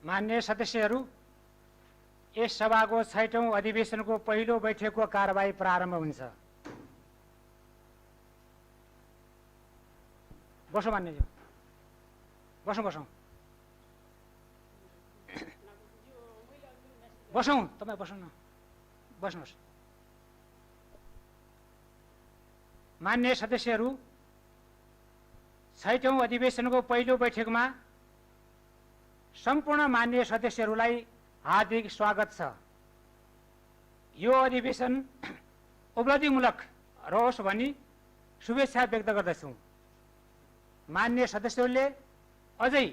माननीय सदस्यहरू, यस सभाको 6औं अधिवेशनको पहिलो बैठकको कारबाही प्रारम्भ हुन्छ। बसौँ मान्यज्यू, बसौँ बसौँ बसौँ, तपाईँ बसौँ न, बस्नुहोस्। माननीय सदस्यहरू, 6औं अधिवेशनको पहिलो बैठकमा सम्पूर्ण माननीय सदस्यहरूलाई हार्दिक स्वागत छ। यो अधिवेशन उपलब्धिमूलक रहोस् भनी शुभेच्छा व्यक्त गर्दछु। माननीय सदस्यहरूले अझै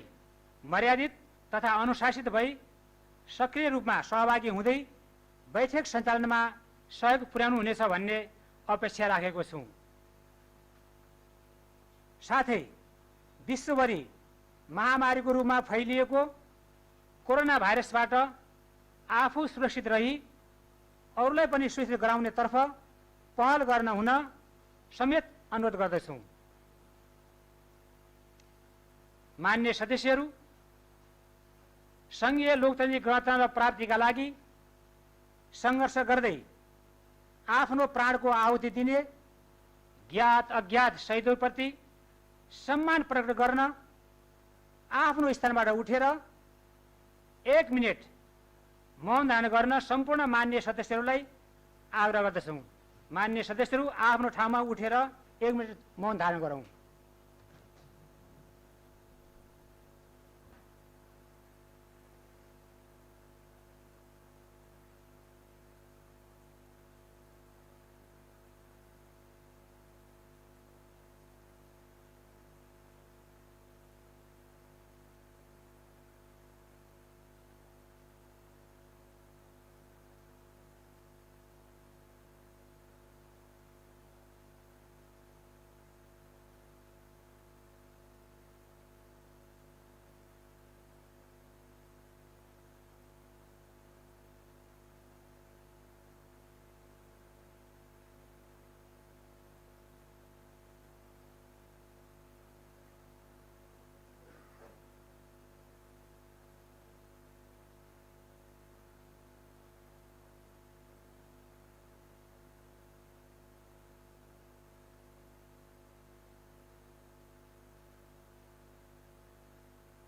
मर्यादित तथा अनुशासित भई सक्रिय रूपमा सहभागी हुँदै बैठक सञ्चालनमा सहयोग पुर्याउनु हुनेछ भन्ने अपेक्षा राखेको छु। साथै विश्वभरि महामारीको रूपमा फैलिएको कोरोना भाइरसबाट आफू सुरक्षित रही अरूलाई पनि सुरक्षित गराउनेतर्फ पहल गर्न हुन समेत अनुरोध गर्दछु। माननीय सदस्यहरू, संघीय लोकतान्त्रिक गणतन्त्र प्राप्तिका लागि सङ्घर्ष गर्दै आफ्नो प्राणको आहुति दिने ज्ञात अज्ञात शहीदहरूप्रति सम्मान प्रकट गर्न आफ्नो स्थानबाट उठेर 1 मिनेट मौन धारण गर्न सम्पूर्ण माननीय सदस्यहरूलाई आग्रह गर्दछौँ। माननीय सदस्यहरू, आफ्नो ठाउँमा उठेर 1 मिनेट मौन धारण गरौँ।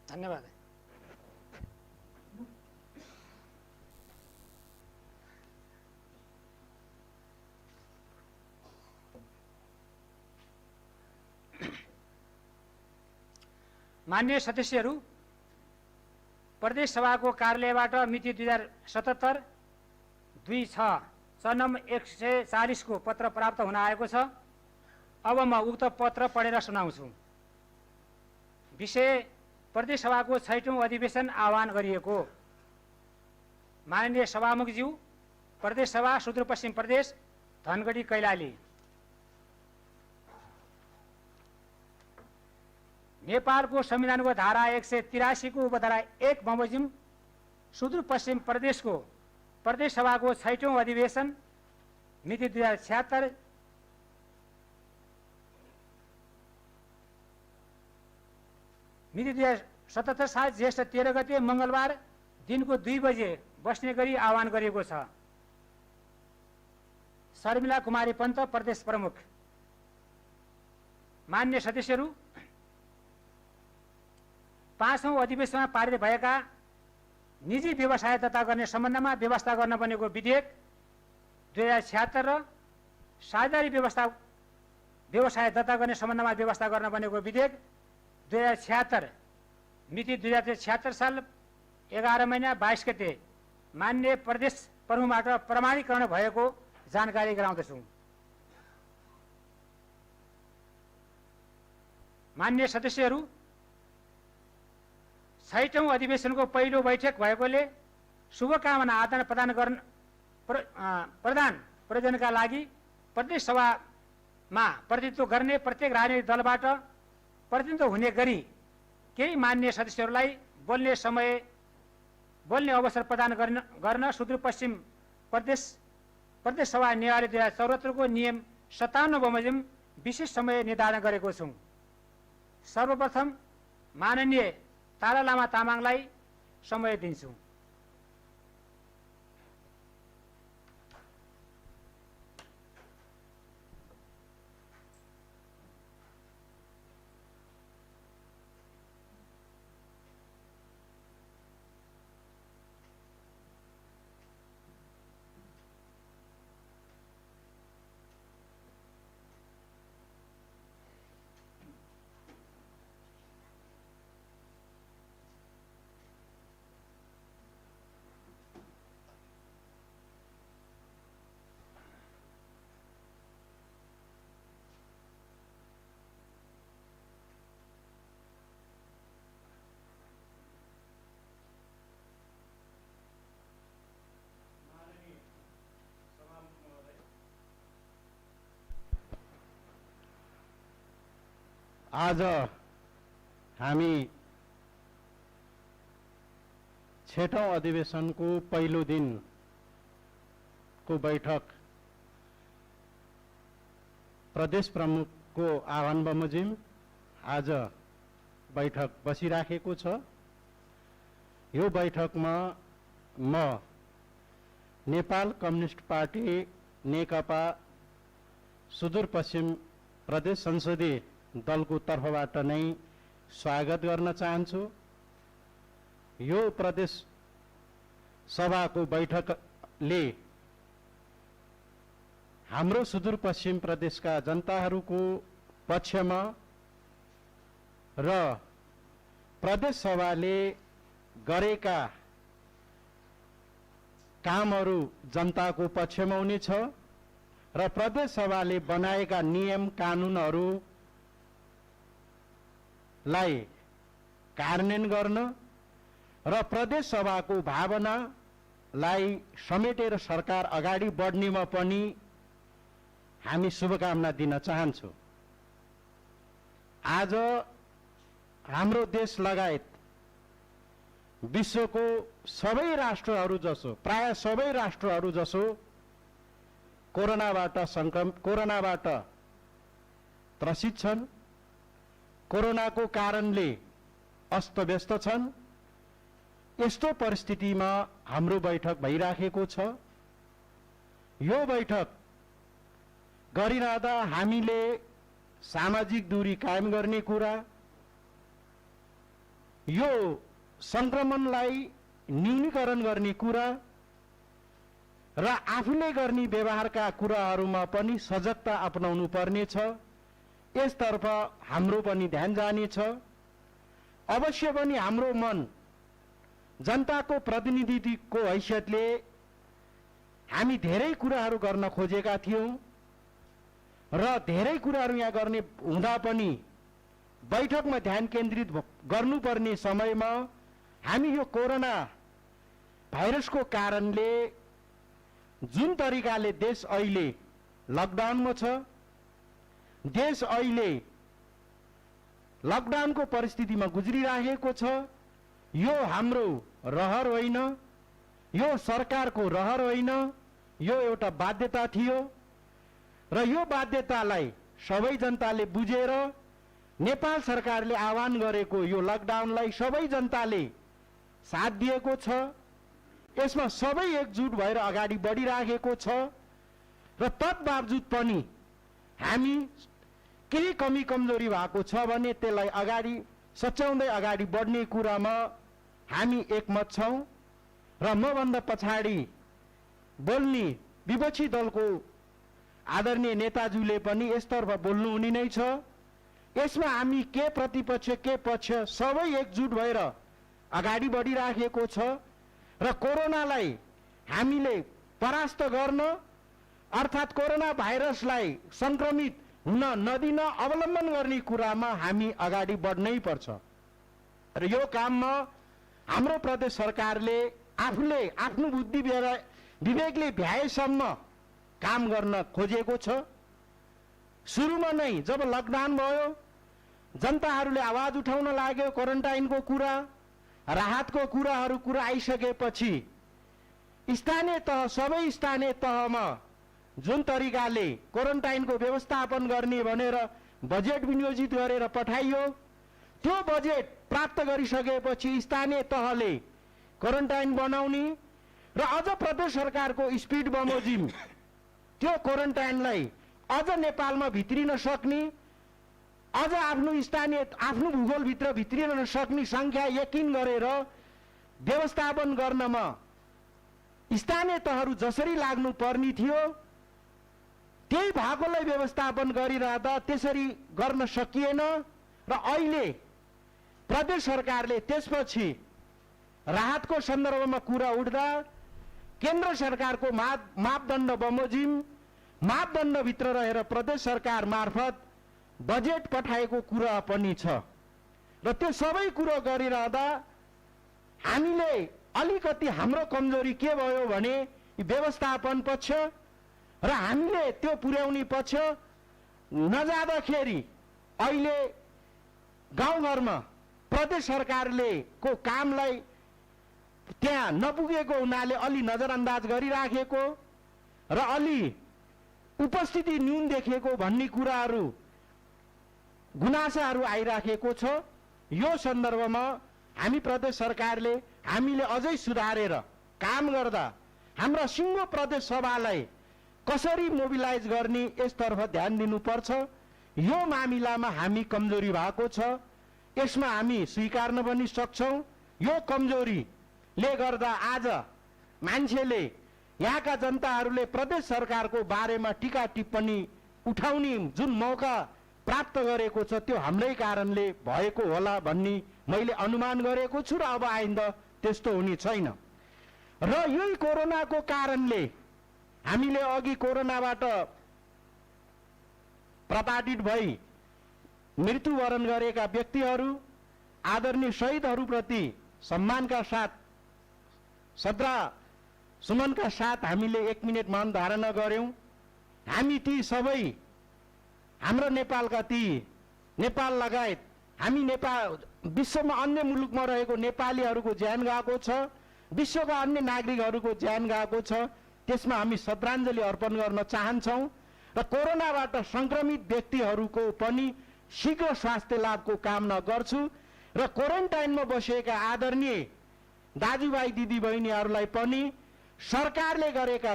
धन्यवाद। माननीय सदस्यहरू, प्रदेश सभाको कार्यालयबाट मिति 2077/2/6 को पत्र प्राप्त हुन आएको छ। अब म उक्त पत्र पढेर सुनाउँछु। विषय: प्रदेश सभाको 6औं अधिवेशन आह्वान गरिएको। माननीय सभामुखज्यू, प्रदेश सभा सुदूरपश्चिम प्रदेश धनगढी कैलाली। नेपालको संविधानको धारा 183 को उपधारा 1 बमोजिम सुदूरपश्चिम प्रदेशको प्रदेश सभाको 6औं अधिवेशन मिति 2076 साल ज्येष्ठ 13 गते मंगलबार दिनको 2 बजे बस्ने गरी आह्वान गरिएको छ। शर्मिला कुमारी पन्त, प्रदेश प्रमुख। मान्य सदस्यहरू, 5औं अधिवेशनमा पारित भएका निजी व्यवसाय दर्ता गर्ने सम्बन्धमा व्यवस्था गर्न बनेको विधेयक 2076 र साझेदारी व्यवसाय दर्ता गर्ने सम्बन्धमा व्यवस्था गर्न बनेको विधेयक 2076 मिति 2076 साल 11 महिना 22 गते मान्य प्रदेश प्रमुखबाट प्रमाणीकरण भएको जानकारी गराउँदछु। मान्य सदस्यहरू, 6औं अधिवेशनको पहिलो बैठक भएकोले शुभकामना आदान प्रदानका लागि प्रदेश सभामा प्रतिनिधित्व गर्ने प्रत्येक राजनीतिक दलबाट प्रतिनिधित्व हुने गरी केही मान्य सदस्यहरूलाई बोल्ने अवसर प्रदान गर्न सुदूरपश्चिम प्रदेश सभा नियमावली 2074 को नियम 57 बमोजिम विशेष समय निर्धारण गरेको छौं। सर्वप्रथम माननीय तारा लामा तामाङलाई समय दिन्छु। आज हामी 6औं अधिवेशनको पहिलो दिनको बैठक प्रदेश प्रमुखको आह्वान बमोजिम आज बैठक बसिराखेको छ। यो बैठकमा म नेपाल कम्युनिस्ट पार्टी नेकपा सुदूरपश्चिम प्रदेश संसदीय दलको तर्फबाट नै स्वागत गर्न चाहन्छु। यो प्रदेश सभाको बैठकले हाम्रो सुदूरपश्चिम प्रदेशका जनताहरूको पक्षमा र प्रदेश सभाले गरेका कामहरू जनताको पक्षमा हुनेछ र प्रदेश सभाले बनाएका नियम कानुनहरू लाई कार्यान्वयन गर्न र प्रदेश सभाको भावनालाई समेटेर सरकार अगाडि बढ्नेमा पनि हामी शुभकामना दिन चाहन्छौँ। आज हाम्रो देश लगायत विश्वको सबै राष्ट्रहरू जसो प्राय सबै राष्ट्रहरू जसो कोरोनाबाट त्रसित छन्, कोरोनाको कारणले अस्तव्यस्त छन्। यस्तो परिस्थितिमा हाम्रो बैठक भइराखेको छ। यो बैठक गरिरहँदा हामीले सामाजिक दूरी कायम गर्ने कुरा, यो संक्रमणलाई न्यूनीकरण गर्ने कुरा र आफूले गर्ने व्यवहारका कुराहरूमा पनि सजगता अपनाउनु पर्नेछ। यसतर्फ हाम्रो पनि ध्यान जानेछ। अवश्य पनि हाम्रो मन जनताको प्रतिनिधिको हैसियतले हामी धेरै कुराहरू गर्न खोजेका थियौं र धेरै कुराहरू यहाँ गर्ने हुँदा पनि बैठकमा ध्यान केन्द्रित गर्नुपर्ने समयमा हामी यो कोरोना भाइरसको कारणले जुन तरिकाले देश अहिले लकडाउनमा छ, देश अहिले लकडाउनको परिस्थितिमा गुज्रिरहेको छ। यो हाम्रो रहर होइन, यो सरकारको रहर होइन, यो एउटा बाध्यता थियो र यो बाध्यतालाई सबै जनताले बुझेर नेपाल सरकारले आह्वान गरेको यो लकडाउनलाई सबै जनताले साथ दिएको छ। यसमा सबै एकजुट भएर अगाडि बढिरहेको छ र तत्बावजुद पनि हामी केही कमी कमजोरी भएको छ भने त्यसलाई अगाडि सच्याउँदै अगाडि बढ्ने कुरामा हामी एकमत छौं र मभन्दा पछाडि बोल्ने विपक्षी दलको आदरणीय नेताज्यूले पनि यसतर्फ बोल्नु हुने नै छ। यसमा हामी के प्रतिपक्ष के पक्ष सबै एकजुट भएर अगाडि बढिराखेको छ र कोरोनालाई हामीले परास्त गर्न अर्थात् कोरोना भाइरसलाई संक्रमित हुन नदिन अवलम्बन गर्ने कुरामा हामी अगाडि बढ्नै पर्छ र यो काममा हाम्रो प्रदेश सरकारले आफूले आफ्नो बुद्धि विवेकले भ्याएसम्म काम गर्न खोजेको छ। सुरुमा नै जब लकडाउन भयो, जनताहरूले आवाज उठाउन लाग्यो, क्वारेन्टाइनको कुरा, राहतको कुरा आइसकेपछि स्थानीय तह सबै स्थानीय तहमा जुन तरिकाले क्वारेन्टाइनको व्यवस्थापन गर्ने भनेर बजेट विनियोजित गरेर पठाइयो, त्यो बजेट प्राप्त गरिसकेपछि स्थानीय तहले क्वारेन्टाइन बनाउने र अझ प्रदेश सरकारको स्पिड बमोजिम त्यो क्वारेन्टाइनलाई अझ नेपालमा भित्रिन सक्ने, अझ आफ्नो स्थानीय आफ्नो भूगोलभित्र भित्रिन सक्ने संख्या यकिन गरेर व्यवस्थापन गर्नमा स्थानीय तहहरू जसरी लाग्नु पर्ने थियो त्यही भएकोलाई व्यवस्थापन गरिरहँदा त्यसरी गर्न सकिएन र अहिले प्रदेश सरकारले त्यसपछि राहतको सन्दर्भमा कुरा उठ्दा केन्द्र सरकारको मापदण्ड बमोजिम मापदण्डभित्र रहेर प्रदेश सरकार मार्फत बजेट पठाएको कुरा पनि छ र त्यो सबै कुरो गरिरहँदा हामीले अलिकति हाम्रो कमजोरी के भयो भने व्यवस्थापन पक्ष र हामीले त्यो पुर्याउने पक्ष नजाँदाखेरि अहिले गाउँघरमा प्रदेश सरकारले को कामलाई त्यहाँ नपुगेको हुनाले अलि नजरअन्दाज गरिराखेको र अलि उपस्थिति न्यून देखेको भन्ने कुराहरू गुनासाहरू आइराखेको छ। यो सन्दर्भमा हामी प्रदेश सरकारले हामीले अझै सुधारेर काम गर्दा हाम्रा सिङ्गो प्रदेश सभालाई कसरी मोबिलाइज गर्ने यसतर्फ ध्यान दिनुपर्छ। यो मामिलामा हामी कमजोरी भएको छ, यसमा हामी स्वीकार्न पनि सक्छौं। यो कमजोरीले गर्दा आज मान्छेले यहाँका जनताहरूले प्रदेश सरकारको बारेमा टीका टिप्पणी उठाउने जुन मौका प्राप्त गरेको छ त्यो हाम्रै कारणले भएको होला भन्ने मैले अनुमान गरेको छु र अब आइन्दा त्यस्तो हुने छैन। र यही कोरोनाको कारणले हामीले अघि कोरोनाबाट प्रताडित भई मृत्युवरण गरेका व्यक्तिहरू आदरणीय शहीदहरूप्रति सम्मानका साथ श्रद्धा सुमनका साथ हामीले 1 मिनेट मौन धारण गर्यौं। हामी ती सबै हाम्रो नेपालका ती नेपाल लगायत हामी नेपाल विश्वमा अन्य मुलुकमा रहेको नेपालीहरूको ज्यान गएको छ, विश्वका अन्य नागरिकहरूको ज्यान गएको छ, त्यसमा हामी श्रद्धाञ्जली अर्पण गर्न चाहन्छौं र कोरोनाबाट संक्रमित व्यक्तिहरूको पनि शीघ्र स्वास्थ्य लाभको कामना गर्छु र क्वारेन्टाइनमा बसेका आदरणीय दाजुभाइ दिदीबहिनीहरूलाई पनि सरकारले गरेका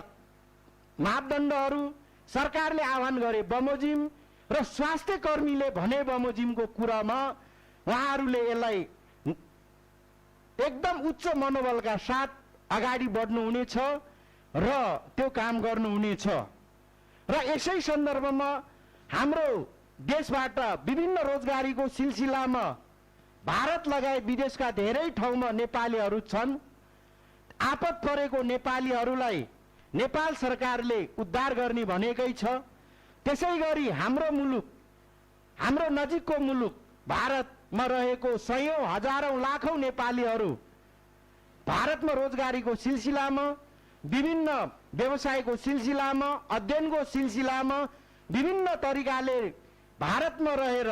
मापदण्डहरू, सरकारले आह्वान गरे बमोजिम र स्वास्थ्य कर्मीले भने बमोजिमको कुरामा उहाँहरूले यसलाई एकदम उच्च मनोबलका साथ अगाडि बढ्नुहुनेछ र त्यो काम गर्नुहुनेछ। र यसै सन्दर्भमा हाम्रो देशबाट विभिन्न रोजगारीको सिलसिलामा भारत लगायत विदेशका धेरै ठाउँमा नेपालीहरू छन्। आपत परेको नेपालीहरूलाई नेपाल सरकारले उद्धार गर्ने भनेकै छ। त्यसैगरी हाम्रो मुलुक, हाम्रो नजिकको मुलुक भारतमा रहेको सयौं हजारौं लाखौं नेपालीहरू भारतमा रोजगारीको सिलसिलामा, विभिन्न व्यवसायको सिलसिलामा, अध्ययनको सिलसिलामा विभिन्न तरिकाले भारतमा रहेर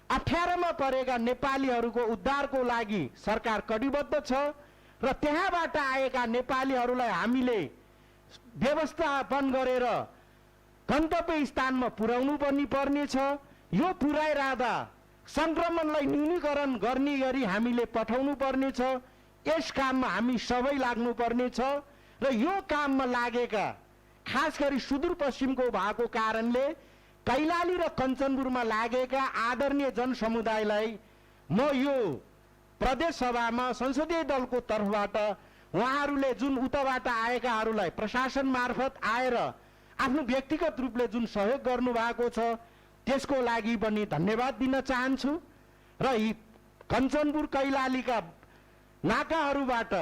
अप्ठ्यारोमा परेका नेपालीहरूको उद्धारको लागि सरकार कटिबद्ध छ र त्यहाँबाट आएका नेपालीहरूलाई हामीले व्यवस्थापन गरेर गन्तव्य स्थानमा पुर्याउनु पनि पर्नेछ। यो पुर्याइरहँदा संक्रमणलाई न्यूनीकरण गर्ने गरी हामीले पठाउनु पर्नेछ। यस काममा हामी सबै लाग्नु पर्नेछ र यो काममा लागेका खास गरी सुदूरपश्चिमको भएको कारणले कैलाली र कञ्चनपुरमा लागेका आदरणीय जनसमुदायलाई म यो प्रदेश सभामा संसदीय दलको तर्फबाट उहाँहरूले जुन उताबाट आएकाहरूलाई प्रशासन मार्फत आएर आफ्नो व्यक्तिगत रूपले जुन सहयोग गर्नु भएको छ त्यसको लागि पनि धन्यवाद दिन चाहन्छु र यी कञ्चनपुर कैलालीका नाकाहरूबाट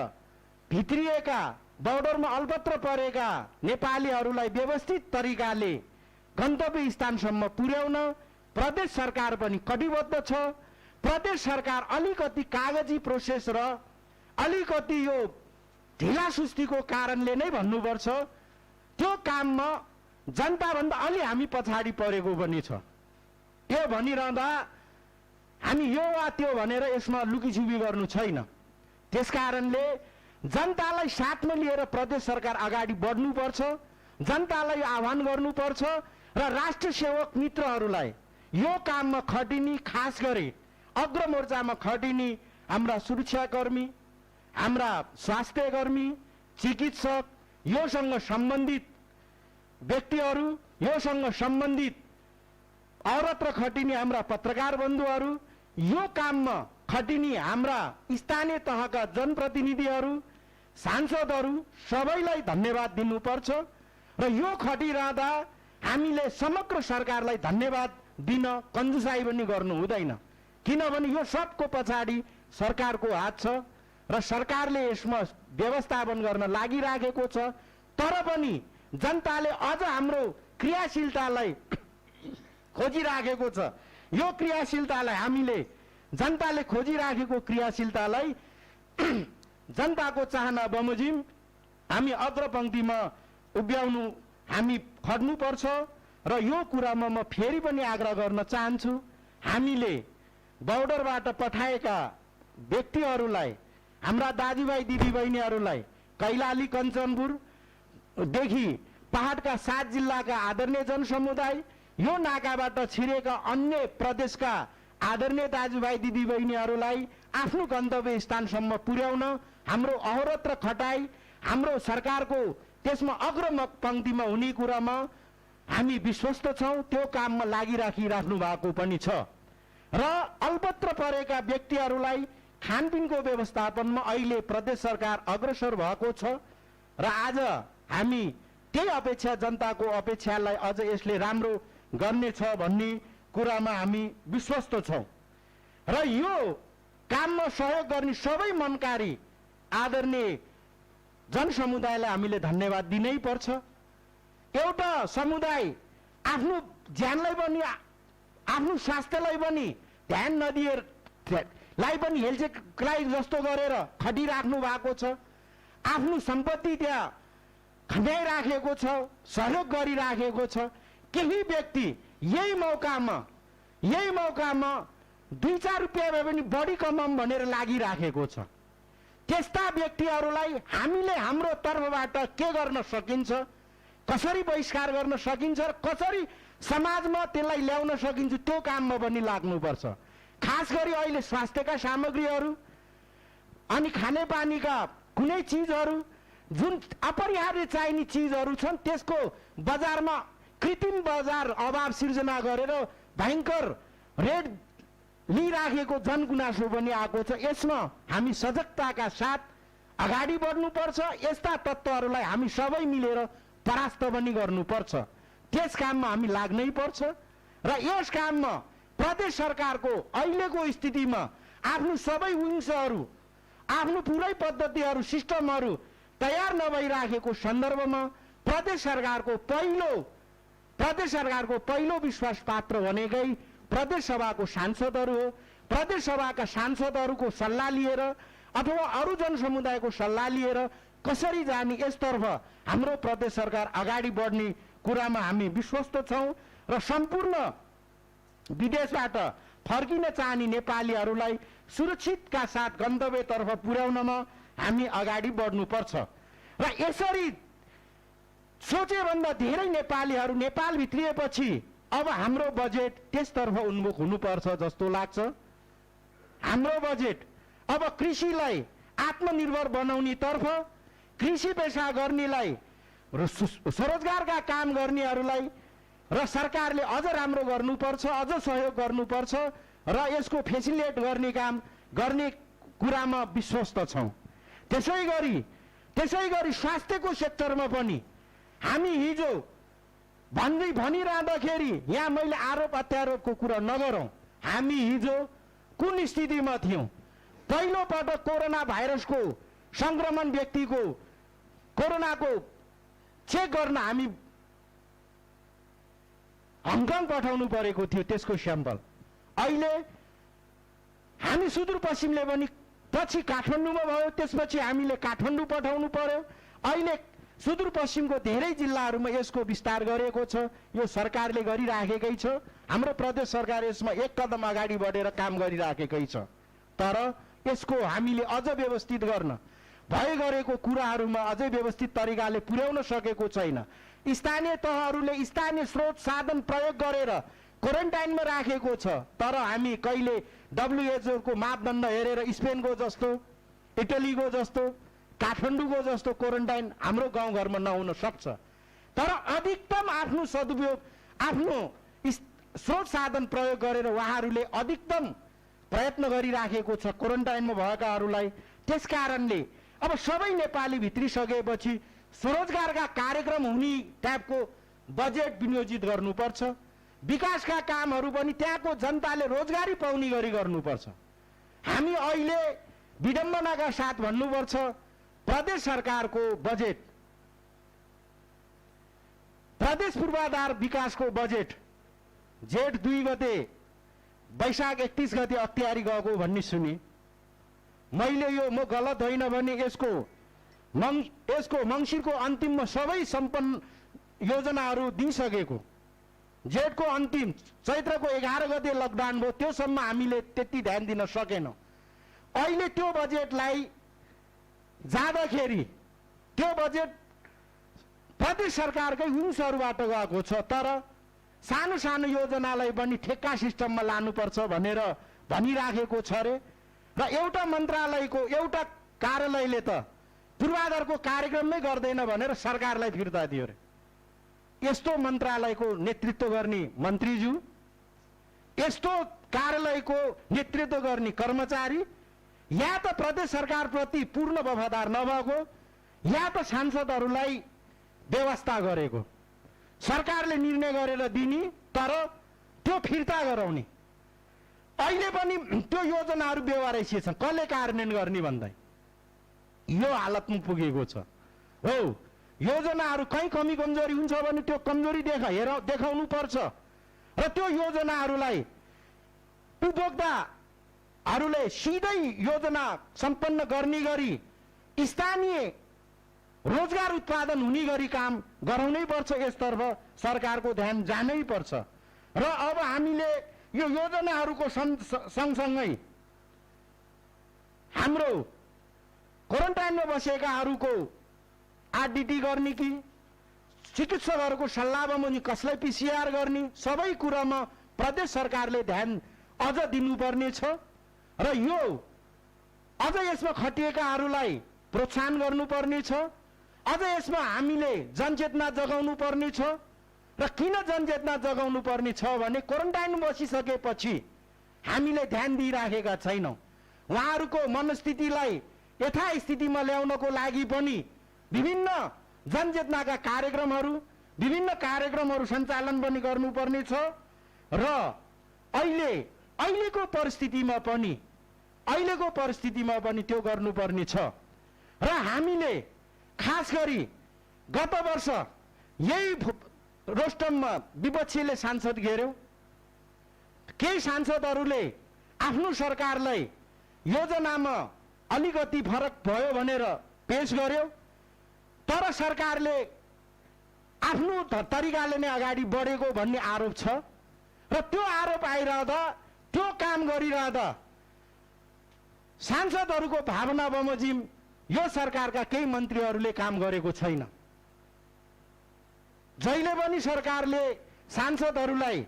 भित्रिएका बर्डरमा अल्पत्र परेका नेपालीहरूलाई व्यवस्थित तरिकाले गन्तव्य स्थानसम्म पुर्याउन प्रदेश सरकार पनि कटिबद्ध छ। प्रदेश सरकार अलिकति कागजी प्रोसेस र अलिकति यो ढिलासुस्तीको कारणले नै भन्नुपर्छ त्यो काममा जनताभन्दा अलि हामी पछाडि परेको पनि छ। यो भनिरहँदा हामी यो वा त्यो भनेर यसमा लुकीछुपी गर्नु छैन। त्यसकारणले जनतालाई साथमा लिएर प्रदेश सरकार अगाडि बढ्नुपर्छ, जनतालाई आह्वान गर्नुपर्छ र राष्ट्र सेवक मित्रहरूलाई यो काममा खटिने, खास गरी अग्रमोर्चामा खटिने हाम्रा सुरक्षाकर्मी, हाम्रा स्वास्थ्यकर्मी, चिकित्सक, योसँग सम्बन्धित व्यक्तिहरू, योसँग सम्बन्धित औरत र खटिने हाम्रा पत्रकार बन्धुहरू, यो काममा खटिने हाम्रा स्थानीय तहका जनप्रतिनिधिहरू, सांसदहरू सबैलाई धन्यवाद दिनुपर्छ र यो खटिरहँदा हामीले समग्र सरकारलाई धन्यवाद दिन कन्जुसाई पनि गर्नु हुँदैन, किनभने यो सबको पछाडि सरकारको हात छ र सरकारले यसमा व्यवस्थापन गर्न लागिराखेको छ। तर पनि जनताले अझ हाम्रो क्रियाशीलतालाई खोजिराखेको छ। यो क्रियाशीलतालाई हामीले जनताले खोजिराखेको क्रियाशीलतालाई जनताको चाहना बमोजिम हामी अग्रपंक्तिमा उभ्याउनु हामी खट्नुपर्छ र यो कुरामा म फेरि पनि आग्रह गर्न चाहन्छु, हामीले बोर्डरबाट पठाएका व्यक्तिहरूलाई, हाम्रा दाजुभाइ दिदीबहिनीहरूलाई कैलाली कञ्चनपुरदेखि पहाडका 7 जिल्लाका आदरणीय जनसमुदाय, यो नाकाबाट छिरेका अन्य प्रदेशका आदरणीय दाजुभाइ दिदीबहिनीहरूलाई आफ्नो गन्तव्य स्थानसम्म पुर्याउन हाम्रो अहोरत र खटाई, हाम्रो सरकारको त्यसमा अग्रपंक्तिमा हुने कुरामा हामी विश्वस्त छौं। त्यो काममा लागिराखिराख्नु भएको पनि छ र अल्पत्र परेका व्यक्तिहरूलाई खानपिनको व्यवस्थापनमा अहिले प्रदेश सरकार अग्रसर भएको छ र आज हामी त्यही अपेक्षा, जनताको अपेक्षालाई अझ यसले राम्रो गर्नेछ भन्ने कुरामा हामी विश्वस्त छौं र यो काममा सहयोग गर्ने सबै मनकारी आदरणीय जनसमुदायलाई हामीले धन्यवाद दिनै पर्छ। एउटा समुदाय आफ्नो ज्यानलाई पनि, आफ्नो स्वास्थ्यलाई पनि ध्यान नदिएर लाई पनि हेलचेक्राइ जस्तो गरेर खटिराख्नु भएको छ, आफ्नो सम्पत्ति त्यहाँ खन्याइराखेको छ, सहयोग गरिराखेको छ। केही व्यक्ति यही मौकामा 2-4 रुपियाँ भए पनि बढी कमाऊँ भनेर लागिराखेको छ। त्यस्ता व्यक्तिहरूलाई हामीले हाम्रो तर्फबाट के गर्न सकिन्छ, कसरी बहिष्कार गर्न सकिन्छ र कसरी समाजमा त्यसलाई ल्याउन सकिन्छ, त्यो काममा पनि लाग्नुपर्छ। खास गरी अहिले स्वास्थ्यका सामग्रीहरू अनि खानेपानीका कुनै चिजहरू, जुन अपरिहार्य चाहिने चिजहरू छन्, त्यसको बजारमा कृत्रिम बजार अभाव सिर्जना गरेर भयंकर रेट लिइराखेको जनगुनासो पनि आएको छ। यसमा हामी सजगताका साथ अगाडि बढ्नुपर्छ। यस्ता तत्त्वहरूलाई हामी सबै मिलेर परास्त पनि गर्नुपर्छ। त्यस काममा हामी लाग्नै पर्छ र यस काममा प्रदेश सरकारको अहिलेको स्थितिमा आफ्नो सबै विंशहरू, आफ्नो पुरै पद्धतिहरू, सिस्टमहरू तयार नभइराखेको सन्दर्भमा प्रदेश सरकारको पहिलो विश्वास पात्र भनेकै प्रदेश सभाको सांसदहरू हो। प्रदेश सभाका सांसदहरूको सल्लाह लिएर अथवा अरू जनसमुदायको सल्लाह लिएर कसरी जाने, यसतर्फ हाम्रो प्रदेश सरकार अगाडि बढ्ने कुरामा हामी विश्वस्त छौं र सम्पूर्ण विदेशबाट फर्किन चाहने नेपालीहरूलाई सुरक्षितका साथ गन्तव्यतर्फ पुर्याउनमा हामी अगाडि बढ्नुपर्छ र यसरी सोचेभन्दा धेरै नेपालीहरू नेपाल भित्रिएपछि अब हाम्रो बजेट त्यसतर्फ उन्मुख हुनुपर्छ जस्तो लाग्छ। हाम्रो बजेट अब कृषिलाई आत्मनिर्भर बनाउने तर्फ, कृषि पेशा गर्नेलाई र स्वरोजगारका काम गर्नेहरूलाई र सरकारले अझ राम्रो गर्नुपर्छ, अझ सहयोग गर्नुपर्छ र यसको फेसिलिटेट गर्ने काम गर्ने कुरामा विश्वस्त छौं। त्यसै गरी स्वास्थ्यको सेक्टरमा पनि हामी हिजो भनिरहँदाखेरि यहाँ मैले आरोप अत्यारोपको कुरा नगरौं, हामी हिजो कुन स्थितिमा थियौं। पहिलो पटक कोरोना भाइरसको संक्रमण व्यक्तिको कोरोनाको चेक गर्न हामी हङकङ पठाउनु परेको थियो त्यसको स्याम्पल। अहिले हामी सुदूरपश्चिमले पनि पछि काठमाडौँमा भयो, त्यसपछि हामीले काठमाडौँ पठाउनु पर्यो। अहिले सुदूरपश्चिमको धेरै जिल्लाहरूमा यसको विस्तार गरेको छ। यो सरकारले गरिराखेकै छ। हाम्रो प्रदेश सरकार यसमा एक कदम अगाडि बढेर काम गरिराखेकै छ। तर यसको हामीले अझ व्यवस्थित गर्न भए गरेको कुराहरूमा अझै व्यवस्थित तरिकाले पुर्याउन सकेको छैन। स्थानीय तहहरूले स्थानीय स्रोत साधन प्रयोग गरेर क्वारेन्टाइनमा राखेको छ, तर हामी कहिले WHO को मापदण्ड हेरेर स्पेनको जस्तो इटलीको जस्तो काठमाडौँको जस्तो क्वारेन्टाइन हाम्रो गाउँघरमा नहुन सक्छ। तर अधिकतम आफ्नो सदुपयोग आफ्नो स्रोत साधन प्रयोग गरेर उहाँहरूले अधिकतम प्रयत्न गरिराखेको छ क्वारेन्टाइनमा भएकाहरूलाई। त्यसकारणले अब सबै नेपाली भित्रिसकेपछि स्वरोजगारका कार्यक्रम हुने टाइपको बजेट विनियोजित गर्नुपर्छ। विकासका कामहरू पनि त्यहाँको जनताले रोजगारी पाउने गरी गर्नुपर्छ। हामी अहिले विडम्बनाका साथ भन्नुपर्छ, प्रदेश सरकारको बजेट, प्रदेश पूर्वाधार विकासको बजेट जेठ 2 गते वैशाख 31 गते अख्तियारी गएको भन्ने सुने। मैले यो म गलत होइन भने यसको मङ्सिरको अन्तिममा सबै सम्पन्न योजनाहरू दिइसकेको। जेठको अन्तिम चैत्रको 11 गते लकडाउन भयो, त्योसम्म हामीले त्यति ध्यान दिन सकेनौँ। अहिले त्यो बजेटलाई जाँदाखेरि त्यो बजेट प्रदेश सरकारकै विङ्सहरूबाट गएको छ। तर सानो सानो योजनालाई पनि ठेक्का सिस्टममा लानुपर्छ भनेर भनिराखेको छ रे। र एउटा मन्त्रालयको एउटा कार्यालयले त पूर्वाधारको कार्यक्रममै गर्दैन भनेर सरकारलाई फिर्ता दियो रे। यस्तो मन्त्रालयको नेतृत्व गर्ने मन्त्रीज्यू, यस्तो कार्यालयको नेतृत्व गर्ने कर्मचारी या त प्रदेश सरकारप्रति पूर्ण वफादार नभएको या त सांसदहरूलाई व्यवस्था गरेको। सरकारले निर्णय गरेर दिने तर त्यो फिर्ता गराउने। अहिले पनि त्यो योजनाहरू बेवारसी छन्, कसले कार्यान्वयन गर्ने भन्दै यो हालतमा पुगेको छ। हो, योजनाहरू कहीँ कमी कमजोरी हुन्छ भने त्यो कमजोरी देखाउनु पर्छ र त्यो योजनाहरूलाई उपभोक्ताहरूले सिधै योजना सम्पन्न गर्ने गरी स्थानीय रोजगार उत्पादन हुने गरी काम गराउनै पर्छ। यसतर्फ सरकारको ध्यान जानै पर्छ। र अब हामीले यो योजनाहरूको सँगसँगै हाम्रो क्वारेन्टाइनमा बसेकाहरूको आरडिटी गर्ने कि चिकित्सकहरूको सल्लाह बमोजिम कसलाई पिसिआर गर्ने, सबै कुरामा प्रदेश सरकारले ध्यान अझ दिनुपर्ने छ। र यो अझ यसमा खटिएकाहरूलाई प्रोत्साहन गर्नुपर्ने छ। अझ यसमा हामीले जनचेतना जगाउनु पर्ने छ। र किन जनचेतना जगाउनु पर्ने छ भने क्वारेन्टाइनमा बसिसकेपछि हामीले ध्यान दिइराखेका छैनौँ। उहाँहरूको मनस्थितिलाई यथास्थितिमा ल्याउनको लागि पनि विभिन्न जनचेतनाका कार्यक्रमहरू, विभिन्न कार्यक्रमहरू सञ्चालन पनि गर्नुपर्ने छ। र अहिलेको परिस्थितिमा पनि त्यो गर्नुपर्ने छ। र हामीले खास गरी गत वर्ष यही रोस्टममा विपक्षीले सांसद घेर्यो। केही सांसदहरूले आफ्नो सरकारलाई योजनामा अलिकति फरक भयो भनेर पेश गर्यो। तर सरकारले आफ्नो तरिकाले नै अगाडि बढेको भन्ने आरोप छ। र त्यो आरोप आइरहँदा, त्यो काम गरिरहँदा सांसदहरूको भावना बमोजिम यो सरकारका केही मन्त्रीहरूले काम गरेको छैन। जहिले पनि सरकारले सांसदहरूलाई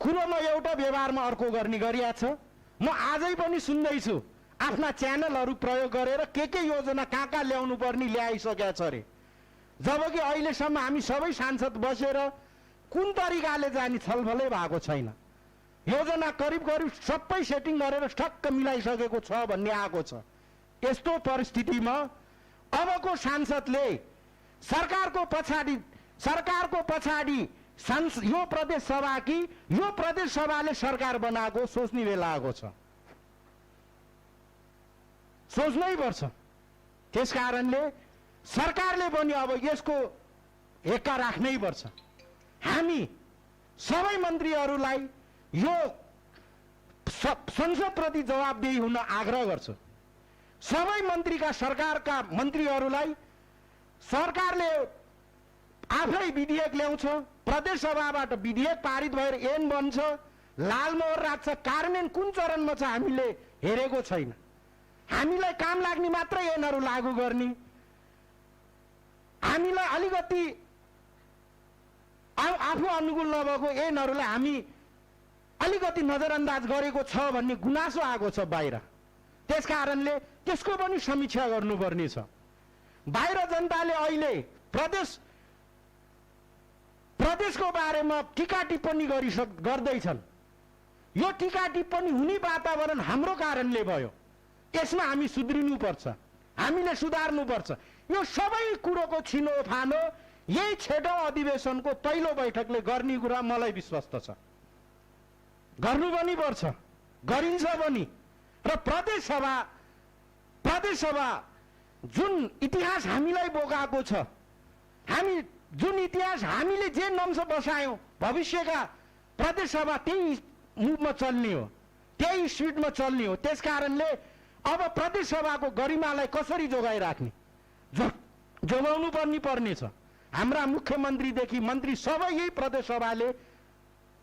कुरोमा एउटा व्यवहारमा अर्को गर्ने गरिया छ। म आजै पनि सुन्दैछु आफ्ना च्यानलहरू प्रयोग गरेर के योजना कहाँ ल्याउनु पर्ने ल्याइसकेका छ अरे। जबकि अहिलेसम्म हामी सबै सांसद बसेर कुन तरिकाले जाने छलफलै भएको छैन। योजना करिब सबै सेटिङ गरेर ठक्क मिलाइसकेको छ भन्ने आएको छ। यस्तो परिस्थितिमा अबको सांसदले सरकारको पछाडि यो प्रदेश सभा कि यो प्रदेश सभाले सरकार बनाएको सोच्ने बेला आएको छ। सोच्नै पर्छ। त्यसकारणले सरकारले पनि अब यसको हेक्का राख्नै पर्छ। हामी सबै मन्त्रीहरूलाई यो संसदप्रति जवाबदेही हुन आग्रह गर्छु। सबै मन्त्रीका सरकारका मन्त्रीहरूलाई सरकारले आफै विधेयक ल्याउँछ, प्रदेश सभाबाट विधेयक पारित भएर ऐन बन्छ, लालमोहर राख्छ, कार्यान्वयन कुन चरणमा छ हामीले हेरेको छैन। हामीलाई काम लाग्ने मात्रै ऐनहरू लागू गर्ने, हामीलाई अलिकति आफू अनुकूल नभएको ऐनहरूलाई हामी अलिकति नजरअन्दाज गरेको छ भन्ने गुनासो आएको छ बाहिर। त्यसकारणले त्यसको पनि समीक्षा गर्नुपर्ने छ। बाहिर जनताले अहिले प्रदेशको बारेमा टीका टिप्पणी गर्दैछन्। यो टीका टिप्पणी हुने वातावरण हाम्रो कारणले भयो। यसमा हामी सुध्रिनुपर्छ, हामीले सुधार्नुपर्छ। यो सबै कुरोको छिनोफानो यही छेटौँ अधिवेशनको पहिलो बैठकले गर्ने कुरा मलाई विश्वास छ। गर्नु पनि पर्छ, गरिन्छ पनि। र प्रदेश सभा जुन इतिहास हामीलाई बोकाएको छ, हामी जुन इतिहास हामीले जे नम्स बसायौं, भविष्यका प्रदेश सभा त्यही मुभमा चल्ने हो, त्यही स्पिडमा चल्ने हो। त्यसकारणले अब प्रदेश सभाको गरिमालाई कसरी जोगाइराख्ने, जोगाउनु पर्ने छ। हाम्रा मुख्यमन्त्रीदेखि मन्त्री सबै यही प्रदेश सभाले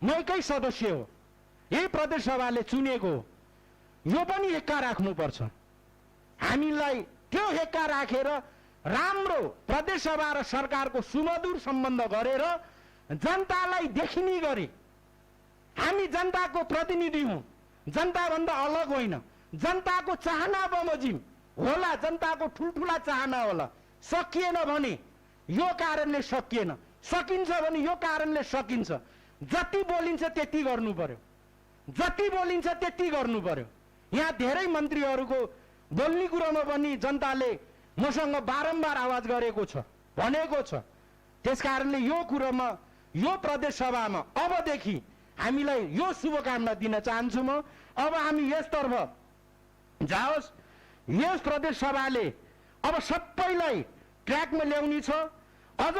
नैकै सदस्य हो, यही प्रदेश सभाले चुनेको हो। यो पनि हेक्का राख्नुपर्छ। हामीलाई त्यो हेक्का राखेर राम्रो प्रदेश सभा र सरकारको सुमधुर सम्बन्ध गरेर जनतालाई देखिने गरी हामी जनताको प्रतिनिधि हौं, जनताभन्दा अलग होइन। जनताको चाहना बमोजिम होला, जनताको ठुलठुला चाहना होला। सकिएन भने यो कारणले सकिएन, सकिन्छ भने यो कारणले सकिन्छ। जति बोलिन्छ त्यति गर्नु पर्यो, जति बोलिन्छ त्यति गर्नु पर्यो। यहाँ धेरै मन्त्रीहरूको बोल्ने कुरोमा पनि जनताले मसँग बारम्बार आवाज गरेको छ, भनेको छ। त्यसकारणले यो कुरोमा, यो प्रदेश सभामा अबदेखि हामीलाई यो शुभकामना दिन चाहन्छु म। अब हामी यसतर्फ जाओस्। यस प्रदेश सभाले अब सबैलाई ट्र्याकमा ल्याउने छ। अझ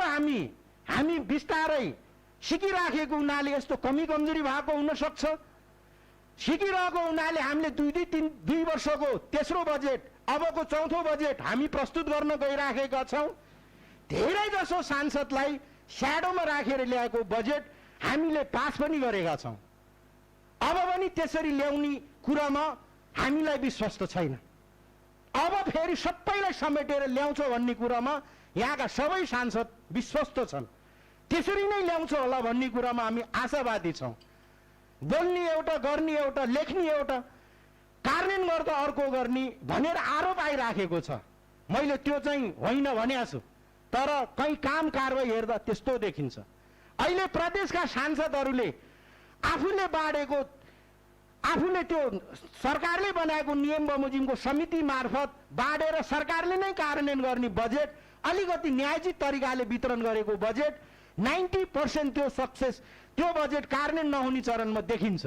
हामी बिस्तारै सिकिराखेको हुनाले यस्तो कमी कमजोरी भएको हुन सक्छ। सिकिरहेको हुनाले हामीले 2 वर्षको तेस्रो बजेट, अबको चौथो बजेट हामी प्रस्तुत गर्न गइराखेका छौं। धेरै जसो सांसदलाई स्याडोमा राखेर ल्याएको बजेट हामीले पास पनि गरेका छौं। अब पनि त्यसरी ल्याउने कुरामा हामीलाई विश्वास छैन। अब फेरि सबैलाई समेटेर ल्याउँछ भन्ने कुरामा यहाँका सबै सांसद विश्वस्त छन्। त्यसरी नै ल्याउँछ होला भन्ने कुरामा हामी आशावादी छौं। बोल्ने एउटा, गर्ने एउटा, लेख्ने एउटा, कार्यान्वयन गर्दा अर्को गर्ने भनेर आरोप आइराखेको छ। मैले त्यो चाहिँ होइन भनेको छु, तर कहीँ काम कारबाही हेर्दा त्यस्तो देखिन्छ। अहिले प्रदेशका सांसदहरूले आफूले बाँडेको, आफूले त्यो सरकारले बनाएको नियम बमोजिमको समिति मार्फत बाँडेर सरकारले नै कार्यान्वयन गर्ने बजेट, अलिकति न्यायोचित तरिकाले वितरण गरेको बजेट 90% त्यो सक्सेस, त्यो बजेट कार्यान्वयन नहुने चरणमा देखिन्छ।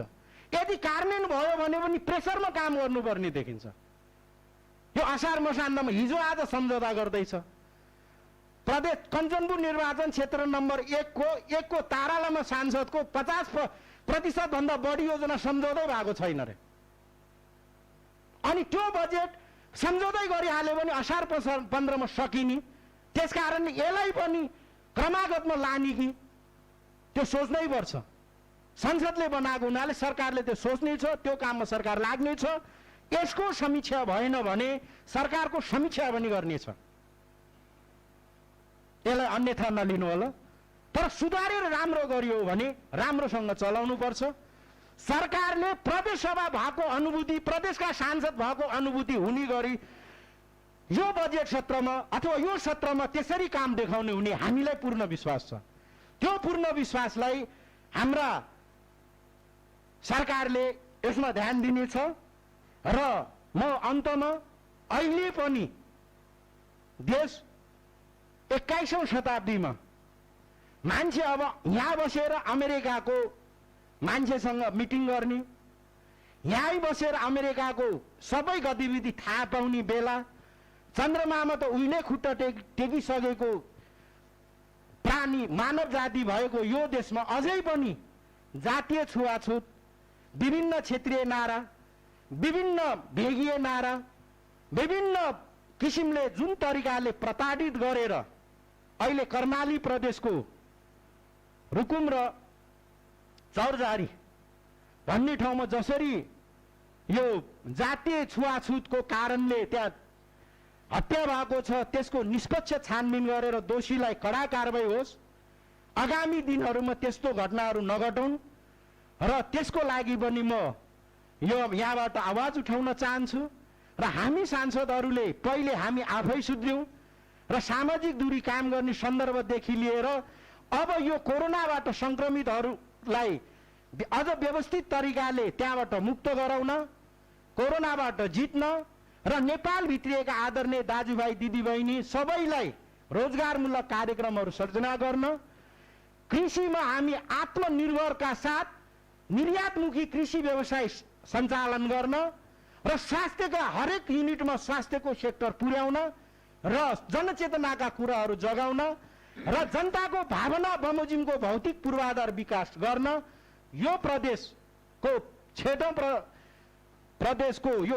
यदि कार्यान्वयन भयो भने पनि प्रेसरमा काम गर्नुपर्ने देखिन्छ। यो असार मसान्तमा हिजो आज सम्झौता गर्दैछ। प्रदेश कञ्चनपुर निर्वाचन क्षेत्र नम्बर 1 को तारालामा सांसदको 50% भन्दा बढी योजना सम्झौतै भएको छैन रे। अनि त्यो बजेट सम्झौतै गरिहाल्यो भने असार 15 मा सकिने। त्यसकारण यसलाई पनि क्रमागतमा लाने कि त्यो सोच्नै पर्छ। संसदले बनाएको हुनाले सरकारले त्यो सोच्ने छ, त्यो काममा सरकार लाग्ने छ। यसको समीक्षा भएन भने सरकारको समीक्षा पनि गर्ने छ। यसलाई अन्यथा नलिनु होला, तर सुधारेर राम्रो गरियो भने राम्रोसँग चलाउनु पर्छ। सरकारले प्रदेश सभा भएको अनुभूति, प्रदेशका सांसद भएको अनुभूति हुने गरी यो बजेट सत्रमा अथवा यो सत्रमा त्यसरी काम देखाउने हुने हामीलाई पूर्ण विश्वास छ। त्यो पूर्ण विश्वासलाई हाम्रा सरकारले यसमा ध्यान दिनेछ। र म अन्तमा अहिले पनि देश 21औं शताब्दीमा मान्छे अब यहाँ बसेर अमेरिकाको मान्छेसँग मिटिङ गर्ने, यहीँ बसेर अमेरिकाको सबै गतिविधि थाहा पाउने बेला, चन्द्रमामा त उहिले खुट्टा टेकिसकेको प्राणी मानव जाति भएको यो देशमा अझै पनि जातीय छुवाछुत, विभिन्न क्षेत्रीय नारा, विभिन्न भेगीय नारा, विभिन्न किसिमले जुन तरिकाले प्रताडित गरेर अहिले कर्णाली प्रदेशको रुकुम र चौरजारी भन्ने ठाउँमा जसरी यो जातीय छुवाछुतको कारणले त्यहाँ हत्या भएको छ, त्यसको निष्पक्ष छानबिन गरेर दोषीलाई कडा कारबाही होस्। आगामी दिनहरूमा त्यस्तो घटनाहरू नघटुन् र त्यसको लागि पनि म यो यहाँबाट आवाज उठाउन चाहन्छु। र हामी सांसदहरूले पहिले हामी आफै सुध्र्यौँ र सामाजिक दूरी कायम गर्ने सन्दर्भदेखि लिएर अब यो कोरोनाबाट सङ्क्रमितहरूलाई अझ व्यवस्थित तरिकाले त्यहाँबाट मुक्त गराउन, कोरोनाबाट जित्न र नेपाल भित्रिएका आदरणीय दाजुभाइ दिदीबहिनी सबैलाई रोजगारमूलक कार्यक्रमहरू सर्जना गर्न, कृषिमा हामी आत्मनिर्भरका साथ निर्यातमुखी कृषि व्यवसाय सञ्चालन गर्न र स्वास्थ्यका हरेक युनिटमा स्वास्थ्यको सेक्टर पुर्याउन र जनचेतनाका कुराहरू जगाउन र जनताको भावना बमोजिमको भौतिक पूर्वाधार विकास गर्न यो प्रदेशको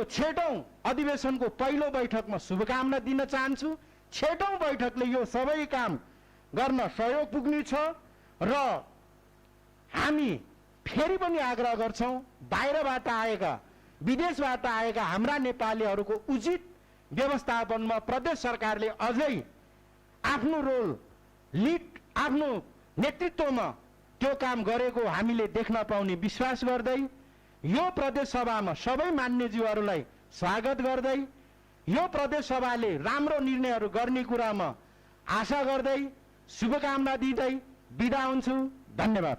छेटौं अधिवेशनको पहिलो बैठकमा शुभकामना दिन चाहन्छु। छेटौं बैठकले यो सबै काम गर्न सहयोग पुग्नेछ र हामी फेरि पनि आग्रह गर्छौं बाहिरबाट आएका विदेशबाट आएका हाम्रा नेपालीहरूको उचित व्यवस्थापनमा प्रदेश सरकारले अझै आफ्नो रोल लिड आफ्नो नेतृत्वमा त्यो काम गरेको हामीले देख्न पाउने विश्वास गर्दै यो प्रदेश सभामा सबै मान्यज्यूहरूलाई स्वागत गर्दै यो प्रदेश सभाले राम्रो निर्णयहरू गर्ने कुरामा आशा गर्दै शुभकामना दिँदै बिदा हुन्छु। धन्यवाद।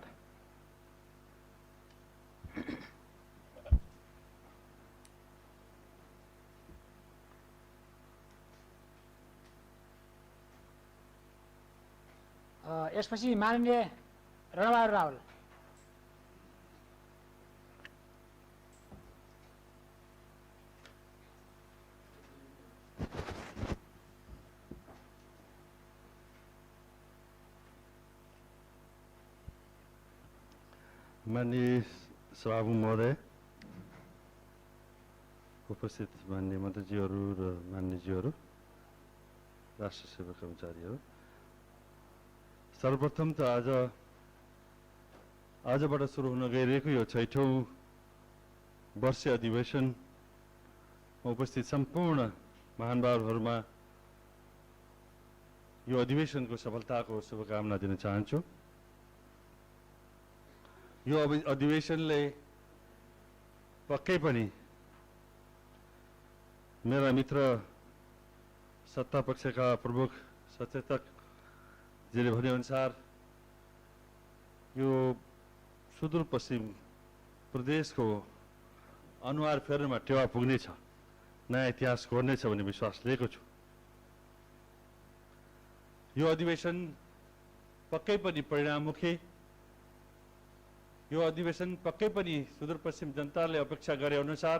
यसपछि माननीय रणबहादुर रावल। माननीय सभामुख महोदय, उपस्थित माननीय मन्त्रीज्यूहरू र मान्यज्यूहरू, राष्ट्र सेवा कर्मचारीहरू, सर्वप्रथम त आजबाट सुरु हुन गइरहेको यो 6औं वर्षीय अधिवेशनमा उपस्थित सम्पूर्ण महानुभावहरूमा यो अधिवेशनको सफलताको शुभकामना दिन चाहन्छु। यो अधिवेशनले पक्कै पनि मेरा मित्र सत्ता पक्षका प्रमुख सचेतकजीले भनेअनुसार यो सुदूरपश्चिम प्रदेशको अनुहार फेर्नमा टेवा पुग्नेछ, नयाँ इतिहास कोर्नेछ भन्ने विश्वास लिएको छु। यो अधिवेशन पक्कै पनि परिणाममुखी, यो अधिवेशन पक्कै पनि सुदूरपश्चिम जनताले अपेक्षा गरे अनुसार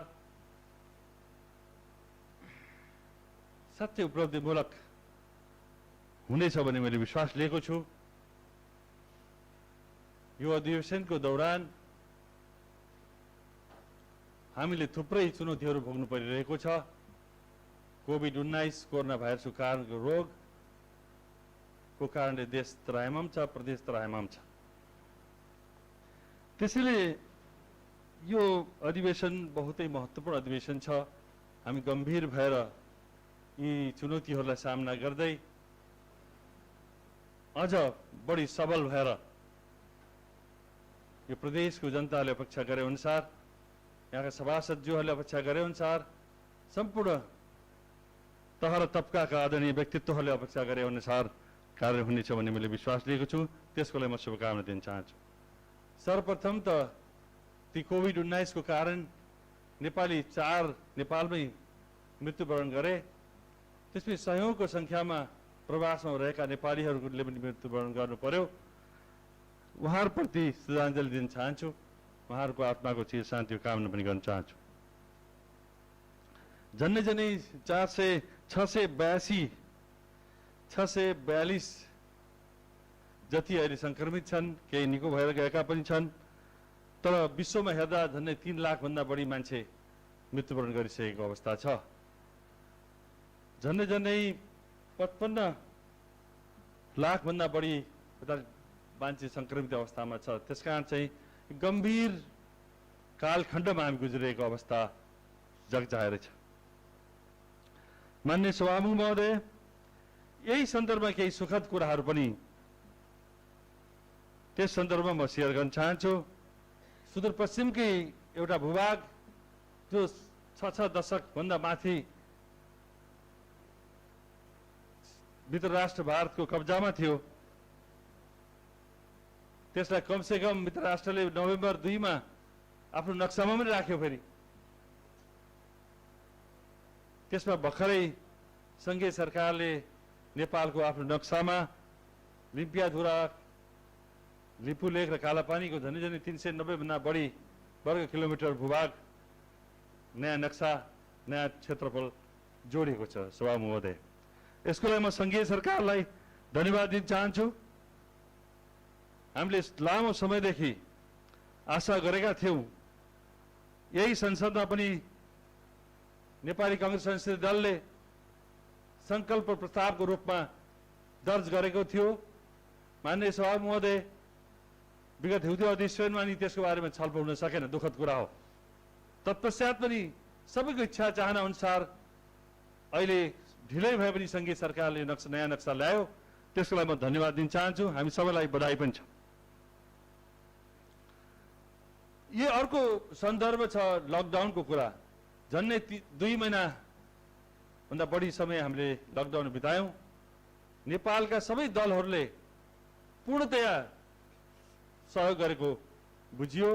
साँच्चै उपलब्धिमूलक हुनेछ भन्ने मैले विश्वास लिएको छु। यो अधिवेशनको दौरान हामीले थुप्रै चुनौतीहरू भोग्नु परिरहेको छ। कोभिड-19 कोरोना भाइरसको कारणको रोगको कारणले देश त्राहिमाम छ, प्रदेश त्राहिमाम छ। त्यसैले यो अधिवेशन बहुतै महत्त्वपूर्ण अधिवेशन छ। हामी गम्भीर भएर यी चुनौतीहरूलाई सामना गर्दै अझ बढी सबल भएर यो प्रदेशको जनताले अपेक्षा गरे अनुसार, यहाँका सभासदज्यूहरूले अपेक्षा गरे अनुसार, सम्पूर्ण तह र तबकाका आदरणीय व्यक्तित्वहरूले अपेक्षा गरे अनुसार कार्य हुनेछ भन्ने मैले विश्वास लिएको छु। त्यसको लागि म शुभकामना दिन चाहन्छु। सर्वप्रथम त ती कोभिड-19 को कारण नेपाली 4 नेपालमै मृत्युवरण गरे। त्यसपछि सयौंको संख्यामा प्रवासमा रहेका नेपालीहरूले पनि मृत्युवरण गर्नु पर्यो। उहाँहरूप्रति श्रद्धाञ्जली दिन चाहन्छु। उहाँहरूको आत्माको चिर शान्तिको कामना पनि गर्न चाहन्छु। झन्डै 642 जति अहिले संक्रमित छन्, केही निको भएर गएका पनि छन्। तर विश्वमा हेर्दा झन्डै 3 लाख भन्दा बढी मान्छे मृत्युवरण गरिसकेको अवस्था छ। झन्डै 55 लाख भन्दा बढी मान्छे संक्रमित अवस्थामा छ। त्यसकारण चाहिँ गम्भीर कालखण्डमा हामी गुज्रिरहेको अवस्था जगजाहेर छ। माननीय सभामुख महोदय, यही सन्दर्भमा केही सुखद कुराहरू पनि त्यस सन्दर्भमा म शेयर गर्न चाहन्छु। सुदूरपश्चिमकै एउटा भूभाग जो 6 दशकभन्दा माथि मित्र राष्ट्र भारतको कब्जामा थियो, त्यसलाई कमसे कम मित्र राष्ट्रले नोभेम्बर 2 मा आफ्नो नक्सामा पनि राख्यो। फेरि त्यसमा भर्खरै सङ्घीय सरकारले नेपालको आफ्नो नक्सामा लिम्पियाधुरा, लिपुलेख र कालापानीको झन्डै 390 भन्दा बढी वर्ग किलोमिटर भूभाग नयाँ नक्सा, नयाँ क्षेत्रफल जोडिएको छ। सभा महोदय, यसको लागि म सङ्घीय सरकारलाई धन्यवाद दिन चाहन्छु। हामीले लामो समयदेखि आशा गरेका थियौँ यही संसदमा पनि नेपाली कांग्रेस संसदीय दलले संकल्प प्रस्तावको रूपमा दर्ज गरेको थियो। माननीय सभा महोदय, विगत हिउँदो अधिवेशनमा नि त्यसको बारेमा छलफल हुन सकेन, दुःखद कुरा हो। तत्पश्चात पनि सबैको इच्छा चाहना अनुसार अहिले ढिलै भए पनि सङ्घीय सरकारले नयाँ नक्सा ल्यायो, त्यसको लागि म धन्यवाद दिन चाहन्छु। हामी सबैलाई बधाई पनि छ। यो अर्को सन्दर्भ छ लकडाउनको कुरा। झन्डै 2 महिना भन्दा बढी समय हामीले लकडाउन बितायौं। नेपालका सबै दलहरूले पूर्णतया सहयोग गरेको बुझियो।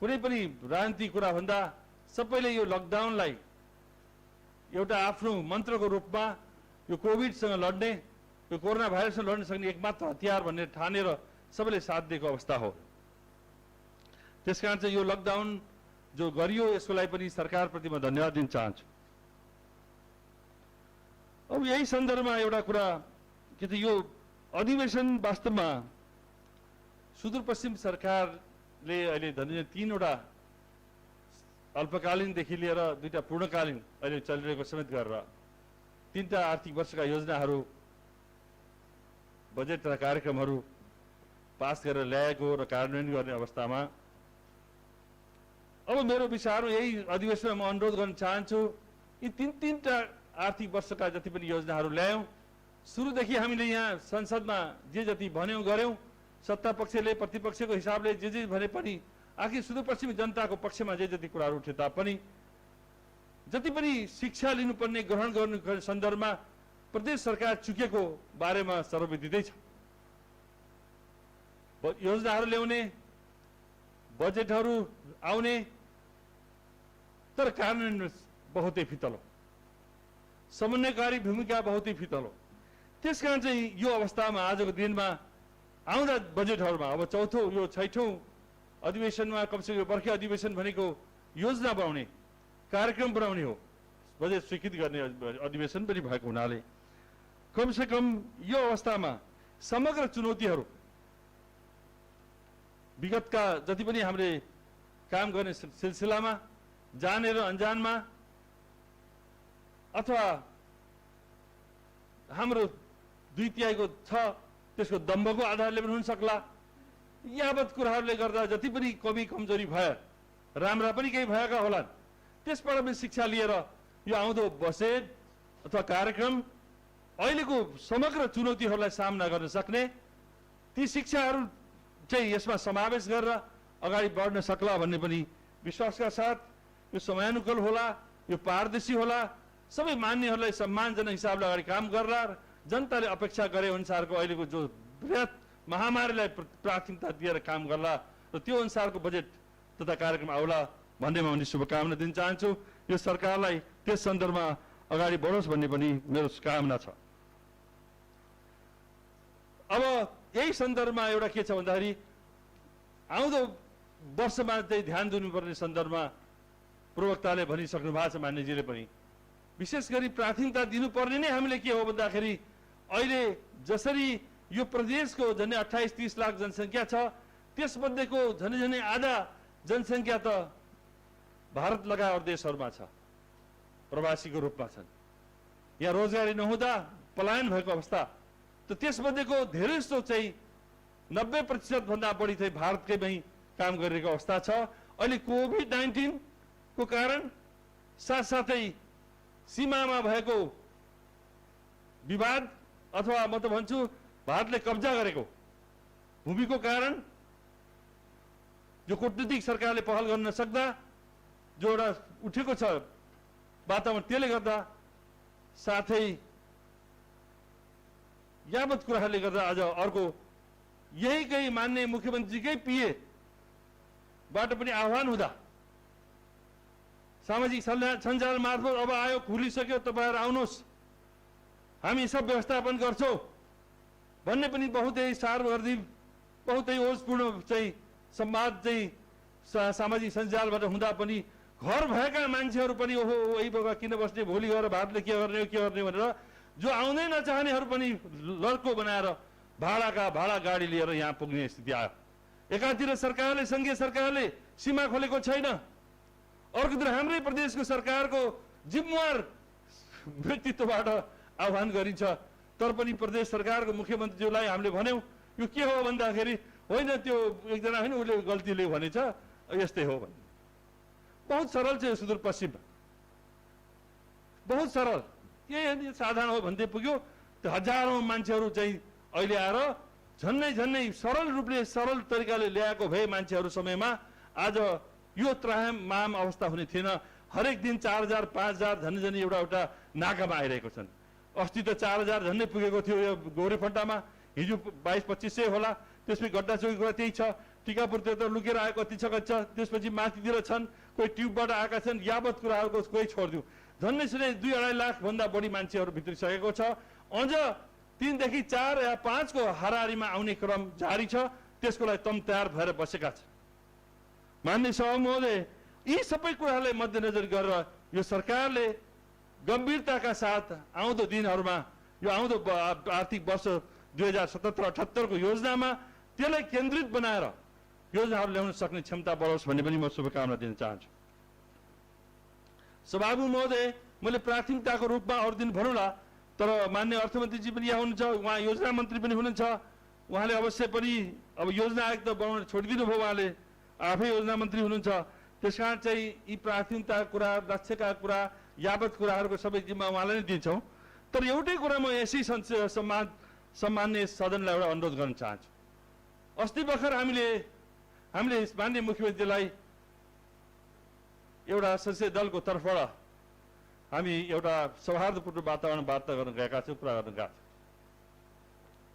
कुनै पनि राजनीतिक कुरा भन्दा सबैले यो लकडाउनलाई एउटा आफ्नो मन्त्रको रूपमा यो कोभिडसँग लड्ने, यो कोरोना भाइरससँग लड्न सक्ने एकमात्र हतियार भन्ने ठानेर सबैले साथ दिएको अवस्था हो। त्यसकारण चाहिँ यो लकडाउन जो गरियो यसको लागि पनि सरकारप्रति म धन्यवाद दिन चाहन्छु। अब यही सन्दर्भमा एउटा कुरा के त यो अधिवेशन वास्तवमा सुदूरपश्चिम सरकारले अहिले झन्डै 3वटा अल्पकालीनदेखि लिएर 2टा पूर्णकालीन अहिले चलिरहेको समेत गरेर 3टा आर्थिक वर्षका योजनाहरू, बजेट र कार्यक्रमहरू पास गरेर ल्याएको र कार्यान्वयन गर्ने अवस्थामा अब मेरो विचारमा यही अधिवेशनमा म अनुरोध गर्न चाहन्छु, यी 3टा आर्थिक वर्षका जति पनि योजनाहरू ल्यायौँ। सुरुदेखि हामीले यहाँ संसदमा जे जति भन्यौँ गर्यौँ, सत्ता पक्षले प्रतिपक्षको हिसाबले जे भने पनि आखिर सुदूरपश्चिमी जनताको पक्षमा जे जति कुराहरू उठे तापनि जति पनि शिक्षा लिनुपर्ने, ग्रहण गर्नु सन्दर्भमा प्रदेश सरकार चुकेको बारेमा सर्वविदितै छ। योजनाहरू ल्याउने, बजेटहरू आउने, तर कार्यान्वयन बहुतै फितलो, समन्वयकारी भूमिका बहुतै फितलो। त्यसकारण चाहिँ यो अवस्थामा आजको दिनमा आउँदा बजेटहरूमा अब चौथो यो 6ठौं अधिवेशनमा कमसेकम बर्खे अधिवेशन भनेको योजना बनाउने, कार्यक्रम बनाउने हो। बजेट स्वीकृत गर्ने अधिवेशन पनि भएको हुनाले कमसेकम यो अवस्थामा समग्र चुनौतीहरू विगतका जति पनि हामीले काम गर्ने सिलसिलामा जानेर अनजानमा अथवा हाम्रो 2/3 छ त्यसको दम्भको आधारले पनि हुन सक्ला। यावत कुराहरूले गर्दा जति पनि कमी कमजोरी भए, राम्रा पनि केही भएका होलान्, त्यसबाट पनि शिक्षा लिएर यो आउँदो बजेट अथवा कार्यक्रम अहिलेको समग्र चुनौतीहरूलाई सामना गर्न सक्ने ती शिक्षाहरू चाहिँ यसमा समावेश गरेर अगाडि बढ्न सक्ला भन्ने पनि विश्वासका साथ यो समयानुकूल होला, यो पारदर्शी होला, सबै मान्यहरूलाई सम्मानजनक हिसाबले अगाडि काम गर्ला, जनताले अपेक्षा गरे अनुसारको अहिलेको जो बृहत महामारीलाई प्राथमिकता दिएर काम गर्ला र त्यो अनुसारको बजेट तथा कार्यक्रम आउला भन्ने म पनि शुभकामना दिन चाहन्छु। यो सरकारलाई त्यस सन्दर्भमा अगाडि बढोस् भन्ने पनि मेरो कामना छ। अब यही सन्दर्भमा एउटा के छ भन्दाखेरि आउँदो वर्षमा चाहिँ ध्यान दिनुपर्ने सन्दर्भमा प्रवक्ताले भनिसक्नु भएको छ, मान्यजीले पनि विशेष गरी प्राथमिकता दिनुपर्ने नै हामीले के हो भन्दाखेरि अहिले जसरी यो प्रदेशको झन्डै 28-30 लाख जनसङ्ख्या छ, त्यसमध्येको झन्डै आधा जनसङ्ख्या त भारत लगायत अरू देशहरूमा छ, प्रवासीको रूपमा छन्। यहाँ रोजगारी नहुँदा पलायन भएको अवस्था, त त्यसमध्येको धेरै जस्तो चाहिँ 90% भन्दा बढी चाहिँ भारतकैमै काम गरिरहेको अवस्था छ। अहिले कोभिड-19 को कारण साथसाथै सीमामा भएको विवाद अथवा म त भन्छु भारतले कब्जा गरेको भूमिको कारण जो कूटनीतिक सरकारले पहल गर्न नसक्दा जो एउटा उठेको छ वातावरण, त्यसले गर्दा साथै यावत कुराहरूले गर्दा आज अर्को यहीकै मान्य मुख्यमन्त्रीकै पिए बाट पनि आह्वान हुँदा सामाजिक सञ्जाल मार्फत अब आयो, खुलिसक्यो, तपाईहरु आउनुहोस्, हामी सब व्यवस्थापन गर्छौं भन्ने पनि बहुतै सार्वजनिक, बहुतै ओजपूर्ण चाहिँ संवाद चाहिँ सामाजिक सञ्जालबाट हुँदा पनि घर भएका मान्छेहरू पनि ओहो यही बगा किन बस्ने, भोलि गएर भारतले के गर्ने भनेर जो आउँदै नचाहनेहरू पनि लड्को बनाएर भाडा गाडी लिएर यहाँ पुग्ने स्थिति आयो। एकातिर सरकारले, संघीय सरकारले सीमा खोलेको छैन, अर्कोतिर हाम्रै प्रदेशको सरकारको जिम्मेवार व्यक्तित्वबाट आह्वान गरिन्छ, तर पनि प्रदेश सरकारको मुख्यमन्त्रीज्यूलाई हामीले भन्यौं यो के हो भन्दाखेरि होइन त्यो एकजना होइन उसले गल्तीले भनेछ यस्तै हो भन्ने। बहुत सरल छ सुदूरपश्चिममा, बहुत सरल, के साधारण हो भन्दै पुग्यो। त्यो हजारौं मान्छेहरू चाहिँ अहिले आएर झन्नै सरल रूपले सरल तरिकाले ल्याएको भए मान्छेहरू समयमा आज यो त्राहिमाम अवस्था हुने थिएन। हरेक दिन 4000 5000 झन्नै एउटा नाकामा आइरहेको छन्। अस्ति त 4000 झन्नै पुगेको थियो यो गौरीफन्टामा, हिजो 22-2500 होला। त्यसपछि गड्डा चौकी कुरा त्यही छ, टिकापुरतिर त लुकेर आएको कति छ, त्यसपछि माथितिर छन्, कोही ट्युबबाट आएका छन्, यावत कुराहरूको कोही छोडिदियो। झन्नै 2-2.5 लाख भन्दा बढी मान्छेहरू भित्रिसकेको छ। अझ 3 देखि 4 या 5 को हाराहारीमा आउने क्रम जारी छ, त्यसको लागि तम तयार भएर बसेका छन्। माननीय सभामुख महोदय, यी सबै कुराहरूलाई मध्यनजर गरेर यो सरकारले गम्भीरताका साथ आउँदो दिनहरूमा यो आउँदो आर्थिक वर्ष 2077-78 को योजनामा त्यसलाई केन्द्रित बनाएर योजनाहरू ल्याउन सक्ने क्षमता बढोस् भन्ने पनि म शुभकामना दिन चाहन्छु। सभामुख महोदय, मैले प्राथमिकताको रूपमा अरू दिन भनौँला, तर माननीय अर्थमन्त्रीजी पनि यहाँ हुनुहुन्छ, उहाँ योजना मन्त्री पनि हुनुहुन्छ, उहाँले अवश्य पनि अब योजना आयोग त बनाउन छोडिदिनु भयो, उहाँले आफै योजना मन्त्री हुनुहुन्छ। त्यसकारण चाहिँ यी प्राथमिकताका कुरा, लक्ष्यका कुरा, यावत कुराहरूको सबै जिम्मा उहाँलाई नै दिन्छौँ। तर एउटै कुरा म यसै सम्मान्य सदनलाई एउटा अनुरोध गर्न चाहन्छु। अस्ति भर्खर हामीले माननीय मुख्यमन्त्रीलाई एउटा संसदीय दलको तर्फबाट हामी एउटा सौहार्दपूर्ण वातावरण वार्ता गर्न गएका छौँ, कुरा गर्न गएका छौँ,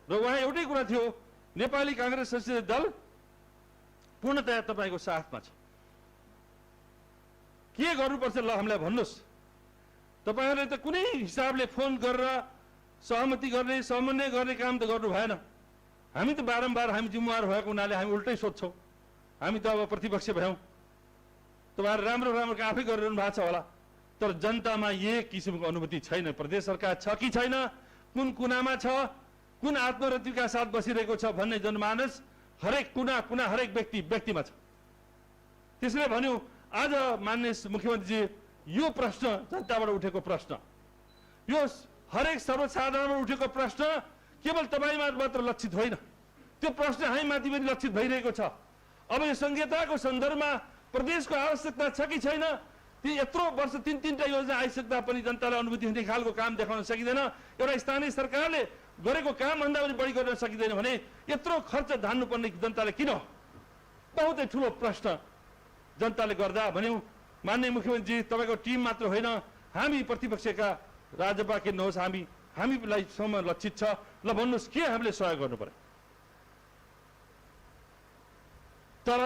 र उहाँ एउटै कुरा थियो, नेपाली कांग्रेस संसदीय दल पूर्णतया तपाईको साथमा छ, के गर्नुपर्छ ल हामीलाई भन्नुहोस्। तपाईहरुले त कुनै हिसाबले फोन गरेर सहमति गर्ने, समन्वय गर्ने काम त गर्नु भएन। हामी त बारम्बार हामी जिम्मेवार भएको हुनाले हामी उल्टै सोध्छौँ, हामी त अब प्रतिपक्ष भयौँ, तपाईहरु राम्रो आफै गरिरहनु भएको छ होला, तर जनतामा एक किसिमको अनुभूति छैन। प्रदेश सरकार छ कि छैन, कुन कुनामा छ, कुन आत्मरतिका साथ बसिरहेको छ भन्ने जनमानस हरेक कुना हरेक व्यक्तिमा छ। त्यसले भन्यो आज माननीय मुख्यमन्त्रीजी यो प्रश्न जनताबाट उठेको प्रश्न, यो हरेक सर्वसाधारणबाट उठेको प्रश्न केवल तपाईमा मात्र लक्षित होइन, त्यो प्रश्न हामी माथि पनि लक्षित भइरहेको छ। अब यो संघीयताको सन्दर्भमा प्रदेशको आवश्यकता छ कि छैन, ती यत्रो वर्ष 3-3टा योजना आइसक्दा पनि जनतालाई अनुभूति हुने खालको काम देखाउन सकिँदैन। एउटा स्थानीय सरकारले गरेको काम भन्दा पनि बढी गर्न सकिँदैन भने यत्रो खर्च धान्नुपर्ने जनताले किन? बहुतै ठुलो प्रश्न जनताले गर्दा भन्यौं माननीय मुख्यमन्त्री तपाईको टिम मात्र होइन, हामी प्रतिपक्षका राजपा के नहोस्, हामीलाई सम्म लक्षित छ। ल भन्नुहोस् के हामीले सहयोग गर्नु पर्यो? तर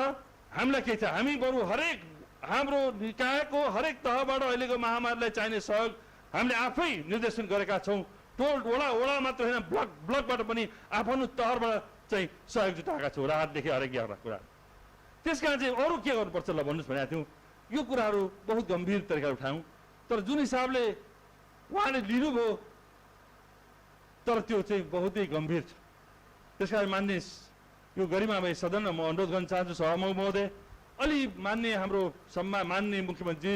हामीलाई के छ, हामी बरु हरेक हाम्रो निकायको हरेक तहबाट अहिलेको महामारीलाई चाहिने सहयोग हामीले आफै निर्देशन गरेका छौं। टोल वडा मात्र होइन, ब्लकबाट पनि आफ्नो तहबाट चाहिँ सहयोग जुटाएका छौं, राहतदेखि हरेक कुरा। त्यसकारण चाहिँ अरू के गर्नुपर्छ ल भन्नुहोस् भनेको थियौँ। यो कुराहरू बहुत गम्भीर तरिकाले उठायौँ, तर जुन हिसाबले उहाँले लिनुभयो तर त्यो चाहिँ बहुतै गम्भीर छ। त्यसकारण मान्य यो गरिमामय सदनमा म अनुरोध गर्न चाहन्छु सभामुख महोदय, अलि हाम्रो माननीय मुख्यमन्त्री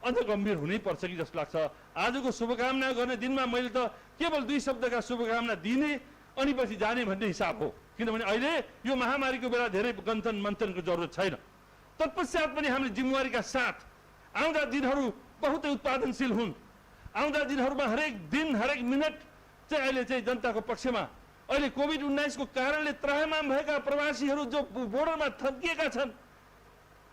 अझ गम्भीर हुनै पर्छ कि जस्तो लाग्छ। आजको शुभकामना गर्ने दिनमा मैले त केवल 2 शब्दका शुभकामना दिने अनि पछि जाने भन्ने हिसाब हो, किनभने अहिले यो महामारीको बेला धेरै गन्थन मन्थनको जरुरत छैन। तत्पश्चात पनि हामीले जिम्मेवारीका साथ आउँदा दिनहरू बहुतै उत्पादनशील हुन्, आउँदा दिनहरूमा हरेक दिन हरेक मिनट चाहिँ अहिले चाहिँ जनताको पक्षमा। अहिले कोभिड-19 को कारणले त्राहिमाम भएका प्रवासीहरू जो बोर्डरमा थन्किएका छन्,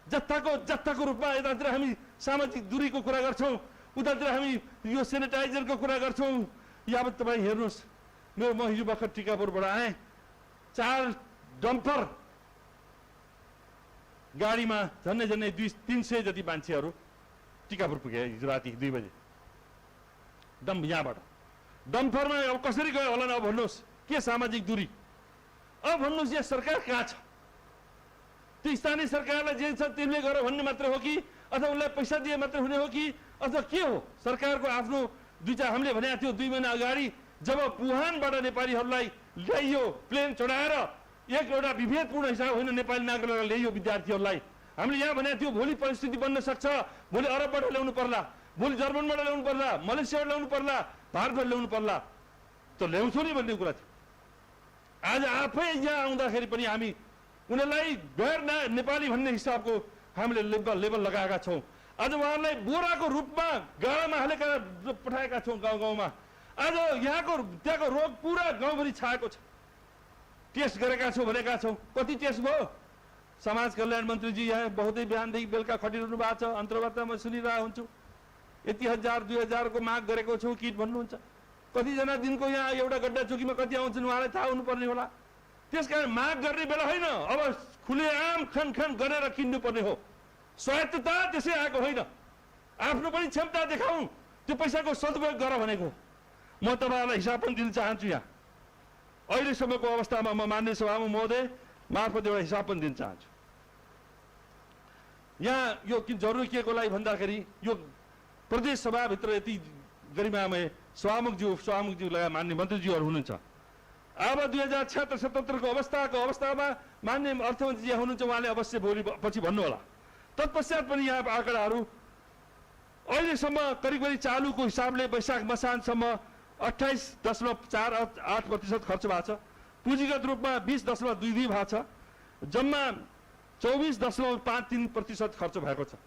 जत्थाको रूपमा यतातिर हामी सामाजिक दूरीको कुरा गर्छौँ, उतातिर हामी यो सेनिटाइजरको कुरा गर्छौँ। यावत तपाईँ हेर्नुहोस्, म हिजो भर्खर टिकापुरबाट आएँ, 4 डम्पर गाडीमा झन्डै 200-300 जति मान्छेहरू टिकापुर पुगे हिजो राति 2 बजे। यहाँबाट डम्फरमा अब कसरी गयो होला न? अब भन्नुहोस् के सामाजिक दूरी? अब भन्नुहोस् यहाँ सरकार कहाँ छ? त्यो स्थानीय सरकारलाई जे छ तिमीले गर भन्ने मात्र हो कि अथवा उसलाई पैसा दिए मात्र हुने हो कि अथवा के हो? सरकारको आफ्नो हामीले भनेको थियो 2 महिना अगाडि जब वुहानबाट नेपालीहरूलाई ल्याइयो, प्लेन चढाएर एउटा विभेदपूर्ण हिसाब होइन नेपाली नागरिकलाई ल्याइयो विद्यार्थीहरूलाई, हामीले यहाँ भनेको थियो भोलि परिस्थिति बन्न सक्छ, भोलि अरबबाट ल्याउनु पर्ला, भोलि जर्मनबाट ल्याउनु पर्ला, मलेसियाबाट ल्याउनु पर्ला, भारतबाट ल्याउनु पर्ला, त ल्याउँछौ नि भन्ने कुरा थियो। आज आफै यहाँ आउँदाखेरि पनि हामी उनीहरूलाई गैर नेपाली भन्ने हिसाबको हामीले लेबल लगाएका छौँ। आज उहाँहरूलाई बोराको रूपमा गाडामा हालेका पठाएका छौँ गाउँ गाउँमा। आज त्यहाँको रोग पुरा गाउँभरि छाएको छ। टेस्ट गरेका छौँ भनेका छौँ, कति टेस्ट भयो? समाज कल्याण मन्त्रीजी यहाँ बहुतै बिहानदेखि बेलुका खटिरहनु भएको छ, अन्तर्वार्ता म सुनिरहेको हुन्छु। यति 1000-2000 को माग गरेको छौँ किट भन्नुहुन्छ। कतिजना दिनको यहाँ एउटा गड्डा चौकीमा कति आउँछन् उहाँलाई थाहा हुनुपर्ने होला। त्यसकारण माग गर्ने बेला होइन, अब खुलेआम खनखन गरेर किन्नुपर्ने हो। स्वायत्तता त्यसै आएको होइन, आफ्नो पनि क्षमता देखाउँ, त्यो पैसाको सदुपयोग गर भनेको। म तपाईँहरूलाई हिसाब पनि दिन चाहन्छु। यहाँ अहिलेसम्मको अवस्थामा म मान्य सभामुख महोदय मार्फत एउटा हिसाब पनि दिन चाहन्छु। यहाँ यो किन जरुरी के को लागि भन्दाखेरि यो प्रदेश सभाभित्र यति गरिमामय सभामुखज्यू लगायत मान्य मन्त्रीज्यूहरू हुनुहुन्छ। अब 2076-77 को अवस्थामा मान्य अर्थमन्त्री हुनुहुन्छ, उहाँले अवश्य भोलि पछि भन्नुहोला। तत्पश्चात पनि यहाँ आँकडाहरू अहिलेसम्म करिब चालुको हिसाबले वैशाख मसानसम्म 28.48% खर्च भएको छ। पुँजीगत रूपमा 20.22 भएको छ। जम्मा 24.53% खर्च भएको छ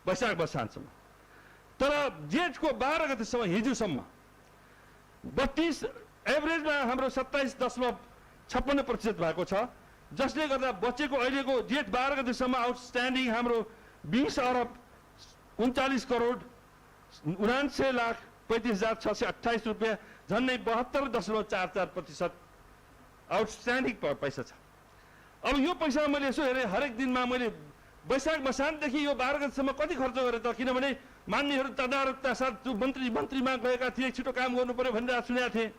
वैशाख मसानसम्म। तर जेठको 12 गतेसम्म हिजोसम्म 32 एभरेजमा हाम्रो 27.56% भएको छ, जसले गर्दा बचेको अहिलेको जेठ 12 गतेसम्म आउटस्ट्यान्डिङ हाम्रो 20,49,35,628 रुपियाँ, झन्डै 72.44% आउटस्ट्यान्डिङ पैसा छ। अब यो पैसा मैले यसो हेरेँ, हरेक दिनमा मैले वैशाख मसानदेखि यो 12 गतेसम्म कति खर्च गरेँ त? किनभने मान्यहरू तदारुकता साथ मन्त्रीमा गएका थिए, छिटो काम गर्नु पर्यो भनेर सुनेका थिएँ।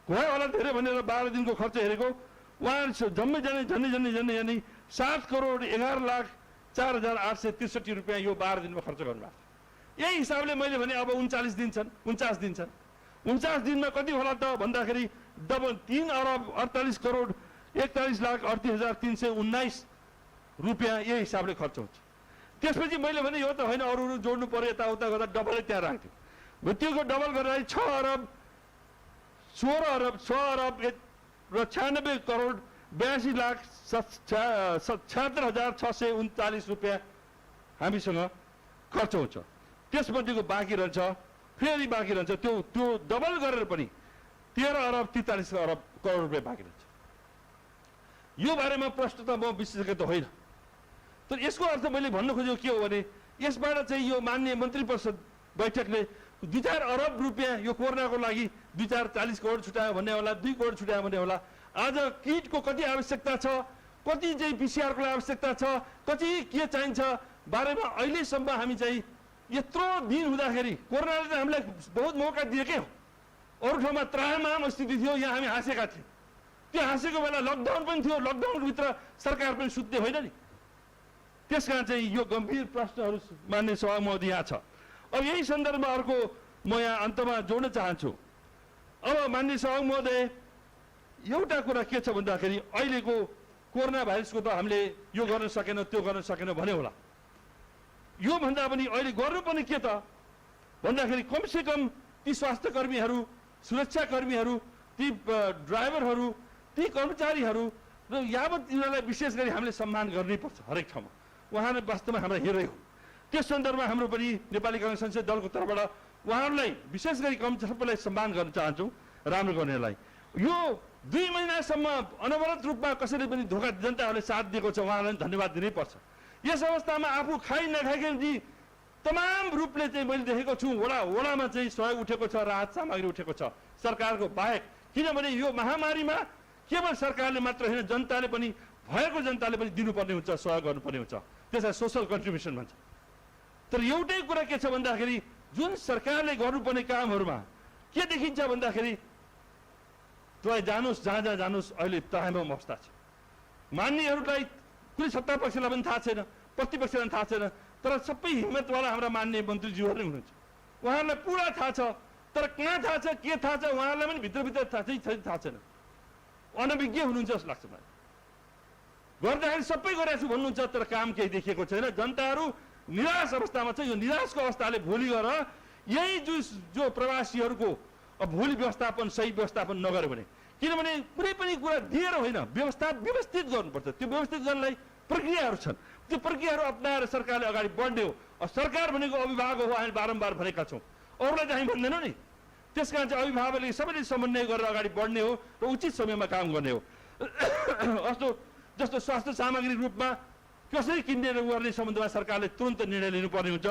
गयो होला धेरै भनेर 12 दिनको खर्च हेरेको, उहाँ झन्डै 7,11,04,863 रुपियाँ यो 12 दिनमा खर्च गर्नुभएको छ। यही हिसाबले मैले भने अब 49 दिन छन्, 49 दिनमा कति होला त भन्दाखेरि डबल 3,48,41,38,38,319 रुपियाँ यही हिसाबले खर्च हुन्छ। त्यसपछि मैले भने यो त होइन, अरू जोड्नु पर्यो, यताउता गर्दा डबलै त्यहाँ राख्थ्यो। त्योको डबल गरेर 6 अरब 6,82,72,76,639 रुपियाँ हामीसँग खर्च हुन्छ। त्यसमध्येको बाँकी रहन्छ, फेरि बाँकी रहन्छ, त्यो डबल गरेर पनि 13,43 करोड रुपियाँ बाँकी रहन्छ। यो बारेमा प्रश्न त म विशेषज्ञ त होइन, तर यसको अर्थ मैले भन्न खोजेको के हो भने यसबाट चाहिँ यो माननीय मन्त्री परिषद बैठकले 2-4 अरब रुपियाँ यो कोरोनाको लागि 2-40 करोड छुट्यायो भन्ने होला, 2 करोड छुट्यायो भन्ने होला। आज किटको कति आवश्यकता छ, कति चाहिँ पिसिआरको आवश्यकता छ, कति के चाहिन्छ बारेमा अहिलेसम्म हामी चाहिँ यत्रो दिन हुँदाखेरि कोरोनाले त हामीलाई बहुत मौका दिएकै हो। अरू ठाउँमा त्राहिमाम स्थिति थियो, यहाँ हामी हाँसेका थियौँ। त्यो हाँसेको बेला लकडाउन पनि थियो, लकडाउनभित्र सरकार पनि सुत्ने होइन नि। त्यसकारण चाहिँ यो गम्भीर प्रश्नहरू मान्य सभा महोदय यहाँ छ। अब यही सन्दर्भमा अर्को म यहाँ अन्तमा जोड्न चाहन्छु। अब मान्य सभा महोदय एउटा कुरा के छ भन्दाखेरि अहिलेको कोरोना भाइरसको त हामीले यो गर्न सकेन, त्यो गर्न सकेन भने होला। यो भन्दा पनि अहिले गर्नुपर्ने के त भन्दाखेरि कमसेकम ती स्वास्थ्य कर्मीहरू, सुरक्षा कर्मीहरू, ती ड्राइभरहरू, ती कर्मचारीहरू र यावत यिनीहरूलाई विशेष गरी हामीले सम्मान गर्नैपर्छ हरेक ठाउँमा। उहाँले वास्तवमा हाम्रो हिरो हो। त्यस सन्दर्भमा हाम्रो पनि नेपाली काङ्ग्रेस संसदीय दलको तर्फबाट उहाँहरूलाई विशेष गरी सबैलाई सम्मान गर्न चाहन्छौँ, राम्रो गर्नेलाई। यो 2 महिनासम्म अनवरत रूपमा कसैले पनि जनताहरूले साथ दिएको छ, उहाँलाई धन्यवाद दिनैपर्छ। यस अवस्थामा आफू खाइ नखाइकन जी तमाम रूपले चाहिँ मैले देखेको छु वडामा चाहिँ सहयोग उठेको छ, राहत सामग्री उठेको छ सरकारको बाहेक। किनभने यो महामारीमा केवल सरकारले मात्र होइन, जनताले पनि, भएको जनताले पनि दिनुपर्ने हुन्छ, सहयोग गर्नुपर्ने हुन्छ। त्यसलाई सोशल कन्ट्रिब्युसन भन्छ। तर एउटै कुरा के छ भन्दाखेरि जुन सरकारले गर्नुपर्ने कामहरूमा के देखिन्छ भन्दाखेरि तपाईँ जानुहोस्, जहाँ जहाँ जानुहोस् अहिले तराईमा अवस्था छ। मान्नेहरूलाई कुनै सत्ता पक्षलाई पनि थाहा छैन, प्रतिपक्षलाई पनि थाहा छैन, तर सबै हिम्मतवाला हाम्रा मान्य मन्त्रीज्यूहरू नै हुनुहुन्छ। उहाँहरूलाई पुरा थाहा छ, तर कहाँ थाहा छ, के थाहा छ उहाँहरूलाई पनि भित्रभित्र थाहा छैन। अनभिज्ञ हुनुहुन्छ जस्तो लाग्छ मलाई। गर्दाखेरि सबै गरेको छु भन्नुहुन्छ, तर काम केही देखिएको छैन। जनताहरू निराश अवस्थामा छ। यो निराशको अवस्थाले भोलि गएर यही जो प्रवासीहरूको भोलि व्यवस्थापन, सही व्यवस्थापन नगर्यो भने, किनभने कुनै पनि कुरा दिएर होइन, व्यवस्थित गर्नुपर्छ। त्यो व्यवस्थित गर्नलाई प्रक्रियाहरू छन्। त्यो प्रक्रियाहरू अपनाएर सरकारले अगाडि बढ्ने हो। सरकार भनेको अभिभावक हो, हामी बारम्बार भनेका छौँ, अरूलाई चाहिँ हामी भन्दैनौँ नि। त्यस कारण चाहिँ अभिभावकले सबैले समन्वय गरेर अगाडि बढ्ने हो र उचित समयमा काम गर्ने हो। जस्तो स्वास्थ्य सामग्री रूपमा कसरी किन्ने गर्ने सम्बन्धमा सरकारले तुरन्त निर्णय लिनुपर्ने हुन्छ।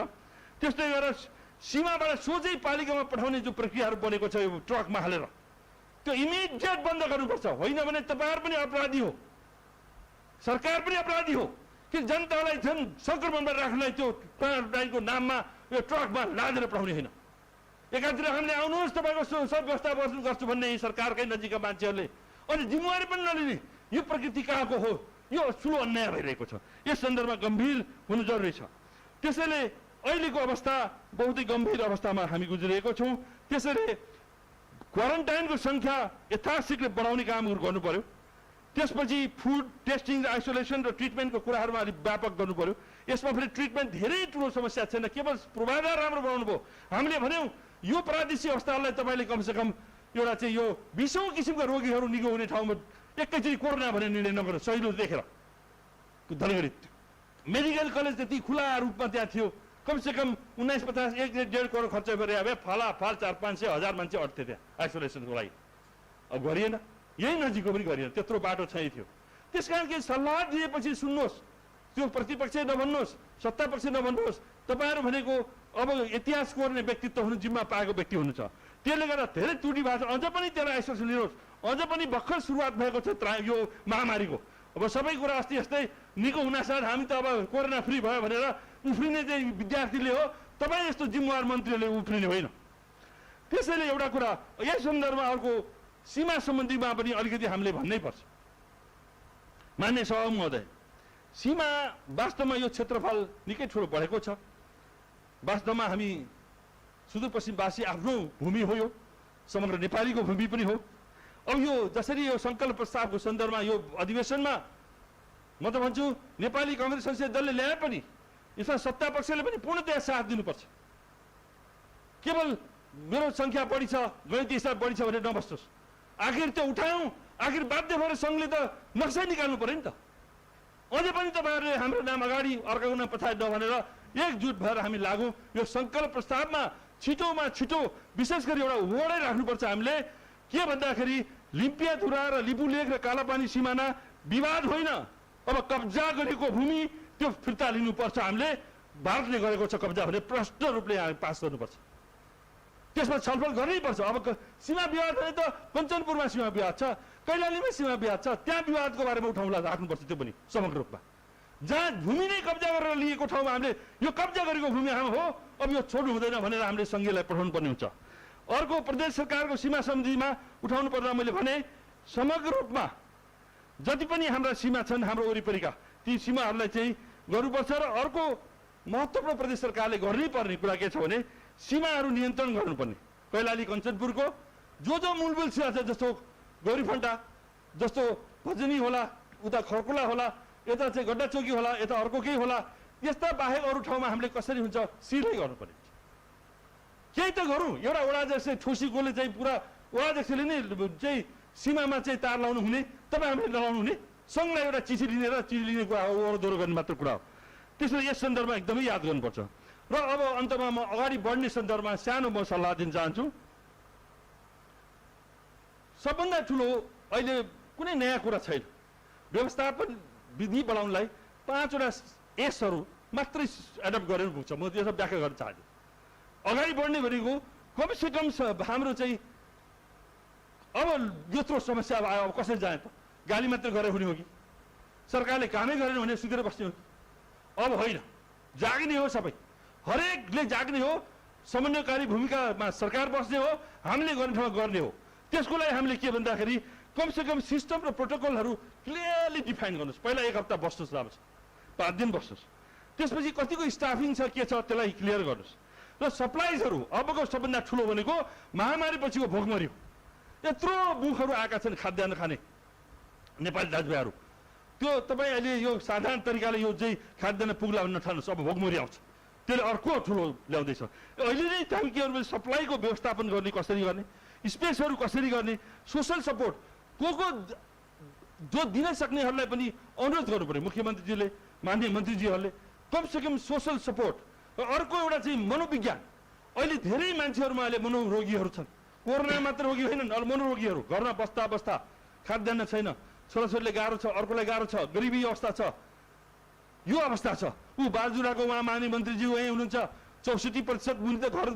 त्यस्तै गरेर सीमाबाट सोझै पालिकामा पठाउने जो प्रक्रियाहरू बनेको छ यो ट्रकमा हालेर, त्यो इमिडिएट बन्द गर्नुपर्छ। होइन भने तपाईँहरू पनि अपराधी हो, सरकार पनि अपराधी हो। कि जनतालाई झन् सङ्क्रमणमा राख्नलाई त्यो प्राणको नाममा यो ट्रकमा लादेर पठाउने होइन। एकातिर हामीले आउनुहोस् तपाईँको सब व्यवस्था गर्छु भन्ने सरकारकै नजिकका मान्छेहरूले, अनि जिम्मेवारी पनि नलिने, यो प्रकृति कहाँको हो? यो ठुलो अन्याय भइरहेको छ। यस सन्दर्भमा गम्भीर हुनु जरुरी छ। त्यसैले अहिलेको अवस्था बहुतै गम्भीर अवस्थामा हामी गुज्रिरहेको छौँ। त्यसैले क्वारेन्टाइनको सङ्ख्या यथाशीघ्र बढाउने कामहरू गर्नु पर्यो। त्यसपछि फुड टेस्टिङ र आइसोलेसन र ट्रिटमेन्टको कुराहरूमा अलिक व्यापक गर्नु पर्यो। यसमा फेरि ट्रिटमेन्ट धेरै ठुलो समस्या छैन, केवल पूर्वाधार राम्रो बनाउनु भयो। हामीले भन्यौँ यो प्रादेशिक अवस्थालाई तपाईँले कमसेकम एउटा चाहिँ यो 20औं किसिमका रोगीहरू निको हुने ठाउँमा एकैचोटि कोरोना भन्ने निर्णय नगरेर सहिलो देखेर धनगढी मेडिकल कलेज त्यति खुला रूपमा त्यहाँ थियो। कमसेकम 1950 1.5 करोड खर्च गरेर फालाफाल 400-500 हजार मान्छे अट्थे त्यहाँ आइसोलेसनको लागि। अब गरिएन, यही नजिकको पनि गरिएन, त्यत्रो बाटो चाहिँ थियो। त्यस कारण के सल्लाह दिएपछि सुन्नुहोस्, त्यो प्रतिपक्ष नभन्नुहोस्, सत्तापक्ष नभन्नुहोस्। तपाईँहरू भनेको अब इतिहास कोर्ने व्यक्तित्व हुनु, जिम्मा पाएको व्यक्ति हुनुहुन्छ। त्यसले गर्दा धेरै त्रुटि भएको छ। अझ पनि त्यसलाई आइसोलेसन लिनुहोस्। अझ पनि भर्खर सुरुवात भएको छ यो महामारीको। अब सबै कुरा अस्ति यस्तै निको हुनासाथ हामी त अब कोरोना फ्री भयो भनेर उफ्रिने चाहिँ विद्यार्थीले हो, तपाईँ यस्तो जिम्मेवार मन्त्रीले उफ्रिने होइन। त्यसैले एउटा कुरा यस सन्दर्भमा अर्को सीमा सम्बन्धीमा पनि अलिकति हामीले भन्नै पर्छ। मान्य सभामुख महोदय, सीमा वास्तवमा यो क्षेत्रफल निकै ठुलो बढेको छ। वास्तवमा हामी सुदूरपश्चिमवासी आफ्नो भूमि हो, यो समग्र नेपालीको भूमि पनि हो। अब यो जसरी यो सङ्कल्प प्रस्तावको सन्दर्भमा यो अधिवेशनमा म त भन्छु नेपाली काङ्ग्रेस संसदीय दलले ल्याए पनि यसमा सत्ता पक्षले पनि पूर्णतया साथ दिनुपर्छ। केवल मेरो सङ्ख्या बढी छ, गणितीय हिसाब बढी छ भनेर नबस्नुहोस्। आखिर त्यो उठायौँ, आखिर बाध्य भएर सङ्घले त नक्सा निकाल्नु पर्यो नि त। अझै पनि तपाईँहरूले हाम्रो नाम अगाडि अर्काको नाम पछाडि नभनेर एकजुट भएर हामी लागौँ। यो सङ्कल्प प्रस्तावमा छिटोमा छिटो विशेष गरी एउटा वडै राख्नुपर्छ हामीले। के भन्दाखेरि लिम्पियाधुरा र लिपुलेक र कालापानी सिमाना विवाद होइन, अब कब्जा गरेको भूमि त्यो फिर्ता लिनुपर्छ। हामीले भारतले गरेको छ कब्जा भने प्रष्ट रूपले पास गर्नुपर्छ। त्यसमा छलफल गर्नैपर्छ। अब सीमा विवाद भने त कञ्चनपुरमा सीमा विवाद छ, कैलालीमा सीमा विवाद छ, त्यहाँ विवादको बारेमा उठाउला राख्नुपर्छ। त्यो पनि समग्र रूपमा जहाँ भूमि नै कब्जा गरेर लिएको ठाउँमा हामीले यो कब्जा गरेको भूमि हाम्रो हो, अब यो छोड्नु हुँदैन भनेर हामीले सङ्घीयलाई पठाउनु पर्ने हुन्छ। अर्को प्रदेश सरकारको सीमा सम्बन्धीमा उठाउनु पर्दा मैले भने समग्र रूपमा जति पनि हाम्रा सीमा छन् हाम्रो वरिपरिका ती सीमाहरूलाई चाहिँ गर्नुपर्छ। र अर्को महत्त्वपूर्ण प्रदेश सरकारले गर्नै पर्ने कुरा के छ भने सीमाहरू नियन्त्रण गर्नुपर्ने। कैलाली कञ्चनपुरको जो मूलभूत सीमा छ, जस्तो गौरीफन्टा, जस्तो भजनी होला, उता खर्कुला होला, यता चाहिँ गड्डाचौकी होला, यता अर्को केही होला, यस्ता बाहेक अरू ठाउँमा हामीले कसरी हुन्छ सिलै गर्नुपर्ने। केही त गरौँ। एउटा वडाध्यक्ष ठोसीकोले चाहिँ पुरा वडाध्यक्षले नै चाहिँ सीमामा चाहिँ तार लाउनु हुने, तपाईँ हामीले नलाउनु हुने, सङ्घलाई एउटा चिठी लिने कुरा हो, ओहोरदोहोरो गर्ने मात्र कुरा हो। त्यसैले यस सन्दर्भमा एकदमै याद गर्नुपर्छ। र अब अन्तमा म अगाडि बढ्ने सन्दर्भमा सानो म सल्लाह दिन चाहन्छु। सबभन्दा ठुलो अहिले कुनै नयाँ कुरा छैन। व्यवस्थापन विधि बढाउनलाई 5 वटा यसहरू मात्रै एडप्ट गरेर पुग्छ। म यो सब व्याख्या गर्न चाहन्छु। अगाडि बढ्ने भनेको कमसेकम हाम्रो चाहिँ अब यत्रो समस्या आयो, अब कसरी जाने त? गाली मात्र गरेर हुने हो कि? सरकारले कामै गरेन भने सुतेर बस्ने हो? अब होइन, जाग्ने हो, सबै हरेकले जाग्ने हो। समन्वयकारी भूमिकामा सरकार बस्ने हो, हामीले गर्ने ठाउँमा गर्ने हो। त्यसको लागि हामीले के भन्दाखेरि कमसेकम सिस्टम र प्रोटोकलहरू क्लियरली डिफाइन गर्नुहोस्। पहिला 1 हप्ता बस्नुहोस्, राम्रो छ, 5 दिन बस्नुहोस्। त्यसपछि कतिको स्टाफिङ छ, के छ, त्यसलाई क्लियर गर्नुहोस्। र सप्लाइजहरू अबको सबभन्दा ठुलो भनेको महामारी पछिको भोकमरी हो। यत्रो मुखहरू आएका छन् खाद्यान्न खाने नेपाली दाजुभाइहरू। त्यो तपाईँ अहिले यो साधारण तरिकाले यो चाहिँ खाद्यान्न पुग्ला भन्न नठान्नुहोस्, अब भोकमरी आउँछ। त्यसले अर्को ठुलो ल्याउँदैछ। अहिले नै हामी के गर्नु, सप्लाईको व्यवस्थापन गर्ने कसरी गर्ने, स्पेसहरू कसरी गर्ने, सोसल सपोर्ट को जो दिन सक्नेहरूलाई पनि अनुरोध गर्नु पर्यो मुख्यमन्त्रीजीले, माननीय मन्त्रीजीहरूले। कमसेकम सोसल सपोर्ट। र अर्को एउटा चाहिँ मनोविज्ञान। अहिले धेरै मान्छेहरूमा अहिले मनोरोगीहरू छन्। कोरोना मात्र रोगी होइनन्, मनोरोगीहरू घरमा बस्दा बस्दा खाद्यान्न छैन, छोराछोरीले गाह्रो छ, अर्कोलाई गाह्रो छ, गरिबी अवस्था छ, यो अवस्था छ। ऊ बाजुराको उहाँ माननीय मन्त्रीजी उहाँ हुनुहुन्छ, 64% उनी त घर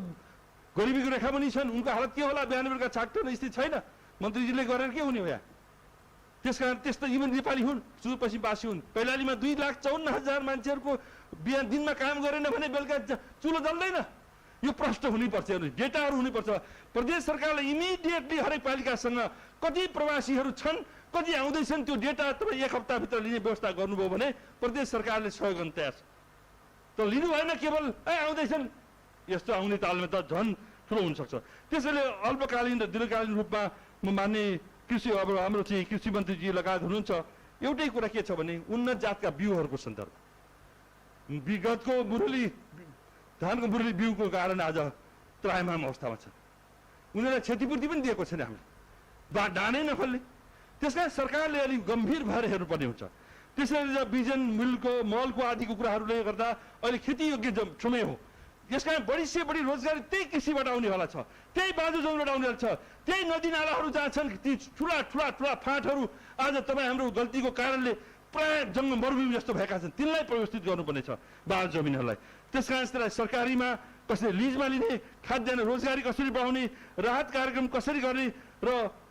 गरिबीको रेखा पनि छन्। उनको हालत के होला? बिहान बेलुका छाक्टो स्थिति छैन। मन्त्रीजीले गरेर के हुने हो यहाँ? त्यस कारण त्यस्तो इभन नेपाली हुन्, सुदूरपश्चिमवासी हुन्। कैलालीमा 2,54,000 मान्छेहरूको बिहान दिनमा काम गरेन भने बेलुका चुलो जल्दैन। यो प्रश्न हुनुपर्छ, डेटाहरू हुनुपर्छ। प्रदेश सरकारले इमिडिएटली हरेक पालिकासँग कति प्रवासीहरू छन्, कति आउँदैछन्, त्यो डेटा तपाईँ 1 हप्ताभित्र लिने व्यवस्था गर्नुभयो भने प्रदेश सरकारले सहयोग गर्न तयार छ। त लिनु भएन, केवल आउँदैछन्, यस्तो आउने तालमा त झन् ठुलो हुनसक्छ। त्यसैले अल्पकालीन र दीर्घकालीन रूपमा म मान्ने कृषि अब हाम्रो चाहिँ कृषि मन्त्रीजी लगायत हुनुहुन्छ, एउटै कुरा के छ भने उन्नत जातका बिउहरूको सन्दर्भ। विगतको मुरली धानको मुरली बिउको कारण आज त्रायमाम अवस्थामा छ। उनीहरूलाई क्षतिपूर्ति पनि दिएको छैन हामीले, धानै नफल्ने। त्यसकारण सरकारले अलिक गम्भीर भएर हेर्नुपर्ने हुन्छ। त्यसैले बिजन मिलको मलको आदिको कुराहरूले गर्दा अहिले खेतीयोग्य समय हो। यसकारण बढी से बढी रोजगारी त्यही कृषिबाट आउनेवाला छ, त्यही बाजु जमीनबाट आउनेवाला छ, त्यही नदी नालाहरू जहाँ छन् ती ठुला ठुला ठुला फाँटहरू आज तपाईँ हाम्रो गल्तीको कारणले प्राय जङ्गल मरुभूमि जस्तो भएका छन्, तिनलाई व्यवस्थित गर्नुपर्ने छ बाल जमिनहरूलाई। त्यसकारण त्यसलाई सरकारीमा कसरी लिजमा लिने, खाद्यान्न रोजगारी कसरी बढाउने, राहत कार्यक्रम कसरी गर्ने र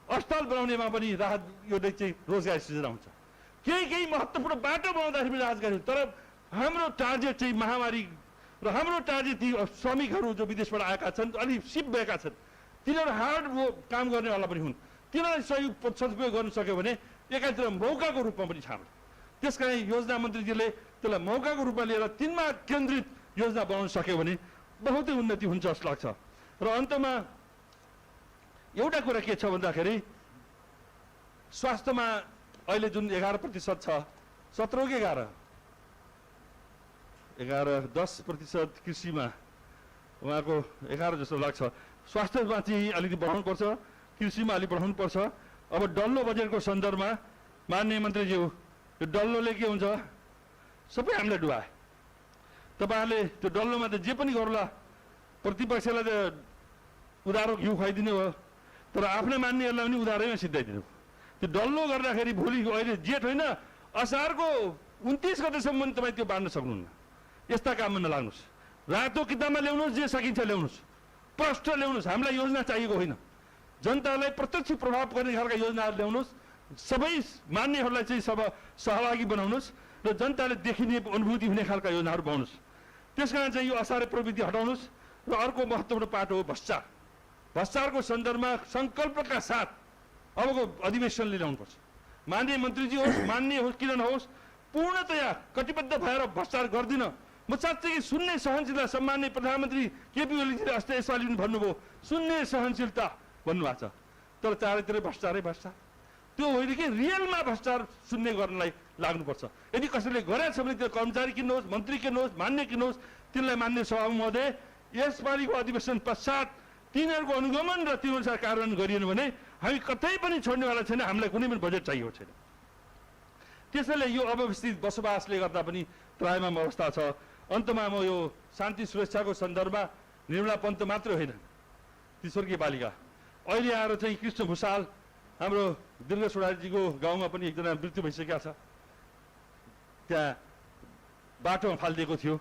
अस्पताल बनाउनेमा पनि राहत यो चाहिँ रोजगारी सृजना हुन्छ। केही महत्त्वपूर्ण बाटो बनाउँदाखेरि रोजगारी, तर हाम्रो टार्गेट चाहिँ महामारी र हाम्रो टार्गेट ती श्रमिकहरू जो विदेशबाट आएका छन्, अलिक सिप भएका छन्, तिनीहरू हार्ड काम गर्नेवाला पनि हुन्। तिनीहरूलाई सही सदुपयोग गर्न सक्यो भने एकातिर मौकाको रूपमा पनि छ हाम्रो। त्यसकारण योजना मन्त्रीजीले त्यसलाई मौकाको रूपमा लिएर तिनमा केन्द्रित योजना बनाउन सक्यो भने बहुतै उन्नति हुन्छ जस्तो लाग्छ। र अन्तमा एउटा कुरा के छ भन्दाखेरि स्वास्थ्यमा अहिले जुन 11% छ, 17 कि 11-10% कृषिमा उहाँको 11 जस्तो लाग्छ। स्वास्थ्यमा चाहिँ अलिकति बढाउनुपर्छ, कृषिमा अलिक बढाउनुपर्छ। अब डल्लो बजेटको सन्दर्भमा माननीय मन्त्रीज्यू, यो डल्लोले के हुन्छ, सबै हामीलाई डुबाए। तपाईँहरूले त्यो डल्लोमा त जे पनि गर्ला, प्रतिपक्षलाई त उधारो घिउ खुवाइदिनु भयो, तर आफ्नै मान्नेहरूलाई पनि उधारैमा सिद्धाइदिनु। त्यो डल्लो गर्दाखेरि भोलि अहिले जेठ होइन, असारको 29 गतेसम्म तपाईँ त्यो बाँड्न सक्नुहुन्न। यस्ता काममा नलाग्नुहोस्। रातो किताबमा ल्याउनुहोस्, जे सकिन्छ ल्याउनुहोस्, प्रष्ट ल्याउनुहोस्। हामीलाई योजना चाहिएको होइन, जनतालाई प्रत्यक्ष प्रभाव गर्ने खालका योजनाहरू ल्याउनुहोस्। सबै मान्नेहरूलाई चाहिँ सहभागी बनाउनुहोस् र जनताले देखिने अनुभूति हुने खालका योजनाहरू बनाउनुहोस्। त्यसकारण चाहिँ यो असारे प्रवृत्ति हटाउनुहोस्। र अर्को महत्त्वपूर्ण पाटो हो भ्रष्टाचार। भ्रष्टाचारको सन्दर्भमा सङ्कल्पका साथ अबको अधिवेशनले ल्याउनुपर्छ। माननीय मन्त्रीजी होस्, मान्य होस् किन नहोस्, पूर्णतया कटिबद्ध भएर भ्रष्टाचार गर्दिन। म चाहन्छु कि शून्य सहनशीलता, सम्माननीय प्रधानमन्त्री केपी ओलीजीले अस्ति यसपालि पनि भन्नुभयो, शून्य सहनशीलता भन्नुभएको छ। तर चारैतिर भ्रष्टाचारै भ्रष्टाचार। त्यो होइन कि रियलमा भ्रष्टाचार शून्य गर्नलाई लाग्नुपर्छ। यदि कसैले गरेछ भने त्यो कर्मचारी किन्नुहोस्, मन्त्री किन्नुहोस्, मान्य किन्नुहोस्, तिनलाई मान्य सभामुख महोदय यसपालिको अधिवेशन पश्चात तिनीहरूको अनुगमन र त्यो अनुसार कार्यान्वयन गरिएन भने हामी कतै पनि छोड्नेवाला छैन। हामीलाई कुनै पनि बजेट चाहिएको छैन। त्यसैले यो अव्यवस्थित बसोबासले गर्दा पनि त्रायमाम अवस्था छ। अन्तमा म यो शान्ति सुरक्षाको सन्दर्भमा निर्मला पन्त मात्र होइन, ती स्वर्गीय बालिका अहिले आएर चाहिँ कृष्ण भूषाल हाम्रो दीर्घ सोडाजीको गाउँमा पनि एकजना मृत्यु भइसकेका छ। त्यहाँ बाटोमा फालिदिएको थियो।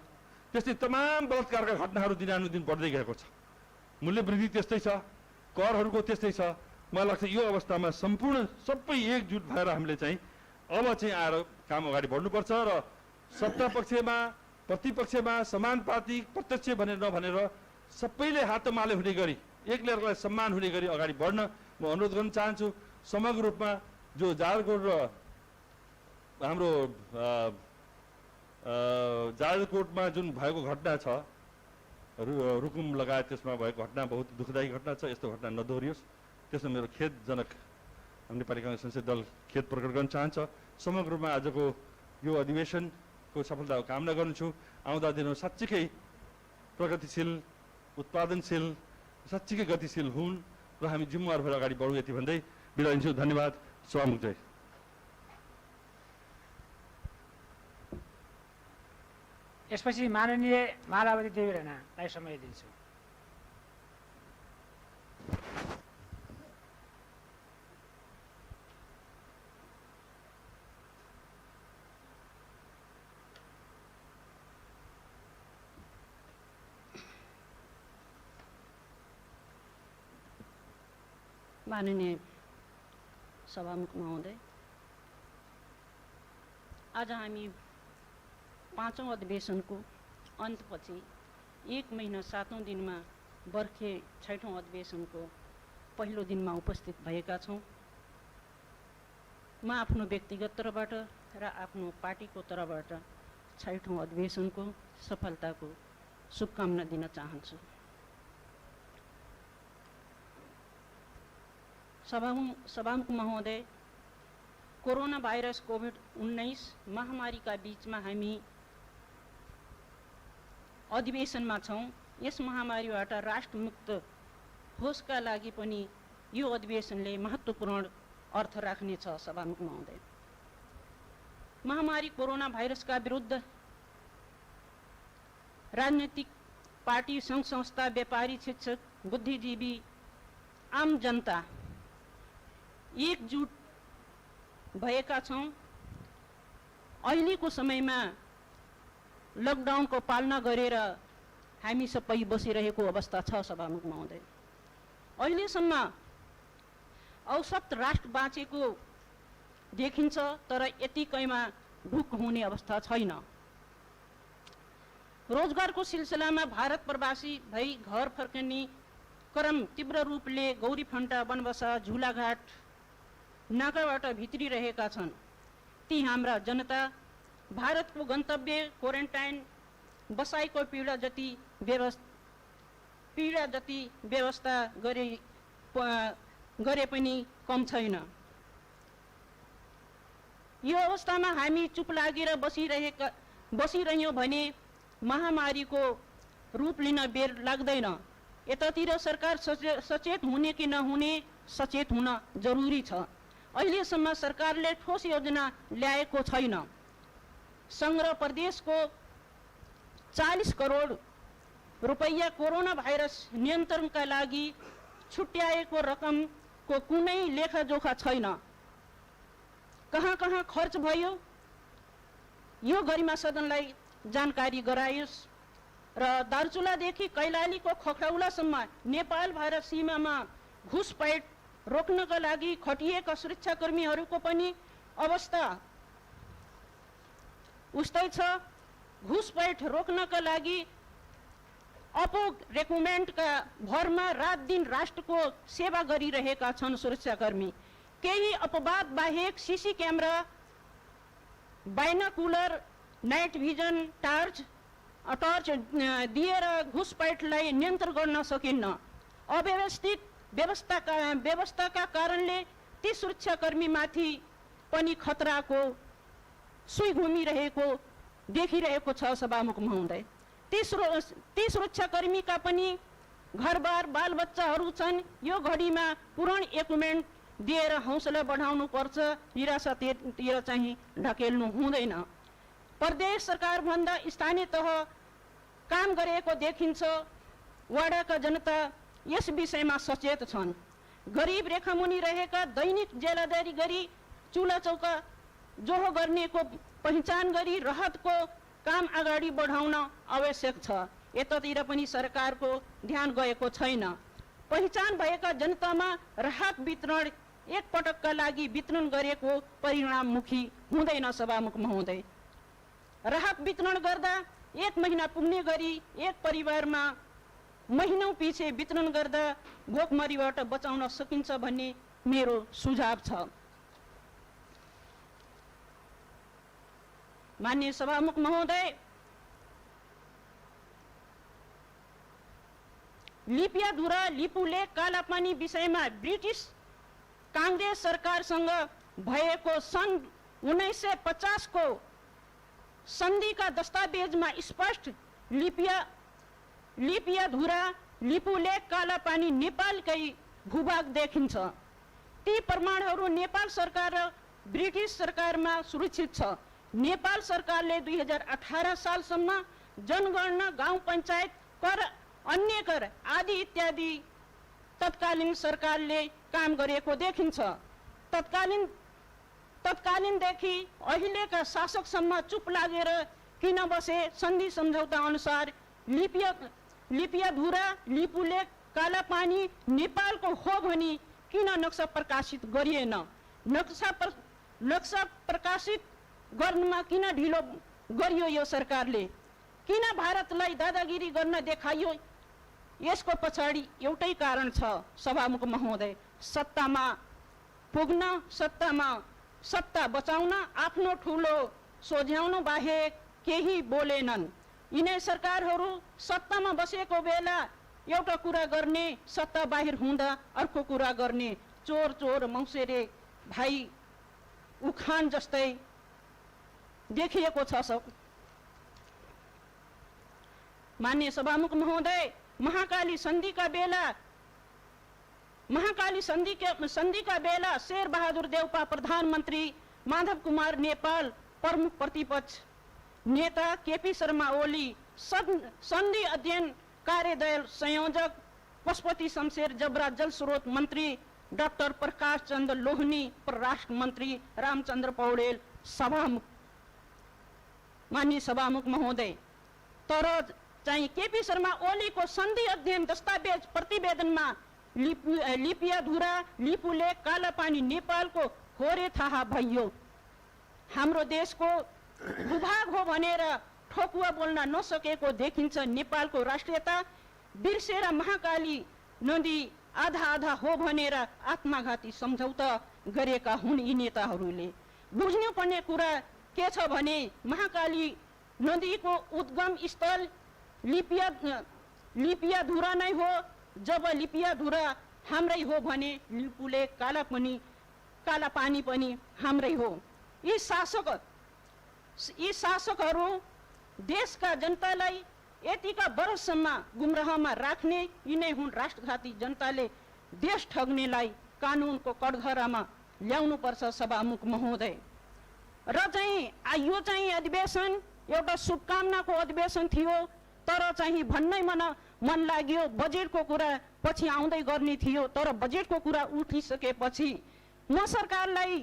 त्यस्तै तमाम बलात्कारका घटनाहरू दिनानुदिन बढ्दै गएको छ। मूल्य वृद्धि त्यस्तै छ, करहरूको त्यस्तै छ। मलाई लाग्छ यो अवस्थामा सम्पूर्ण सबै एकजुट भएर हामीले चाहिँ अब चाहिँ आएर काम अगाडि बढ्नुपर्छ र सत्ता पक्षमा प्रतिपक्षमा समानुपातिक प्रत्यक्ष भनेर नभनेर सबैले हातमाले हुने गरी एकले अर्कालाई सम्मान हुने गरी अगाडि बढ्न म अनुरोध गर्न चाहन्छु। समग्र रूपमा जो जाजरकोट र हाम्रो जाजरकोटमा जुन भएको घटना छ, रुकुम लगायत त्यसमा भएको घटना बहुत दुःखदायी घटना छ। यस्तो घटना नदोहोरियोस्, त्यसमा मेरो खेदजनक नेपाली कांग्रेस संसदीय दल खेद प्रकट गर्न चाहन्छ। समग्र रूपमा आजको यो अधिवेशनको सफलताको कामना गर्छु। आउँदा दिनमा साँच्चीकै प्रगतिशील, उत्पादनशील, साँच्चीकै गतिशील हुन् र हामी जिम्मेवार भएर अगाडि बढौँ यति भन्दै बिदा दिन्छु। धन्यवाद। सभामुख जय। यसपछि माननीय मालावती देवी राणालाई समय दिन्छु। माननीय सभामुख महोदय, आज हामी 5औं अधिवेशनको अन्तपछि 1 महिना 7औं दिनमा बर्खे 6औं अधिवेशनको पहिलो दिनमा उपस्थित भएका छौँ। म आफ्नो व्यक्तिगत तर्फबाट र आफ्नो पार्टीको तर्फबाट 6औं अधिवेशनको सफलताको शुभकामना दिन चाहन्छु। सभामुख महोदय, कोरोना भाइरस कोभिड-19 महामारीका बीचमा हामी अधिवेशनमा छौँ। यस महामारीबाट राष्ट्रमुक्त होसका लागि पनि यो अधिवेशनले महत्त्वपूर्ण अर्थ राख्नेछ। सभामुख महोदय, महामारी कोरोना भाइरसका विरुद्ध राजनीतिक पार्टी, सङ्घ संस्था, व्यापारी, शिक्षक, बुद्धिजीवी, आम जनता एकजुट भएका छौँ। अहिलेको समयमा लकडाउनको पालना गरेर हामी सबै बसिरहेको अवस्था छ। सभामुख महोदय, अहिलेसम्म औसत राष्ट्र बाँचेको देखिन्छ, तर यतिकैमा ढुक हुने अवस्था छैन। रोजगारको सिलसिलामा भारत प्रवासी भई घर फर्कने क्रम तीव्र रूपले गौरीफन्टा, बनबसा, झुलाघाट, नाकाबाट भित्रिरहेका छन्। ती हाम्रा जनता भारतको गन्तव्य क्वारेन्टाइन बसाइको पीडा जति व्यवस्था गरे पनि कम छैन। यो अवस्थामा हामी चुप लागेर बसिरह्यौँ भने महामारीको रूप लिन बेर लाग्दैन। यतातिर सरकार सचेत हुने कि नहुने सचेत हुन जरुरी छ। अहिलेसम्म सरकारले ठोस योजना ल्याएको छैन। संघ र प्रदेशको 40 करोड रुपैयाँ कोरोना भाइरस नियन्त्रणका लागि छुट्याएको रकमको कुनै लेखाजोखा छैन। कहाँ कहाँ खर्च भयो यो गरिमा सदनलाई जानकारी गराइयोस् र दार्चुलादेखि कैलालीको खखौलासम्म नेपाल भारत सीमामा घुसपैठ रोक्नका लागि खटिएका सुरक्षाकर्मीहरूको पनि अवस्था उस्तै छ। घुसपैठ रोक्नका लागि अपोग रेकुमेन्डका भरमा रात दिन राष्ट्रको सेवा गरिरहेका छन् सुरक्षाकर्मी। केही अपवाद बाहेक CC camera, binocular, night vision, torch दिएर घुसपैठलाई नियन्त्रण गर्न सकिन्न। अव्यवस्थित व्यवस्थाका कारणले ती सुरक्षाकर्मीमाथि पनि खतराको सुई घुमिरहेको देखिरहेको छ। सभामुख महोदय, ती सुरक्षाकर्मीका पनि घरबार बालबच्चाहरू छन्। यो घडीमा पूर्ण इक्विपमेन्ट दिएर हौसला बढाउनु पर्छ, निराशातिर चाहिँ ढकेल्नु हुँदैन। प्रदेश सरकारभन्दा स्थानीय तह काम गरेको देखिन्छ। वाडाका जनता यस विषयमा सचेत छन्। गरिब रेखामुनि रहेका दैनिक जेलादारी गरी चुला चौका जोहो गर्नेको पहिचान गरी राहतको काम अगाडि बढाउन आवश्यक छ। यतातिर पनि सरकारको ध्यान गएको छैन। पहिचान भएका जनतामा राहत वितरण एक पटकका लागि वितरण गरेको परिणाममुखी हुँदैन। सभामुख महोदय, राहत वितरण गर्दा 1 महिना पुग्ने गरी एक परिवारमा महिनौं पछि वितरण गर्दा भोकमरीबाट बचाउन सकिन्छ भन्ने मेरो सुझाव छ। माननीय सभामुख महोदय, लिपियाधुरा लिपुलेक कालापानी विषयमा ब्रिटिस कांग्रेस सरकारसँग भएको सन् 1950 को सन्धिका दस्तावेजमा स्पष्ट लिपियाधुरा लिपुलेक कालापानी नेपालकै भूभाग देखिन्छ। ती प्रमाणहरू नेपाल सरकार र ब्रिटिश सरकारमा सुरक्षित छ। नेपाल सरकारले 2018 सालसम्म जनगणना, गाउँ पञ्चायत कर, अन्य कर आदि इत्यादि तत्कालीन सरकारले काम गरेको देखिन्छ। तत्कालीनदेखि अहिलेका शासकसम्म चुप लागेर किन बसे? सन्धि सम्झौता अनुसार लिपियाधुरा लिपुलेक कालापानी नेपालको हो भनी किन नक्सा प्रकाशित गरिएन? नक्सा प्रकाशित गर्नमा किन ढिलो गरियो यो सरकारले? किन भारतलाई दादागिरी गर्न देखाइयो? यसको पछाडि एउटै कारण छ सभामुख महोदय, सत्तामा पुग्न, सत्ता बचाउन आफ्नो ठुलो सोझ्याउनु बाहेक केही बोलेनन्। यिनै सरकारहरू सत्तामा बसेको बेला एउटा कुरा गर्ने, सत्ता बाहिर हुँदा अर्को कुरा गर्ने, चोर मौसेरे भाइ उखान जस्तै देखिएको छ सब। माननीय सभामुख महोदय, महाकाली सन्धिका बेला शेर बहादुर देउपा प्रधानमन्त्री, माधव कुमार नेपाल प्रमुख प्रतिपक्ष नेता, केपी शर्मा ओली सन्धि अध्ययन कार्यदल संयोजक, पशुपति शमशेर जबरा जल स्रोत मन्त्री, डाक्टर प्रकाश चन्द्र लोहनी परराष्ट्र मन्त्री, रामचन्द्र पौडेल सभामुख। माननीय सभामुख महोदय, तर चाहिँ केपी शर्मा ओलीको सन्धि अध्ययन दस्तावेज प्रतिवेदनमा लिपियाधुरा लिपुलेक कालापानी नेपालको होरे थाहा भइयो। हाम्रो देशको भूभाग हो भनेर ठोकुवा बोल्न नसकेको देखिन्छ। नेपालको राष्ट्रियता बिर्सेर महाकाली नदी आधा हो भनेर आत्मघाती सम्झौता गरेका हुन् यी नेताहरूले। बुझ्नुपर्ने कुरा के छ भने महाकाली नदीको उद्गम स्थल लिपियाधुरा नै हो। जब लिपियाधुरा हाम्रै हो भने लिपुलेक कालापानी पनि हाम्रै हो। यी शासकहरू देशका जनतालाई यतिका वर्षसम्म गुमराहमा राख्ने यिनै हुन् राष्ट्रघाती। जनताले देश ठग्नेलाई कानुनको कठघरामा ल्याउनुपर्छ सभामुख महोदय। र चाहिँ यो चाहिँ अधिवेशन एउटा शुभकामनाको अधिवेशन थियो, तर चाहिँ भन्नै मन लाग्यो बजेटको कुरा पछि आउँदै गर्ने थियो। तर बजेटको कुरा उठिसकेपछि म सरकारलाई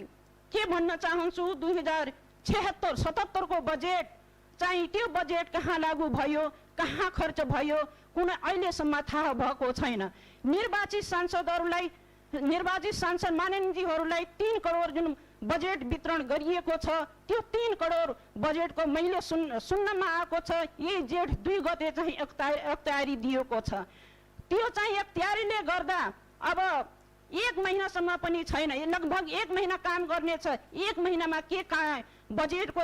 के भन्न चाहन्छु, 2076-77 को बजेट चाहिँ त्यो बजेट कहाँ लागू भयो, कहाँ खर्च भयो, कुनै अहिलेसम्म थाहा भएको छैन। निर्वाचित सांसद माननीयजीहरूलाई 3 करोड जुन बजेट वितरण गरिएको छ, त्यो 3 करोड बजेटको मैले सुन्नमा आएको छ यही जेठ 2 गते चाहिँ अख्तियारी दिएको छ। त्यो चाहिँ अख्तियारीले गर्दा अब 1 महिनासम्म पनि छैन, लगभग 1 महिना काम गर्ने छ। 1 महिनामा के बजेटको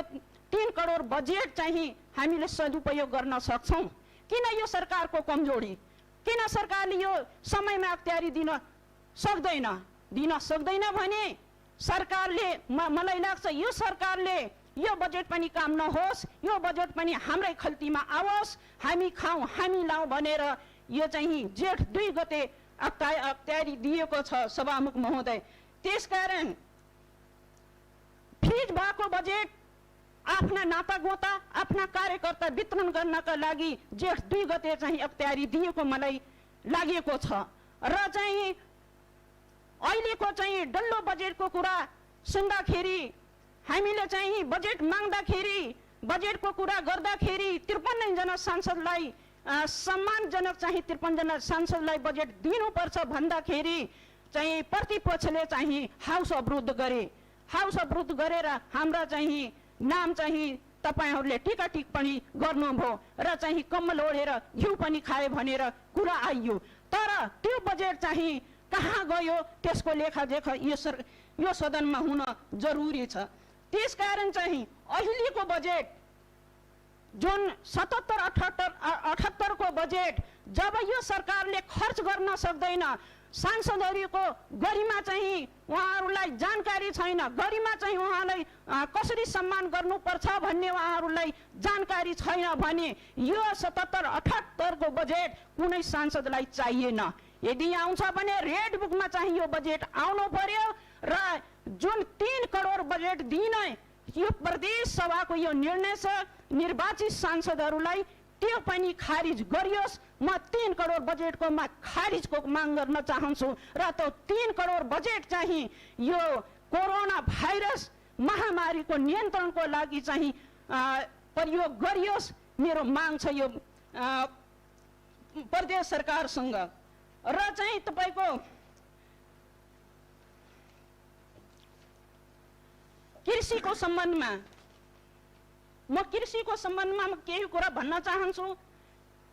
3 करोड बजेट चाहिँ हामीले सदुपयोग गर्न सक्छौं? किन यो सरकारको कमजोरी? किन सरकारले यो समयमा अख्तियारी दिन सक्दैन भने सरकारले मलाई लाग्छ यो सरकारले यो बजेट पनि काम नहोस्, यो बजेट पनि हाम्रै खल्तीमा आओस्, हामी खाउँ हामी लाउँ भनेर यो चाहिँ जेठ 2 गते अख्तियारी दिएको छ सभामुख महोदय। त्यसकारण फ्रिज भएको बजेट आफ्ना नातागोता आफ्ना कार्यकर्ता वितरण गर्नका लागि जेठ 2 गते चाहिँ अख्तियारी दिएको मलाई लागेको छ। र चाहिँ अहिलेको चाहिँ डल्लो बजेटको कुरा सुन्दाखेरि हामीले चाहिँ बजेट माग्दाखेरि बजेटको कुरा गर्दाखेरि 53 जना सांसदलाई सम्मानजनक चाहिँ 53 जना सांसदलाई बजेट दिनुपर्छ भन्दाखेरि चाहिँ प्रतिपक्षले चाहिँ हाउस अवरुद्ध गरे। हाउस अवरुद्ध गरेर हाम्रा चाहिँ नाम चाहिँ तपाईहरूले टीका टिप्पणी गर्नुभयो र चाहिँ कम्मल ओढेर घिउ पनि खाए भनेर कुरा आइयो। तर त्यो बजेट चाहिँ कहाँ गयो त्यसको लेखाजोखा यो सदनमा हुन जरुरी छ। त्यसकारण चाहिँ अहिलेको बजेट जुन 77-78 को बजेट जब यो सरकारले खर्च गर्न सक्दैन, सांसदहरूको गरिमा चाहिँ उहाँहरूलाई जानकारी छैन, गरिमा चाहिँ उहाँलाई कसरी सम्मान गर्नुपर्छ भन्ने उहाँहरूलाई जानकारी छैन भने यो 77-78 को बजेट कुनै सांसदलाई चाहिएन। यदि आउँछ भने रेड बुकमा चाहिँ यो बजेट आउनु पर्यो र जुन 3 करोड बजेट दिने यो प्रदेश सभाको यो निर्णय छ, निर्वाचित सांसदहरूलाई त्यो पनि खारिज गरियोस्। म 3 करोड बजेटको खारिजको माग गर्न चाहन्छु र त्यो 3 करोड बजेट चाहिँ यो कोरोना भाइरस महामारीको नियन्त्रणको लागि चाहिँ प्रयोग गरियोस्। मेरो माग छ यो प्रदेश सरकारसँग। र चाहिँ तपाईको कृषिको सम्बन्धमा म केही कुरा भन्न चाहन्छु।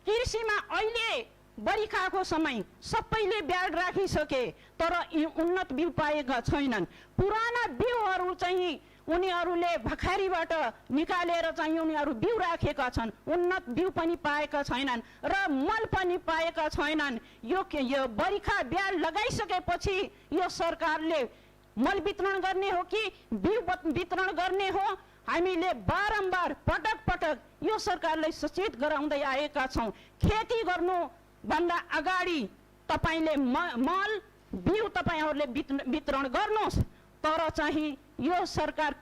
कृषिमा अहिले बरिखाको समय सबैले ब्याड राखिसके तर उन्नत बिउ पाएका छैनन्। पुराना बिउहरू चाहिँ उनीहरूले भखारीबाट निकालेर चाहिँ उनीहरू बिउ राखेका छन्, उन्नत बिउ पनि पाएका छैनन् र मल पनि पाएका छैनन्। यो बरिखा ब्याड लगाइसकेपछि यो सरकारले मल वितरण गर्ने हो कि बिउ वितरण गर्ने हो, हामीले बारम्बार पटक पटक यो सरकारलाई सचेत गराउँदै आएका छौं। खेती गर्नु भन्दा अगाडि तपाईले मल बिउ तपाईहरूले वितरण गर्नुहोस्। तर चाहिँ यो सरकार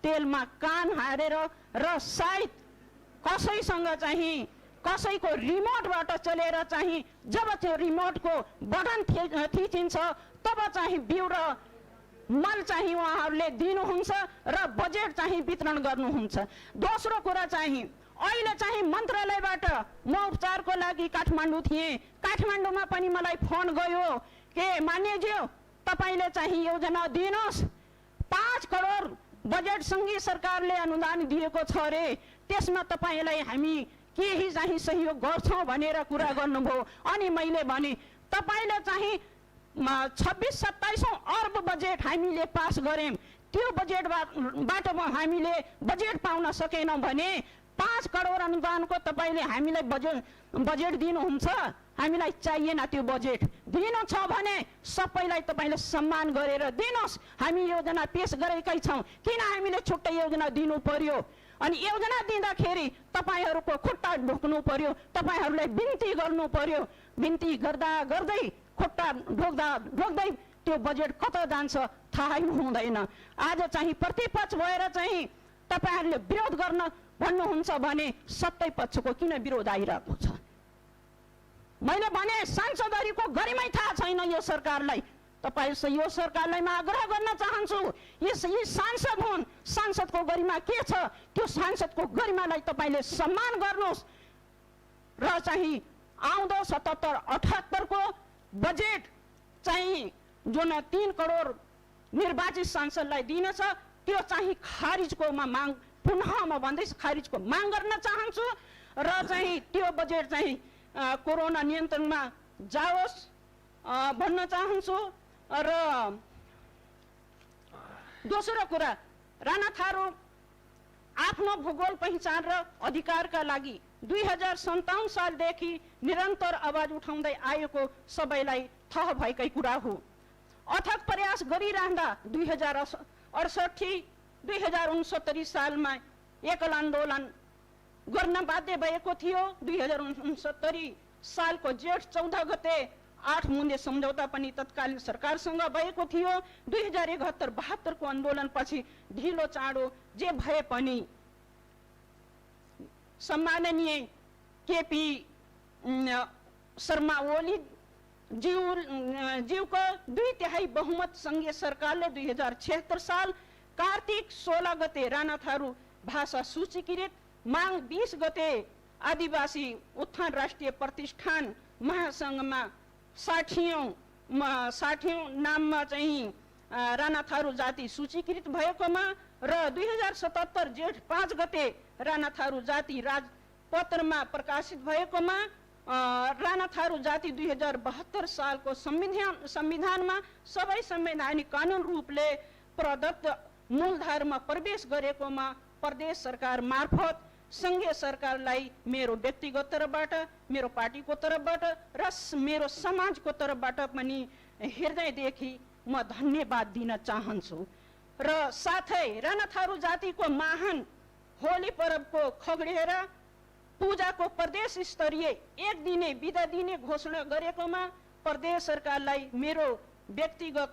तेलमा कान हारेर र सायद कसैसँग चाहिँ कसैको रिमोटबाट चलेर चाहिँ जब त्यो रिमोटको बटन थिचिन्छ तब चाहिँ बिउ र मल चाहिँ उहाँहरूले दिनुहुन्छ र बजेट चाहिँ वितरण गर्नुहुन्छ। दोस्रो कुरा चाहिँ अहिले चाहिँ मन्त्रालयबाट म उपचारको लागि काठमाडौँ थिएँ। काठमाडौँमा पनि मलाई फोन गयो के मान्यज्यू तपाईले चाहिँ योजना दिनुहोस्, 5 करोड बजेट सङ्घीय सरकारले अनुदान दिएको छ रे, त्यसमा तपाईलाई हामी केही चाहिँ सहयोग गर्छौं भनेर कुरा गर्नुभयो। अनि मैले भने तपाईले चाहिँ 26-27 अर्ब बजेट हामीले पास गर्यौं, त्यो बजेटबाट हामीले बजेट पाउन सकेनौं भने 5 करोड अनुदानको तपाईले हामीलाई बजेट दिनुहुन्छ, हामीलाई चाहिएन। त्यो बजेट दिनु छ भने सबैलाई तपाईले सम्मान गरेर दिनुहोस्। हामी योजना पेश गरेकै छौं, किन हामीले छुट्टै योजना दिनु पर्यो? अनि योजना दिँदाखेरि तपाईहरूको खुट्टा ढोक्नु पर्यो, तपाईहरूलाई बिन्ती गर्नु पर्यो। बिन्ती गर्दा गर्दै खुट्टा ढोक्दै त्यो बजेट कता जान्छ थाहै हुँदैन। आज चाहिँ प्रतिपक्ष भएर चाहिँ तपाईहरूले विरोध गर्न भन्नुहुन्छ भने सत्तै पक्षको किन विरोध आइरहेको छ? मैले भने सांसदहरूको गरिमै थाहा छैन यो सरकारलाई। यो सरकारलाई म आग्रह गर्न चाहन्छु, यी सांसद हुन्, सांसदको गरिमा के छ? त्यो सांसदको गरिमालाई तपाईले सम्मान गर्नुहोस् र चाहिँ आउँदो 77-78 को बजेट चाहिँ जुन 3 करोड निर्वाचित सांसदलाई दिने छ त्यो चाहिँ खारिजको माग, पुनः म भन्दैछु खारिजको माग गर्न चाहन्छु र चाहिँ त्यो बजेट चाहिँ कोरोना नियन्त्रणमा जाओस् भन्न चाहन्छु। र दोस्रो कुरा, राणा थारू आफ्नो भूगोल पहिचान र अधिकारका लागि 2057 सालदेखि निरन्तर आवाज उठाउँदै आएको सबैलाई थाहा भएकै कुरा हो। अथक प्रयास गरिरहँदा 2068-2069 सालमा एकल आन्दोलन गर्न बाध्य भएको थियो। 2069 सालको जेठ 14 गते 8 मुन्दे सम्झौता पनि तत्कालीन सरकारसँग भएको थियो। 2071-72 को आन्दोलनपछि ढिलो चाँडो जे भए पनि सम्माननीय केपी शर्मा ओली ज्यूको 2/3 बहुमत सङ्घीय सरकारले 2076 साल कार्तिक 16 गते राणा थारू भाषा सूचीकृत माघ 20 गते आदिवासी उत्थान राष्ट्रिय प्रतिष्ठान महासङ्घमा 60औं नाममा चाहिँ राणा थारू जाति सूचीकृत भएकोमा र 2077 जेठ 5 गते राणा थारू जाति राजपत्रमा प्रकाशित भएकोमा राणा थारू जाति 2072 सालको संविधानमा सबै संवैधानिक कानुन रूपले प्रदत्त मूलधारमा प्रवेश गरेकोमा प्रदेश सरकार मार्फत संघीय सरकारलाई मेरो व्यक्तिगत तर्फबाट, मेरो पार्टीको तर्फबाट र मेरो समाजको तर्फबाट पनि हृदयदेखि म धन्यवाद दिन चाहन्छु। र साथै राणा थारू जातिको महान होली पर्वको खगडेर पूजाको प्रदेश स्तरीय एक दिने बिदा दिने घोषणा गरेकोमा प्रदेश सरकारलाई मेरो व्यक्तिगत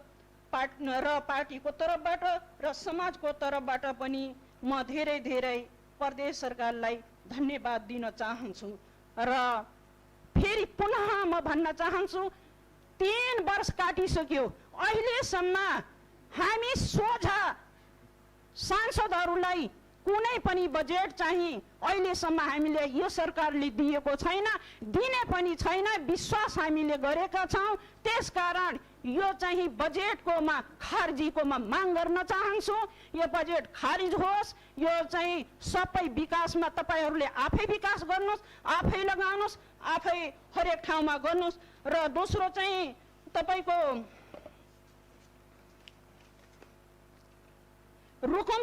पार्टीको तर्फबाट र समाजको तर्फबाट पनि म धेरै धेरै प्रदेश सरकारलाई धन्यवाद दिन चाहन्छु। र फेरि पुनः म भन्न चाहन्छु 3 वर्ष काटिसक्यो, अहिलेसम्म हामी सोझा सांसदहरूलाई कुनै पनि बजेट चाहिँ अहिलेसम्म हामीले यो सरकारले दिएको छैन, दिने पनि छैन, विश्वास हामीले गरेका छौँ। त्यसकारण यो चाहिँ बजेटकोमा खारिजीकोमा माग गर्न चाहन्छु। यो बजेट खारिज होस्। यो चाहिँ सबै विकासमा तपाईहरूले आफै विकास गर्नुहोस्, आफै लगाउनुहोस्, आफै हरेक ठाउँमा गर्नुहोस्। र दोस्रो चाहिँ तपाईको रुकुम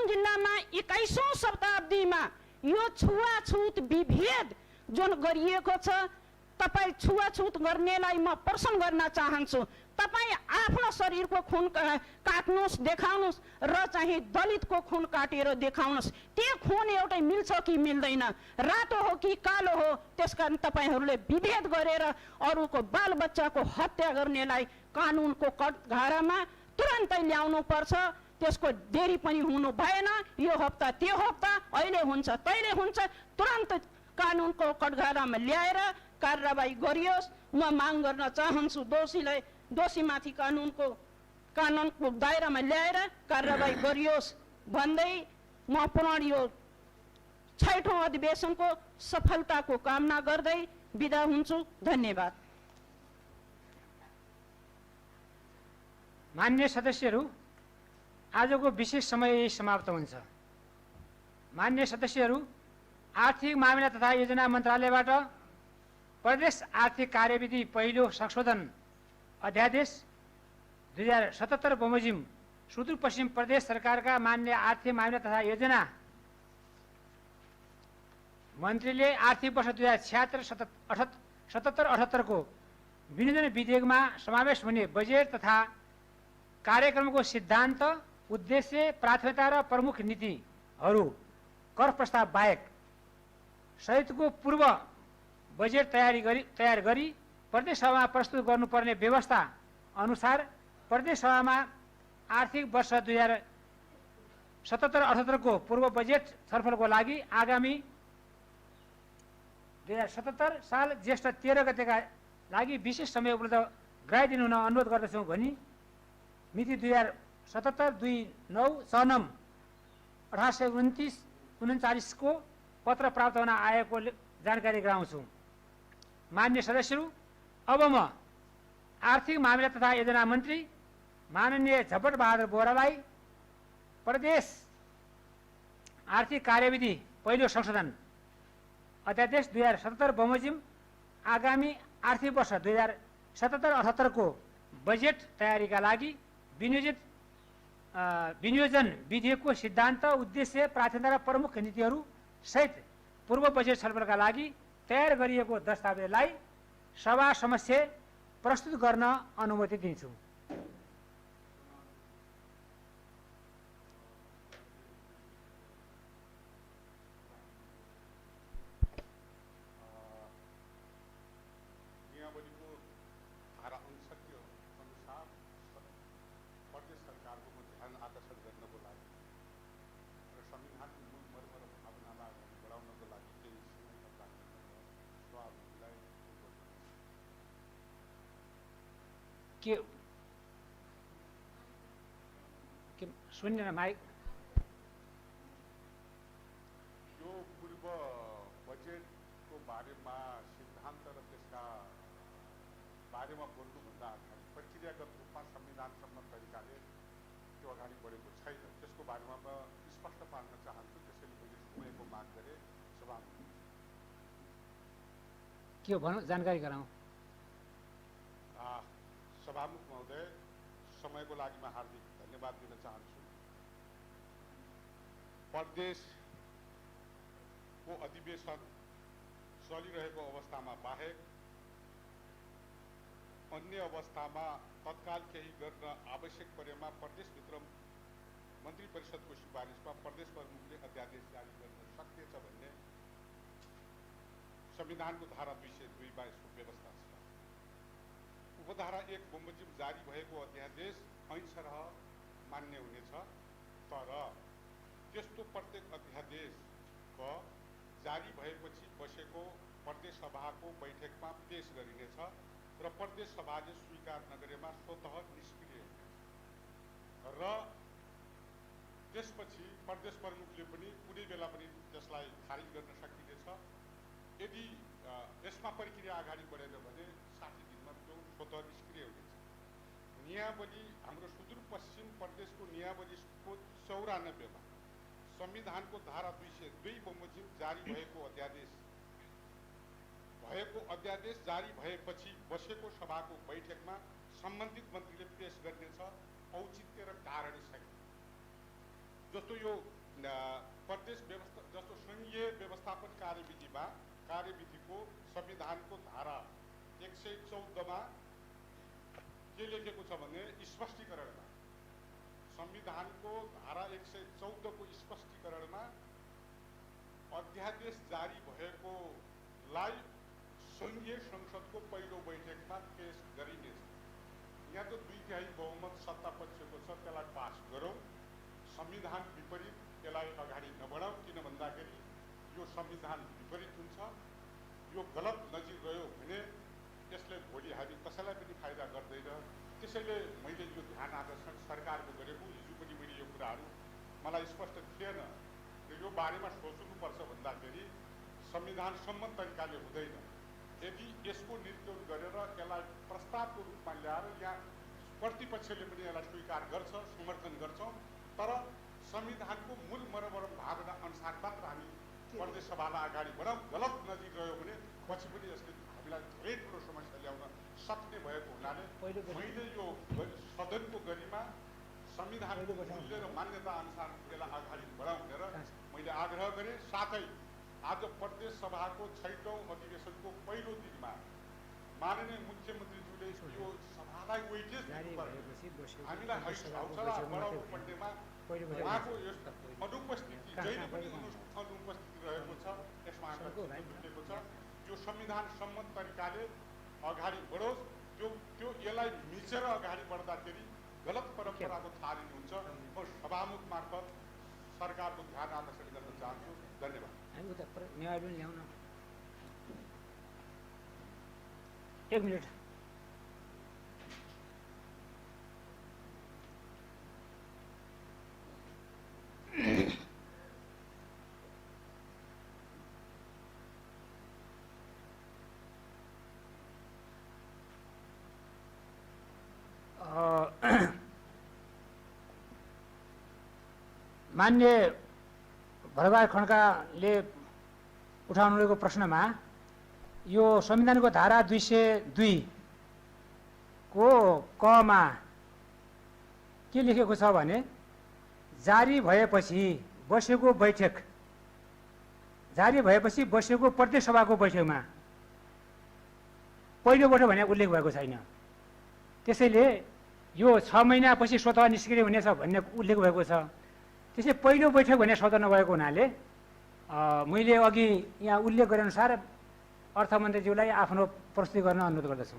जिल्लामा 21औं शताब्दीमा यो छुवाछुत विभेद जुन गरिएको छ, तपाईँ छुवाछुत गर्नेलाई म प्रश्न गर्न चाहन्छु। तपाईँ आफ्नो शरीरको खून काट्नुहोस्, देखाउनुहोस् र चाहिँ दलितको खून काटेर देखाउनुहोस्। त्यो खून एउटै मिल्छ कि मिल्दैन, रातो हो कि कालो हो, त्यसकारण तपाईँहरूले विभेद गरेर अरूको बालबच्चाको हत्या गर्नेलाई कानुनको कठघारामा तुरन्तै ल्याउनु पर्छ। त्यसको देरी पनि हुनु भएन। यो हप्ता त्यो हप्ता, अहिले हुन्छ तैले हुन्छ, तुरन्त कानुनको कठघारामा ल्याएर कारबाही गरियोस्। म माग गर्न चाहन्छु दोषीमाथि कानुनको दायरामा ल्याएर कारबाही गरियोस् भन्दै म पुनः यो 6औं अधिवेशनको सफलताको कामना गर्दै बिदा हुन्छु। धन्यवाद। मान्य सदस्यहरू, आजको विशेष समय समाप्त हुन्छ। मान्य सदस्यहरू, आर्थिक मामिला तथा योजना मन्त्रालयबाट प्रदेश आर्थिक कार्यविधि पहिलो संशोधन अध्यादेश 2077 बमोजिम सुदूरपश्चिम प्रदेश सरकारका मान्य आर्थिक मामिला तथा योजना मन्त्रीले आर्थिक वर्ष 2076-77 को विनियोजन विधेयकमा समावेश हुने बजेट तथा कार्यक्रमको सिद्धान्त, उद्देश्य, प्राथमिकता र प्रमुख नीतिहरू कर प्रस्ताव बाहेक सहितको पूर्व बजेट तयार गरी प्रदेश सभामा प्रस्तुत गर्नुपर्ने व्यवस्था अनुसार प्रदेश सभामा आर्थिक वर्ष 2077-78 को पूर्व बजेट छलफलको लागि आगामी 2077 साल ज्येष्ठ 13 गतेका लागि विशेष समय उपलब्ध गराइदिनु हुन अनुरोध गर्दछौँ भनी मिति 2077-29 1829 को पत्र प्राप्त हुन आएको जानकारी गराउँछु। मान्य सदस्यहरू, अब म आर्थिक मामिला तथा योजना मन्त्री माननीय झपट बहादुर बोहरालाई प्रदेश आर्थिक कार्यविधि पहिलो संशोधन अध्यादेश 2077 बमोजिम आगामी आर्थिक वर्ष 2077-78 को बजेट तयारीका लागि विनियोजन विधेयकको सिद्धान्त, उद्देश्य, प्राथमिकता र प्रमुख नीतिहरू सहित पूर्व बजेट छलफलका लागि तयार गरिएको दस्तावेजलाई सभा समक्ष प्रस्तुत गर्न अनुमति दिन्छु। के सुन्दैन माइक? बारेमा सिद्धान्त र त्यसका बारेमा बोल्नुभन्दा अगाडि प्रक्रियागत रूपमा संविधान सम्मत तरिकाले त्यो अगाडि बढेको छैन, त्यसको बारेमा म स्पष्ट पार्न चाहन्छु। त्यसैले मैले समयको माग गरेँ। सभामुख के हो भनौँ, जानकारी गराउँ। सभामुख महोदय, समयको लागि म हार्दिक धन्यवाद दिन चाहन्छु। प्रदेशको अधिवेशन चलिरहेको अवस्थामा बाहेक अन्य अवस्थामा तत्काल केही गर्न आवश्यक परेमा प्रदेशभित्र मन्त्री परिषदको सिफारिसमा प्रदेश प्रमुखले अध्यादेश जारी गर्न सक्नेछ भन्ने संविधानको धारा 202 यसको व्यवस्था छ। उपधारा 1 बमोजिम जारी भएको अध्यादेश ऐनसरह मान्य हुनेछ, तर त्यस्तो प्रत्येक अध्यादेश जारी भएपछि बसेको प्रदेश सभाको बैठकमा पेश गरिनेछ र प्रदेश सभाले स्वीकार नगरेमा स्वतः निष्क्रिय हुनेछ र त्यसपछि प्रदेश प्रमुखले पनि कुनै बेला पनि त्यसलाई खारिज गर्न सकिनेछ। यदि यसमा प्रक्रिया अगाडि बढेन भने 60 दिनमा त्यो स्वतः निष्क्रिय हुनेछ। नियावली हाम्रो सुदूरपश्चिम प्रदेशको नियावलीको 94मा संविधानको धारा 202 बमोजिम जारी भएको अध्यादेश जारी भएपछि बसेको सभाको बैठकमा सम्बन्धित मन्त्रीले पेश गर्नेछ औचित्य र कारणसहित। जस्तो यो प्रदेश व्यवस्था जस्तो संघीय व्यवस्थापन कार्यविधिको संविधानको धारा 114मा के लेखेको छ भने स्पष्टीकरणमा संविधानको धारा 114 को स्पष्टीकरणमा अध्यादेश जारी भएकोलाई संघीय संसदको पहिलो बैठकमा पेश गरिनेछ। यहाँ त 2/3 बहुमत सत्ता पक्षको छ, त्यसलाई पास गरौँ। संविधान विपरीत यसलाई अगाडि नबढाउँ, किन भन्दाखेरि यो संविधान विपरीत हुन्छ। यो गलत नजिर गयो भने यसले भोलि हामी कसैलाई पनि फाइदा गर्दैन। त्यसैले मैले यो ध्यान आकर्षण सरकारको गरेको, हिजो पनि मैले यो कुराहरू मलाई स्पष्ट थिएन र यो बारेमा सोच्नुपर्छ भन्दाखेरि संविधान सम्मत तरिकाले हुँदैन। यदि यसको निर्देशन गरेर यसलाई प्रस्तावको रूपमा ल्याएर यहाँ प्रतिपक्षले पनि यसलाई स्वीकार गर्छ, समर्थन गर्छौँ, तर संविधानको मूल मरमरम भावना अनुसार मात्र हामी प्रदेश सभालाई अगाडि बढाउँ। गलत नजिक रह्यो भने पछि पनि यसले हामीलाई धेरै ठुलो समस्या ल्याउन सक्ने भएको हुनाले मैले यो सदनको गरिमा संविधानको मूल्य र मान्यता अनुसार यसलाई अगाडि बढाउँ भनेर मैले आग्रह गरेँ। साथै आज प्रदेश सभाको 6औं अधिवेशनको पहिलो दिनमा माननीय मुख्यमन्त्रीज्यूले यो सभालाई वेटेज दिनुपर्छ, हामीलाई हौसला बढाउनु पर्नेमा उहाँको अनुपस्थिति जहिले पनि अनुपस्थिति रहेको छ, यसमा देखिएको छ। यो संविधान सम्मत तरिकाले अगाडि बढोस्। त्यो यसलाई मिचेर अगाडि बढ्दाखेरि गलत परम्पराको थालनी हुन्छ। म सभामुख मार्फत सरकारको ध्यान आकर्षण गर्न चाहन्छु। धन्यवाद। ल्याउन 1 मिनट। मान्य भरबहादुर खड्काले उठाउनु भएको प्रश्नमा यो संविधानको धारा 202 को कमा के लेखेको छ भने जारी भएपछि बसेको प्रदेश सभाको बैठकमा पहिलोपल्ट भने उल्लेख भएको छैन। त्यसैले यो 6 महिनापछि स्वतः निष्क्रिय हुनेछ भन्ने उल्लेख भएको छ। त्यसै पहिलो बैठक भने स्वतः नभएको हुनाले मैले अघि यहाँ उल्लेख गरे अनुसार अर्थमन्त्रीज्यूलाई आफ्नो प्रस्तुति गर्न अनुरोध गर्दछु।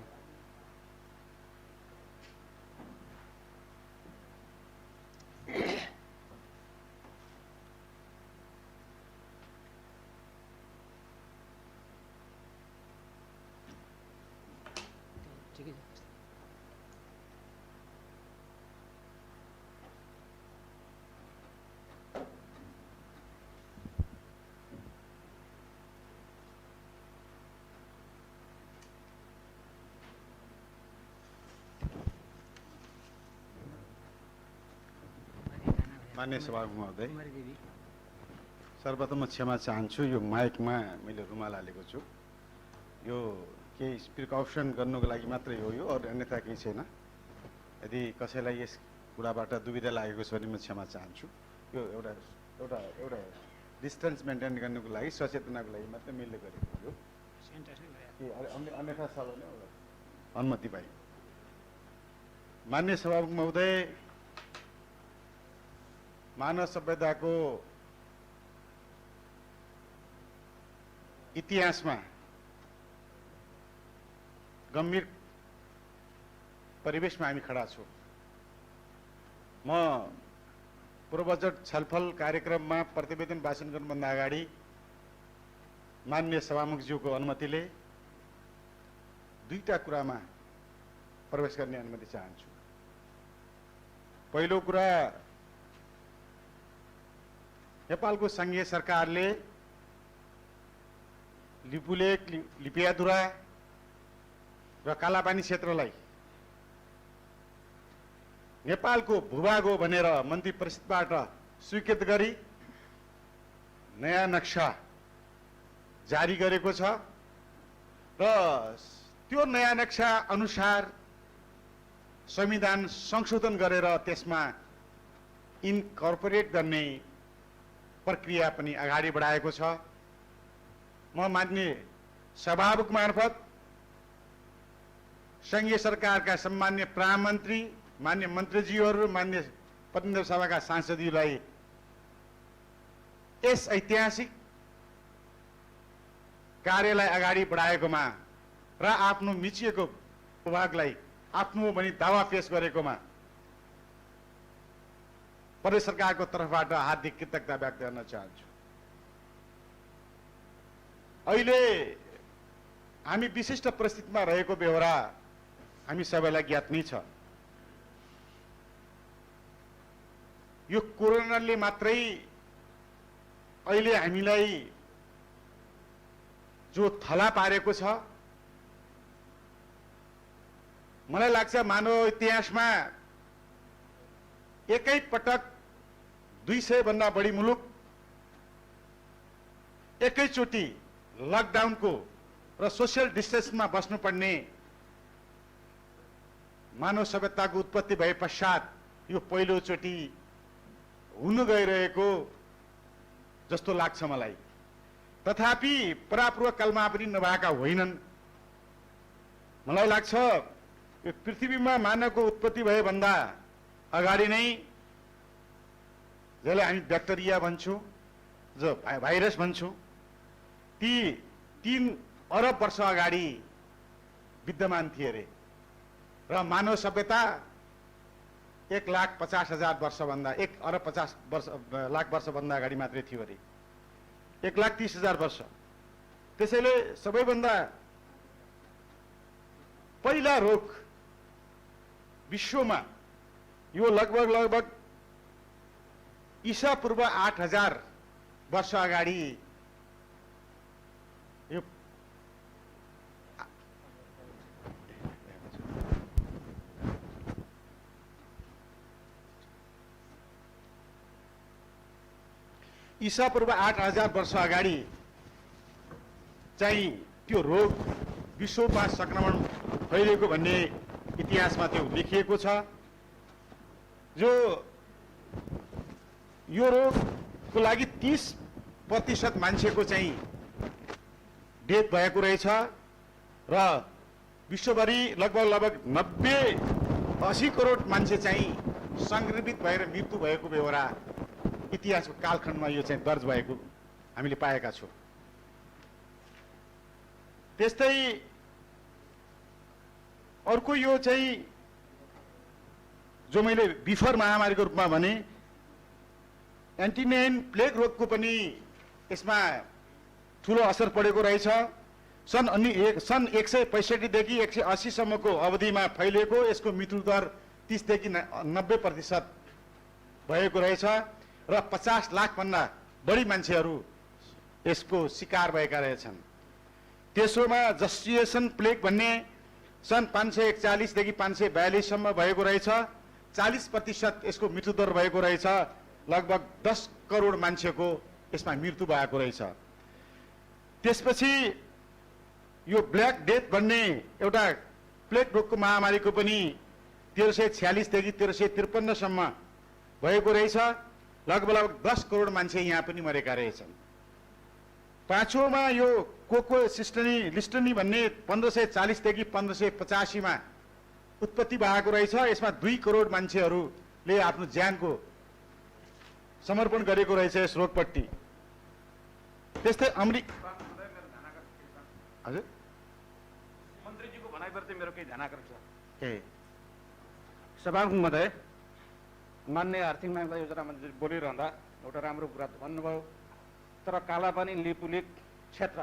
मान्य सभामुख महोदय, सर्वप्रथम म क्षमा चाहन्छु, यो माइकमा मैले रुमाल हालेको छु। यो केही प्रिकअसन गर्नुको लागि मात्रै हो यो, अरू अन्यथा केही छैन। यदि कसैलाई यस कुराबाट दुविधा लागेको छ भने म क्षमा चाहन्छु। यो एउटा एउटा एउटा डिस्टेन्स मेन्टेन गर्नुको लागि, सचेतनाको लागि मात्रै मैले गरेको हो। अन्यथा छ भने अनुमति पाइ। मान्य सभामुख महोदय, मानव सभ्यताको इतिहासमा गम्भीर परिवेशमा हामी खडा छौँ। म पूर्व बजेट छलफल कार्यक्रममा प्रतिवेदन वाचन गर्नुभन्दा अगाडि मान्य सभामुखज्यूको अनुमतिले दुईटा कुरामा प्रवेश गर्ने अनुमति चाहन्छु। पहिलो कुरा, नेपालको संघीय सरकारले लिपुलेक, लिपियाधुरा र कालापानी क्षेत्रलाई नेपालको भूभाग हो भनेर मन्त्री परिषदबाट स्वीकृत गरी नयाँ नक्सा जारी गरेको छ र त्यो नयाँ नक्सा अनुसार संविधान संशोधन गरेर त्यसमा इन्कर्पोरेट गर्ने प्रक्रिया पनि अगाडि बढाएको छ। म माननीय सभामुख मार्फत संघीय सरकारका सम्मान्य प्रधानमन्त्री, मान्य मन्त्रीज्यूहरू, मान्य प्रतिनिधि सभाका सांसदज्यूलाई यस ऐतिहासिक कार्यलाई अगाडि बढाएकोमा र आफ्नो मिचिएको विभागलाई आफ्नो भनी दावा पेश गरेकोमा प्रदेश सरकारको तर्फबाट हार्दिक कृतज्ञता व्यक्त गर्न चाहन्छु। अहिले हामी विशिष्ट परिस्थितिमा रहेको बेहोरा हामी सबैलाई ज्ञात नै छ। यो कोरोनाले मात्रै अहिले हामीलाई जो थला पारेको छ, मलाई लाग्छ मानव इतिहासमा एकै पटक 200 भन्दा बढी मुलुक एकैचोटि लकडाउनको र सोशल डिस्टेन्समा बस्नुपर्ने मानव सभ्यताको उत्पत्ति भए पश्चात यो पहिलोचोटि हुन गइरहेको जस्तो लाग्छ मलाई। तथापि परापूर्व कालमा पनि नभएका होइनन्। मलाई लाग्छ यो पृथ्वीमा मानवको उत्पत्ति भए भन्दा अगाडि नै, जसलाई हामी ब्याक्टेरिया भन्छौँ, जो भाइरस भन्छौँ, ती 3 अरब वर्ष अगाडि विद्यमान थिए अरे र मानव सभ्यता 1,50,000 वर्षभन्दा 1,50 लाख वर्षभन्दा अगाडि मात्रै थियो अरे, 1,30,000 वर्ष। त्यसैले सबैभन्दा पहिला रोग विश्वमा यो लगभग ईसा पूर्व 8,000 वर्ष अगाडि यो ईसा पूर्व 8,000 वर्ष अगाडि चाहिँ त्यो रोग विश्वमा संक्रमण फैलिएको भन्ने इतिहासमा त्यो लेखिएको छ। जो यो रोगको लागि 30% मान्छेको चाहिँ डेथ भएको रहेछ र विश्वभरि लगभग 90-80 करोड मान्छे चाहिँ संक्रमित भएर मृत्यु भएको बेहोरा इतिहासको कालखण्डमा यो चाहिँ दर्ज भएको हामीले पाएका छौँ। त्यस्तै अर्को यो चाहिँ जो मैले बिफोर महामारीको रूपमा भने एन्टिनाइन प्लेग रोगको पनि यसमा ठुलो असर परेको रहेछ। सन् 165 देखि 180 सम्मको अवधिमा फैलिएको यसको मृत्यु दर 30 देखि 90% भएको रहेछ र 50 लाख भन्दा बढी मान्छेहरू यसको शिकार भएका रहेछन्। तेस्रोमा जस्टिएसन प्लेग भन्ने सन् 541 देखि 542 सम्म भएको रहेछ, 40% यसको मृत्यु दर भएको रहेछ लगभग 10 करोड मान्छेको यसमा मृत्यु भएको रहेछ। त्यसपछि यो ब्ल्याक डेथ भन्ने एउटा प्लेग रोगको महामारीको पनि 1346 देखि 1353 सम्म भएको रहेछ। लगभग 10 करोड मान्छे यहाँ पनि मरेका रहेछन्। पाँचौँमा यो लिस्टनी भन्ने 1540 देखि 1585 मा उत्पत्ति भएको रहेछ। यसमा 2 करोड मान्छेहरूले आफ्नो ज्यानको समर्पण गरेको रहेछ यस रोगपट्टि। त्यस्तै हजुर मन्त्रीजीको भनाइप्रति मेरो केही ध्यानाकर्षण छ। सभामुख महोदय, मान्य आर्थिक मामिला योजना मन्त्री बोलिरहँदा एउटा राम्रो कुरा भन्नुभयो, तर कालापानी लिपुलेक क्षेत्र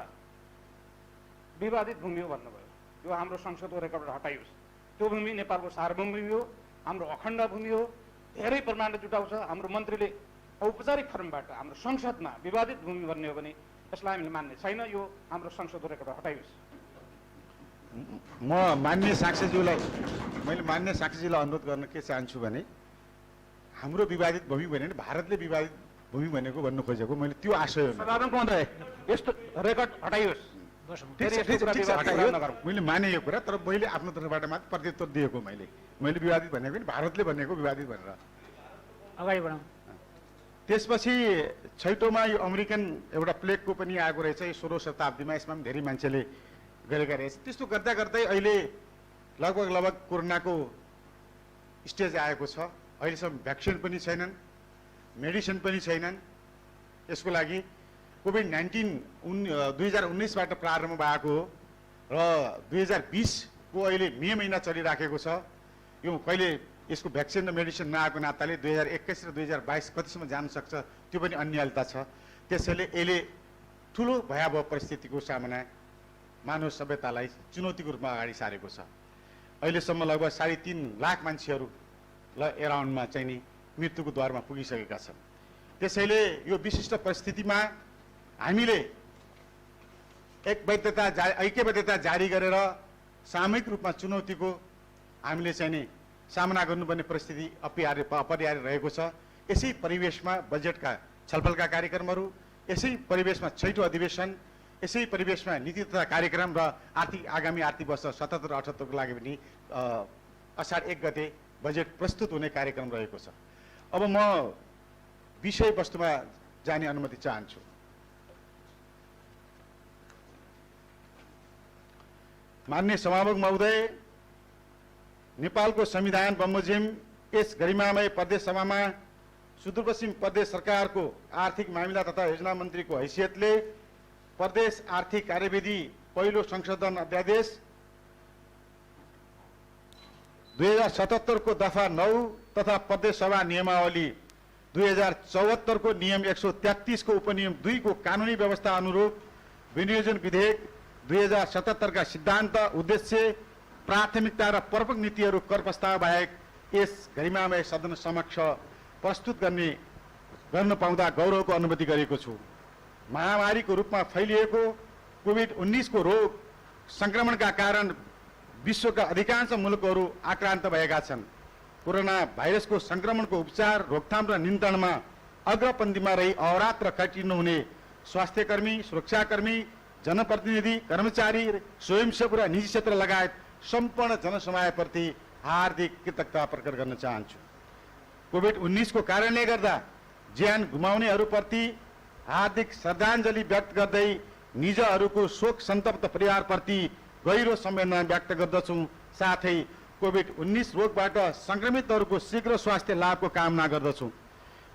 विवादित भूमि हो भन्नुभयो। यो हाम्रो संसदको रेकर्डबाट हटाइयोस्। त्यो भूमि नेपालको सार्वभौमिक हो, हाम्रो अखण्ड भूमि हो, धेरै प्रमाणले जुटाउँछ। हाम्रो मन्त्रीले औपचारिक फर्मबाट हाम्रो संसदमा विवादित भूमि भन्ने हो भने यसलाई हामीले मान्ने छैन। यो हाम्रो संसदको रेकर्डबाट हटाइयोस्। मैले मान्य साक्षीजीलाई अनुरोध गर्न के चाहन्छु भने हाम्रो विवादित भूमि भने भारतले विवादित भूमि भनेको भन्नु खोजेको मैले त्यो आशय हो। सभामुख महोदय, यस्तो रेकर्ड हटाइयोस्। मैले माने यो कुरा, तर मैले आफ्नो तर्फबाट मात्र प्रत्युत्तर दिएको। मैले विवादित भनेको नि भारतले भनेको विवादित भनेर। अगाडि बढाउँ। त्यसपछि छैटौँमा यो अमेरिकन एउटा प्लेगको पनि आएको रहेछ। यो 16औं शताब्दीमा यसमा पनि धेरै मान्छेले गरेका रहेछ। त्यस्तो गर्दा गर्दै अहिले लगभग कोरोनाको स्टेज आएको छ। अहिलेसम्म भ्याक्सिन पनि छैनन्, मेडिसिन पनि छैनन्। यसको लागि कोभिड-19 2019बाट प्रारम्भ भएको हो र 2020 को अहिले मे महिना चलिराखेको छ। यो कहिले यसको भ्याक्सिन र मेडिसिन नआएको नाताले 2021 र 2022 कतिसम्म जान सक्छ त्यो पनि अन्यलता छ। त्यसैले यसले ठुलो भयावह परिस्थितिको सामना मानव सभ्यतालाई चुनौतीको रूपमा अगाडि सारेको छ। अहिलेसम्म लगभग 3.5 लाख मान्छेहरू एराउन्डमा चाहिँ नि मृत्युको द्वारमा पुगिसकेका छन्। त्यसैले यो विशिष्ट परिस्थितिमा हामीले ऐक्यबद्धता जारी गरेर सामूहिक रूपमा चुनौतीको हामीले चाहिँ नि सामना गर्नुपर्ने परिस्थिति अपरिहार्य रहेको छ। यसै परिवेशमा बजेटका छलफलका कार्यक्रमहरू, यसै परिवेशमा छैटौँ अधिवेशन, यसै परिवेशमा नीति तथा कार्यक्रम र आगामी आर्थिक वर्ष 77-78 को लागि पनि असार 1 गते बजेट प्रस्तुत हुने कार्यक्रम रहेको छ। अब म विषयवस्तुमा जाने अनुमति चाहन्छु। मान्य सभामुख महोदय, नेपालको संविधान बमोजिम यस गरिमामय प्रदेश सभामा सुदूरपश्चिम प्रदेश सरकारको आर्थिक मामिला तथा योजना मन्त्रीको हैसियतले प्रदेश आर्थिक कार्यविधि पहिलो संशोधन अध्यादेश 2077 को दफा 9 तथा प्रदेश सभा नियमावली 2074 को नियम 133 को उपनियम 2 को कानूनी व्यवस्था अनुरूप विनियोजन विधेयक 2077 का सिद्धान्त, उद्देश्य, प्राथमिकता र प्रमुख नीतिहरू कर प्रस्ताव बाहेक यस गरिमामय सदन समक्ष प्रस्तुत गर्न पाउँदा गौरवको अनुभूति गरेको छु। महामारीको रूपमा फैलिएको कोभिड-19 को रोग संक्रमणका कारण विश्वका अधिकांश मुलुकहरू आक्रान्त भएका छन्। कोरोना भाइरसको संक्रमणको उपचार, रोकथाम र नियन्त्रणमा अग्रपन्थीमा रही अहोरात्र खटिनु हुने स्वास्थ्यकर्मी, सुरक्षाकर्मी, जनप्रतिनिधि, कर्मचारी, स्वयंसेवक र निजी क्षेत्र लगायत सम्पूर्ण जनसमुदायप्रति हार्दिक कृतज्ञता प्रकट गर्न चाहन्छु। कोभिड-19 को कारणले गर्दा ज्यान गुमाउनेहरूप्रति हार्दिक श्रद्धाञ्जली व्यक्त गर्दै निजहरूको शोक सन्तप्त परिवारप्रति गहिरो संवेदना व्यक्त गर्दछु। साथै कोभिड-19 रोगबाट संक्रमितहरूको शीघ्र स्वास्थ्य लाभको कामना गर्दछु।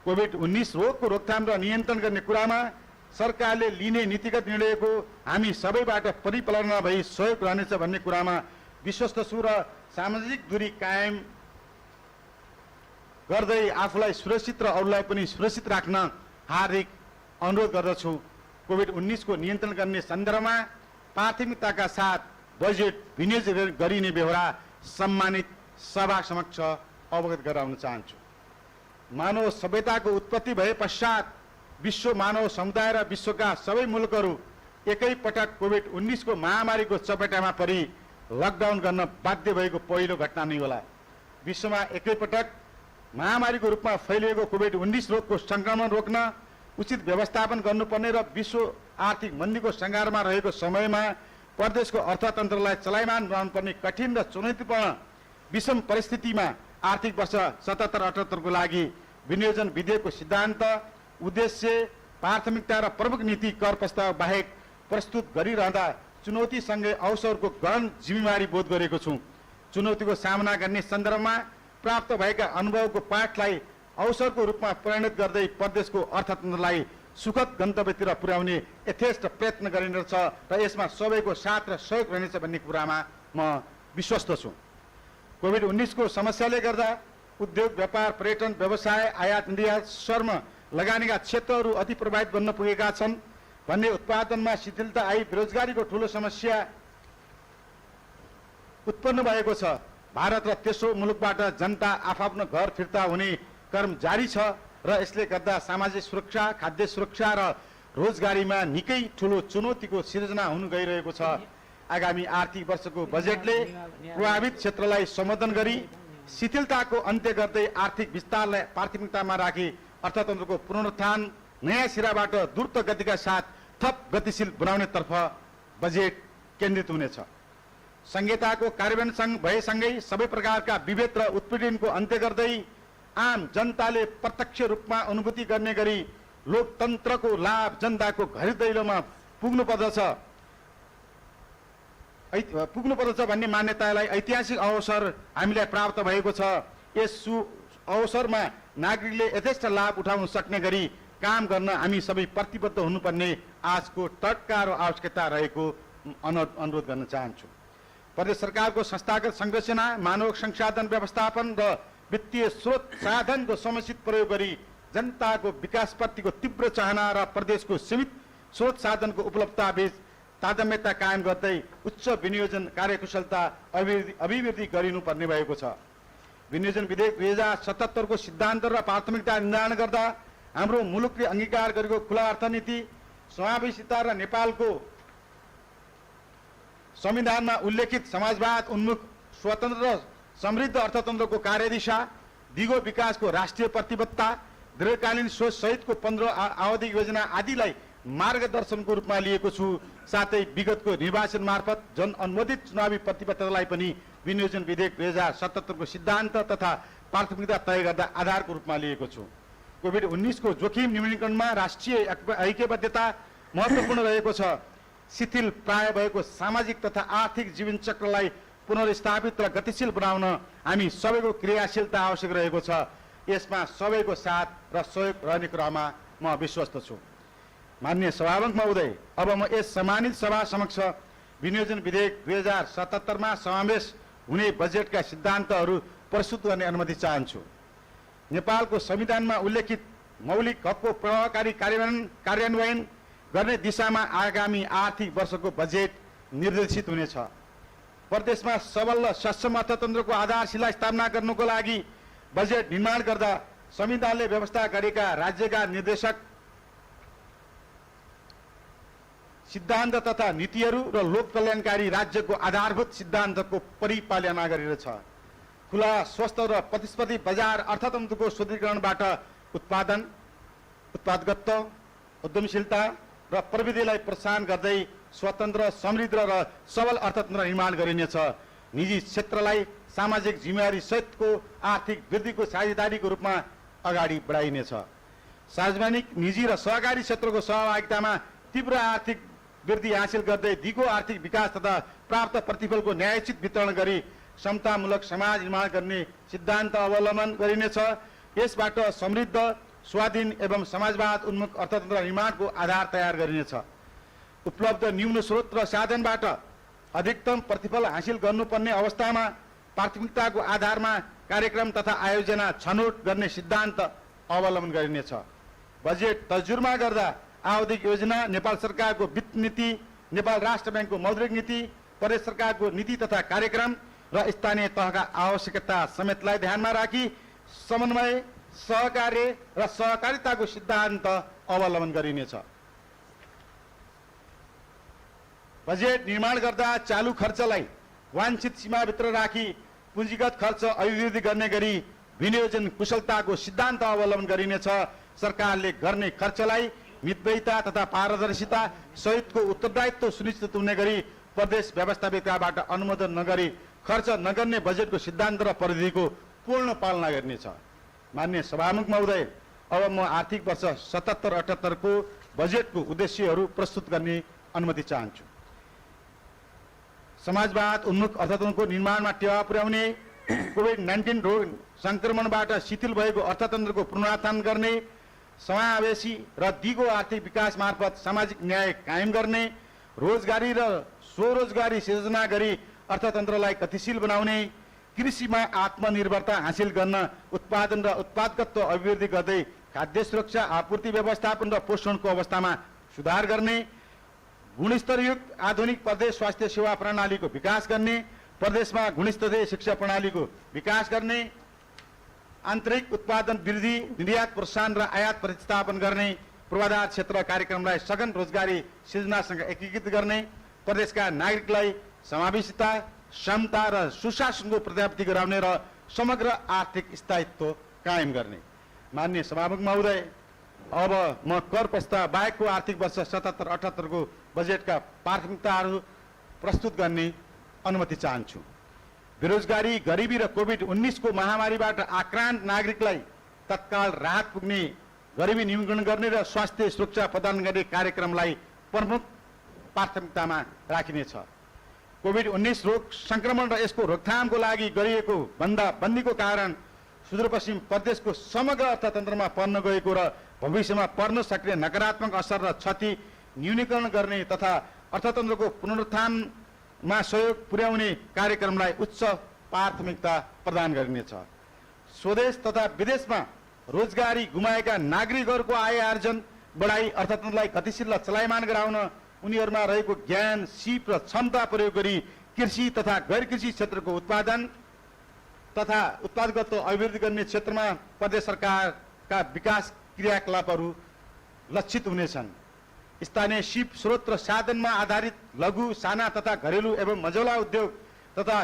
कोभिड-19 रोगको रोकथाम र नियन्त्रण गर्ने कुरामा सरकारले लिने नीतिगत निर्णयको हामी सबैबाट परिपालना भई सहयोग रहनेछ भन्ने कुरामा विश्वस्त छु र सामाजिक दूरी कायम गर्दै आफूलाई सुरक्षित र अरूलाई पनि सुरक्षित राख्न हार्दिक अनुरोध गर्दछु। कोभिड-19 को नियन्त्रण गर्ने सन्दर्भमा प्राथमिकताका साथ बजेट विनियोजन गरिने बेहोरा सम्मानित सभा समक्ष अवगत गराउन चाहन्छु। मानव सभ्यताको उत्पत्ति भए पश्चात विश्व मानव समुदाय र विश्वका सबै मुलुकहरू एकैपटक कोभिड-19 को महामारीको चपेटामा परि लकडाउन गर्न बाध्य भएको पहिलो घटना नै होला। विश्वमा एकैपटक महामारीको रूपमा फैलिएको कोभिड-19 रोगको संक्रमण रोक्न उचित व्यवस्थापन गर्नुपर्ने र विश्व आर्थिक मन्दीको सङ्घारमा रहेको समयमा प्रदेशको अर्थतन्त्रलाई चलायमान बनाउनुपर्ने कठिन र चुनौतीपूर्ण विषम परिस्थितिमा आर्थिक वर्ष 77-78 को लागि विनियोजन विधेयकको सिद्धान्त, उद्देश्य, प्राथमिकता र प्रमुख नीति कर प्रस्ताव बाहेक प्रस्तुत गरिरहँदा चुनौतीसँगै अवसरको गहन जिम्मेवारी बोध गरेको छु। चुनौतीको सामना गर्ने सन्दर्भमा प्राप्त भएका अनुभवको पाठलाई अवसरको रूपमा परिणत गर्दै प्रदेशको अर्थतन्त्रलाई सुखद गन्तव्यतिर पुर्याउने यथेष्ट प्रयत्न गरिनेछ र यसमा सबैको साथ र सहयोग रहनेछ भन्ने कुरामा म विश्वस्त छु। कोभिड-19 को समस्याले गर्दा उद्योग, व्यापार, पर्यटन, व्यवसाय, आयात निर्यात, श्रम लगानीका क्षेत्रहरू अति प्रभावित बन्न पुगेका छन् भन्ने उत्पादनमा शिथिलता आई बेरोजगारीको ठूलो समस्या उत्पन्न भएको छ। भारत र तेस्रो मुलुकबाट जनता आफ्नो घर फिर्ता हुने क्रम जारी छ र यसले गर्दा सामाजिक सुरक्षा, खाद्य सुरक्षा र रोजगारीमा निकै ठूलो चुनौतीको सिर्जना हुन गइरहेको छ। आगामी आर्थिक वर्षको बजेटले प्रभावित क्षेत्रलाई सम्बोधन गरी शिथिलताको अन्त्य गर्दै आर्थिक विस्तारलाई प्राथमिकतामा राखी अर्थतन्त्रको पुनरुत्थान नयाँ सिराबाट द्रुत गतिका साथ थप गतिशील बनाउनेतर्फ बजेट केन्द्रित हुनेछ। संहिताको कार्यान्वयन भएसँगै सबै प्रकारका विभेद र उत्पीडनको अन्त्य गर्दै आम जनताले प्रत्यक्ष रूपमा अनुभूति गर्ने गरी लोकतन्त्रको लाभ जनताको घर दैलोमा पुग्नुपर्दछ भन्ने मान्यतालाई ऐतिहासिक अवसर हामीलाई प्राप्त भएको छ। यस अवसरमा नागरिकले यथेष्ट लाभ उठाउन सक्ने गरी काम गर्न हामी सबै प्रतिबद्ध हुनुपर्ने आजको तत्काल र आवश्यकता रहेको अनुरोध गर्न चाहन्छु। प्रदेश सरकारको संस्थागत संरचना, मानव संसाधन व्यवस्थापन र वित्तीय स्रोत साधनको समुचित प्रयोग गरी जनताको विकासप्रतिको तीव्र चाहना र प्रदेशको सीमित स्रोत साधनको उपलब्धता बीच तारतम्यता कायम गर्दै उच्च विनियोजन कार्यकुशलता अभिवृद्धि गरिनुपर्ने भएको छ। विनियोजन विधेयक 2077 को सिद्धान्त र प्राथमिकता निर्धारण गर्दा हाम्रो मुलुकले अंगीकार गरेको खुला अर्थनीति, समावेशिता र नेपालको संविधानमा उल्लेखित समाजवाद उन्मुख स्वतन्त्र र समृद्ध अर्थतन्त्रको कार्यदिशा, दिगो विकासको राष्ट्रिय प्रतिबद्धता, दीर्घकालीन सोच सहितको 15 आवधिक योजना आदिलाई मार्गदर्शनको रूपमा लिएको छु। साथै विगतको निर्वाचन मार्फत जन अनुमोदित चुनावी प्रतिबद्धतालाई पनि विनियोजन विधेयक 2077 को सिद्धान्त तथा प्राथमिकता तय गर्दा आधारको रूपमा लिएको छु। कोभिड-19 को जोखिम न्यूनीकरणमा राष्ट्रिय ऐक्यबद्धता महत्त्वपूर्ण रहेको छ। शिथिल प्राय भएको सामाजिक तथा आर्थिक जीवन चक्रलाई पुनर्स्थापित र गतिशील बनाउन हामी सबैको क्रियाशीलता आवश्यक रहेको छ। यसमा सबैको साथ र सहयोग रहने कुरामा म विश्वस्त छु। माननीय सभामुख महोदय, अब म यस सम्मानित सभा समक्ष विनियोजन विधेयक 2077 मा समावेश हुने बजेटका सिद्धान्तहरू प्रस्तुत गर्ने अनुमति चाहन्छु। नेपालको संविधानमा उल्लेखित मौलिक हकको प्रभावकारी कार्यान्वयन गर्ने दिशामा आगामी आर्थिक वर्षको बजेट निर्देशित हुनेछ। प्रदेशमा सबल र सक्षम अर्थतन्त्रको आधारशिला स्थापना गर्नको लागि बजेट निर्माण गर्दा संविधानले व्यवस्था गरेका राज्यका निर्देशक सिद्धान्त तथा नीतिहरू र लोक कल्याणकारी राज्यको आधारभूत सिद्धान्तको परिपालना गरिरहेछ। खुला, स्वस्थ र प्रतिस्पर्धी बजार अर्थतन्त्रको सुदृढीकरणबाट उत्पादकत्व, उद्यमशीलता र प्रविधिलाई प्रोत्साहन गर्दै स्वतन्त्र, समृद्ध र सबल अर्थतन्त्र निर्माण गरिनेछ। निजी क्षेत्रलाई सामाजिक जिम्मेवारी सहितको आर्थिक वृद्धिको साझेदारीको रूपमा अगाडि बढाइनेछ। सार्वजनिक, निजी र सहकारी क्षेत्रको सहभागितामा तीव्र आर्थिक वृद्धि हासिल गर्दै दिगो आर्थिक विकास तथा प्राप्त प्रतिफलको न्यायोचित वितरण गरी समतामूलक समाज निर्माण गर्ने सिद्धान्त अवलम्बन गरिनेछ। यसबाट समृद्ध, स्वाधीन एवं समाजवाद उन्मुख अर्थतन्त्र निर्माणको आधार तयार गरिनेछ। उपलब्ध न्यून स्रोत र साधनबाट अधिकतम प्रतिफल हासिल गर्नुपर्ने अवस्थामा प्राथमिकताको आधारमा कार्यक्रम तथा आयोजना छनौट गर्ने सिद्धान्त अवलम्बन गरिनेछ। बजेट तर्जुमा गर्दा आवधिक योजना, नेपाल सरकारको वित्त नीति, नेपाल राष्ट्र ब्याङ्कको मौद्रिक नीति, प्रदेश सरकारको नीति तथा कार्यक्रम र स्थानीय तहका आवश्यकता समेतलाई ध्यानमा राखी समन्वय, सहकार्य र सहकारिताको सिद्धान्त अवलम्बन गरिनेछ। बजेट निर्माण गर्दा चालू खर्चलाई वाञ्छित सीमाभित्र राखी पुँजीगत खर्च अभिवृद्धि गर्ने गरी विनियोजन कुशलताको सिद्धान्त अवलम्बन गरिनेछ। सरकारले गर्ने खर्चलाई मितव्ययिता तथा पारदर्शिता सहितको उत्तरदायित्व सुनिश्चित हुने गरी प्रदेश व्यवस्थापिकाबाट अनुमोदन नगरी खर्च नगर्ने बजेटको सिद्धान्त र परिधिको पूर्ण पालना गरिनेछ। माननीय सभामुख महोदय, अब म आर्थिक वर्ष 77-78 को बजेटको उद्देश्यहरू प्रस्तुत गर्ने अनुमति चाहन्छु। समाजवाद उन्मुख अर्थतन्त्रको निर्माणमा टेवा पुर्याउने, कोभिड-19 रोग संक्रमणबाट शिथिल भएको अर्थतन्त्रको पुनरुत्थान गर्ने, समावेशी र दिगो आर्थिक विकास मार्फत सामाजिक न्याय कायम गर्ने, रोजगारी र स्वरोजगारी सिर्जना गरी अर्थतन्त्रलाई गतिशील बनाउने, कृषिमा आत्मनिर्भरता हासिल गर्न उत्पादन र उत्पादकत्व अभिवृद्धि गर्दै खाद्य सुरक्षा, आपूर्ति व्यवस्थापन र पोषणको अवस्थामा सुधार गर्ने, गुणस्तरयुक्त आधुनिक प्रदेश स्वास्थ्य सेवा प्रणालीको विकास गर्ने, प्रदेशमा गुणस्तरीय शिक्षा प्रणालीको विकास गर्ने, आन्तरिक उत्पादन वृद्धि, निर्यात प्रोत्साहन र आयात प्रतिस्थापन गर्ने, पूर्वाधार क्षेत्र कार्यक्रमलाई सघन रोजगारी सृजनासँग एकीकृत गर्ने, प्रदेशका नागरिकलाई समावेशिता, क्षमता र सुशासनको प्राप्ति गराउने र समग्र आर्थिक स्थायित्व कायम गर्ने। माननीय सभामुख महोदय, अब म कर प्रस्ताव बाहेकको आर्थिक वर्ष 77-78 को बजेटका प्राथमिकताहरू प्रस्तुत गर्ने अनुमति चाहन्छु। बेरोजगारी, गरिबी र कोभिड-19 को महामारीबाट आक्रान्त नागरिकलाई तत्काल राहत पुग्ने, गरिबी न्यूनीकरण गर्ने र स्वास्थ्य सुरक्षा प्रदान गर्ने कार्यक्रमलाई प्रमुख प्राथमिकतामा राखिनेछ। कोभिड-19 रोग संक्रमण र यसको रोकथामको लागि गरिएको बन्दाबन्दीको कारण सुदूरपश्चिम प्रदेशको समग्र अर्थतन्त्रमा पर्न गएको र भविष्यमा पर्न सक्ने नकारात्मक असर र क्षति न्यूनीकरण गर्ने तथा अर्थतन्त्रको पुनरुत्थानमा सहयोग पुर्याउने कार्यक्रमलाई उच्च प्राथमिकता प्रदान गरिनेछ। स्वदेश तथा विदेशमा रोजगारी गुमाएका नागरिकहरूको आय आर्जन बढाई अर्थतन्त्रलाई गतिशील र चलायमान गराउन उनीहरूमा रहेको ज्ञान, सिप र क्षमता प्रयोग गरी कृषि तथा गैर कृषि क्षेत्रको उत्पादन तथा उत्पादकत्व अभिवृद्धि गर्ने क्षेत्रमा प्रदेश सरकारका विकास क्रियाकलापहरू लक्षित हुनेछन्। स्थानीय सिप स्रोत र साधनमा आधारित लघु, साना तथा घरेलु एवं मझौला उद्योग तथा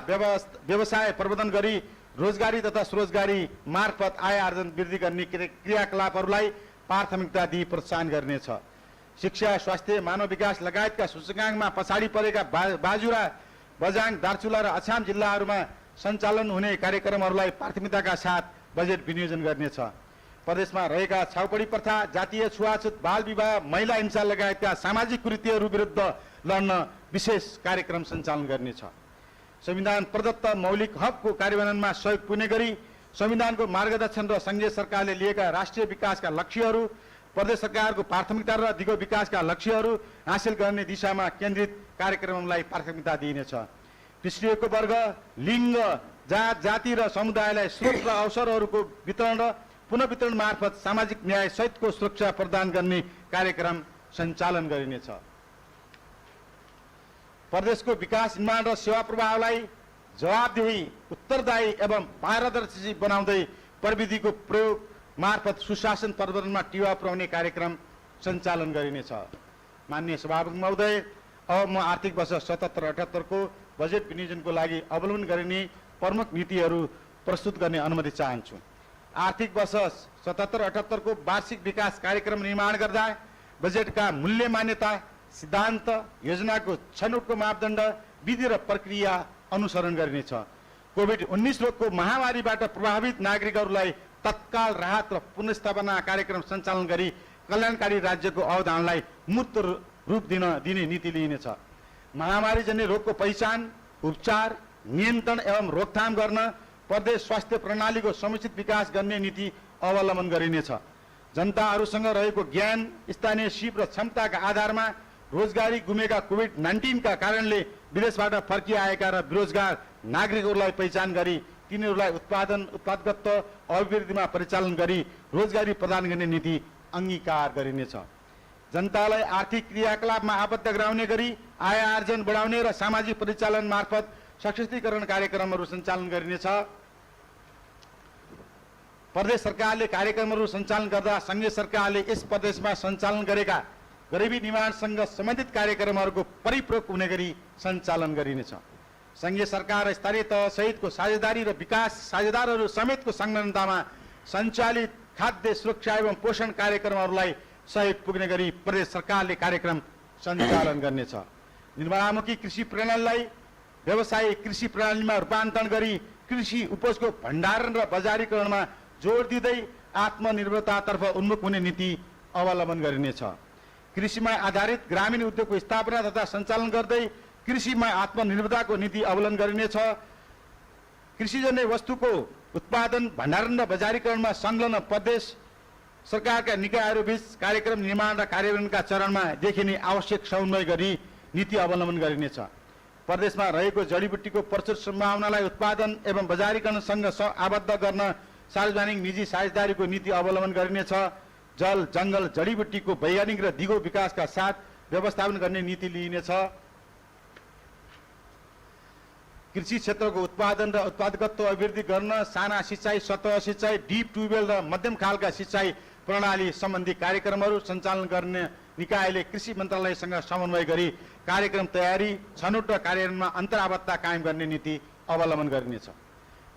व्यवसाय प्रवर्धन गरी रोजगारी तथा स्वरोजगारी मार्फत आय आर्जन वृद्धि गर्ने क्रियाकलापहरूलाई प्राथमिकता दिई प्रोत्साहन गरिनेछ। शिक्षा, स्वास्थ्य, मानव विकास लगायतका सूचकाङ्कमा पछाडि परेका बाजुरा, बझाङ, दार्चुला र अछाम जिल्लाहरूमा सञ्चालन हुने कार्यक्रमहरूलाई प्राथमिकताका साथ बजेट विनियोजन गर्नेछ। प्रदेशमा रहेका छाउपडी प्रथा, जातीय छुवाछुत, बाल विवाह, महिला हिंसा लगायतका सामाजिक कुरीतिहरू विरुद्ध लड्न विशेष कार्यक्रम सञ्चालन गर्नेछ। संविधान प्रदत्त मौलिक हकको कार्यान्वयनमा सहयोग पुग्ने गरी संविधानको मार्गदर्शन र संघीय सरकारले लिएका राष्ट्रिय विकासका लक्ष्यहरू, प्रदेश सरकारको प्राथमिकता र दिगो विकासका लक्ष्यहरू हासिल गर्ने दिशामा केन्द्रित कार्यक्रमलाई प्राथमिकता दिइनेछ। पिछडिएको वर्ग, लिङ्ग, जात, जाति र समुदायलाई स्रोत र अवसरहरूको वितरण र पुनर्वितरण मार्फत सामाजिक न्याय सहितको सुरक्षा प्रदान गर्ने कार्यक्रम सञ्चालन गरिनेछ। प्रदेशको विकास निर्माण र सेवा प्रवाहलाई जवाबदेही, उत्तरदायी एवं पारदर्शी बनाउँदै प्रविधिको प्रयोग मार्फत सुशासन प्रवर्धनमा टेवा पुर्याउने कार्यक्रम सञ्चालन गरिनेछ। माननीय सभामुख महोदय, अब म आर्थिक वर्ष 77-78 को बजेट विनियोजनको लागि अवलम्बन गरिने प्रमुख नीतिहरू प्रस्तुत गर्ने अनुमति चाहन्छु। आर्थिक वर्ष 77-78 को वार्षिक विकास कार्यक्रम निर्माण गर्दा बजेटका मूल्य मान्यता, सिद्धान्त, योजनाको छनौटको मापदण्ड, विधि र प्रक्रिया अनुसरण गरिनेछ। कोभिड-19 रोगको महामारीबाट प्रभावित नागरिकहरूलाई तत्काल राहत र पुनर्स्थापना कार्यक्रम सञ्चालन गरी कल्याणकारी राज्यको अवधारणालाई मूर्त रूप दिने नीति लिइनेछ। महामारीजन्य रोगको पहिचान, उपचार, नियन्त्रण एवं रोकथाम गर्न प्रदेश स्वास्थ्य प्रणालीको समुचित विकास गर्ने नीति अवलम्बन गरिनेछ। जनताहरूसँग रहेको ज्ञान, स्थानीय सिप र क्षमताका आधारमा रोजगारी गुमेका कोभिड-19 का कारणले विदेशबाट फर्किआएका र बेरोजगार नागरिकहरूलाई पहिचान गरी तिनीहरूलाई उत्पादकत्व अभिवृद्धिमा परिचालन गरी रोजगारी प्रदान गर्ने नीति अंगीकार गरिनेछ। जनतालाई आर्थिक क्रियाकलापमा आबद्ध गराउने गरी आय आर्जन बढाउने र सामाजिक परिचालन मार्फत सशक्तिकरण कार्यक्रमहरू सञ्चालन गरिनेछ। प्रदेश सरकारले कार्यक्रमहरू सञ्चालन गर्दा संघीय सरकारले यस प्रदेशमा सञ्चालन गरेका गरिबी निवारणसँग सम्बन्धित कार्यक्रमहरूको परिपूरक हुने गरी सञ्चालन गरिनेछ। सङ्घीय सरकार र स्थानीय तह सहितको साझेदारी र विकास साझेदारहरू समेतको संलग्नतामा सञ्चालित खाद्य सुरक्षा एवं पोषण कार्यक्रमहरूलाई सहयोग पुग्ने गरी प्रदेश सरकारले कार्यक्रम सञ्चालन गर्नेछ। निर्माणोन्मुखी कृषि प्रणालीलाई व्यवसायिक कृषि प्रणालीमा रूपान्तरण गरी कृषि उपजको भण्डारण र बजारीकरणमा जोड दिँदै आत्मनिर्भरतातर्फ उन्मुख हुने नीति अवलम्बन गरिनेछ। कृषिमा आधारित ग्रामीण उद्योगको स्थापना तथा सञ्चालन गर्दै कृषिमा आत्मनिर्भरताको नीति अवलम्बन गरिनेछ। कृषिजन्य वस्तुको उत्पादन भण्डारण र बजारीकरणमा संलग्न प्रदेश सरकारका निकायहरूबीच कार्यक्रम निर्माण र कार्यान्वयनका चरणमा देखिने आवश्यक समन्वय गरी नीति अवलम्बन गरिनेछ। प्रदेशमा रहेको जडीबुटीको प्रचुर सम्भावनालाई उत्पादन एवं बजारीकरणसँग आबद्ध गर्न सार्वजनिक निजी साझेदारीको नीति अवलम्बन गरिनेछ। जल जङ्गल जडीबुटीको वैज्ञानिक र दिगो विकासका साथ व्यवस्थापन गर्ने नीति लिइनेछ। कृषि क्षेत्रको उत्पादन र उत्पादकत्व अभिवृद्धि गर्न साना सिँचाइ, सतह सिँचाइ, डिप ट्युबवेल र मध्यम खालका सिँचाइ प्रणाली सम्बन्धी कार्यक्रमहरू सञ्चालन गर्ने निकायले कृषि मन्त्रालयसँग समन्वय गरी कार्यक्रम तयारी, छनौट र कार्यान्वयनमा अन्तराबद्धता कायम गर्ने नीति अवलम्बन गरिनेछ।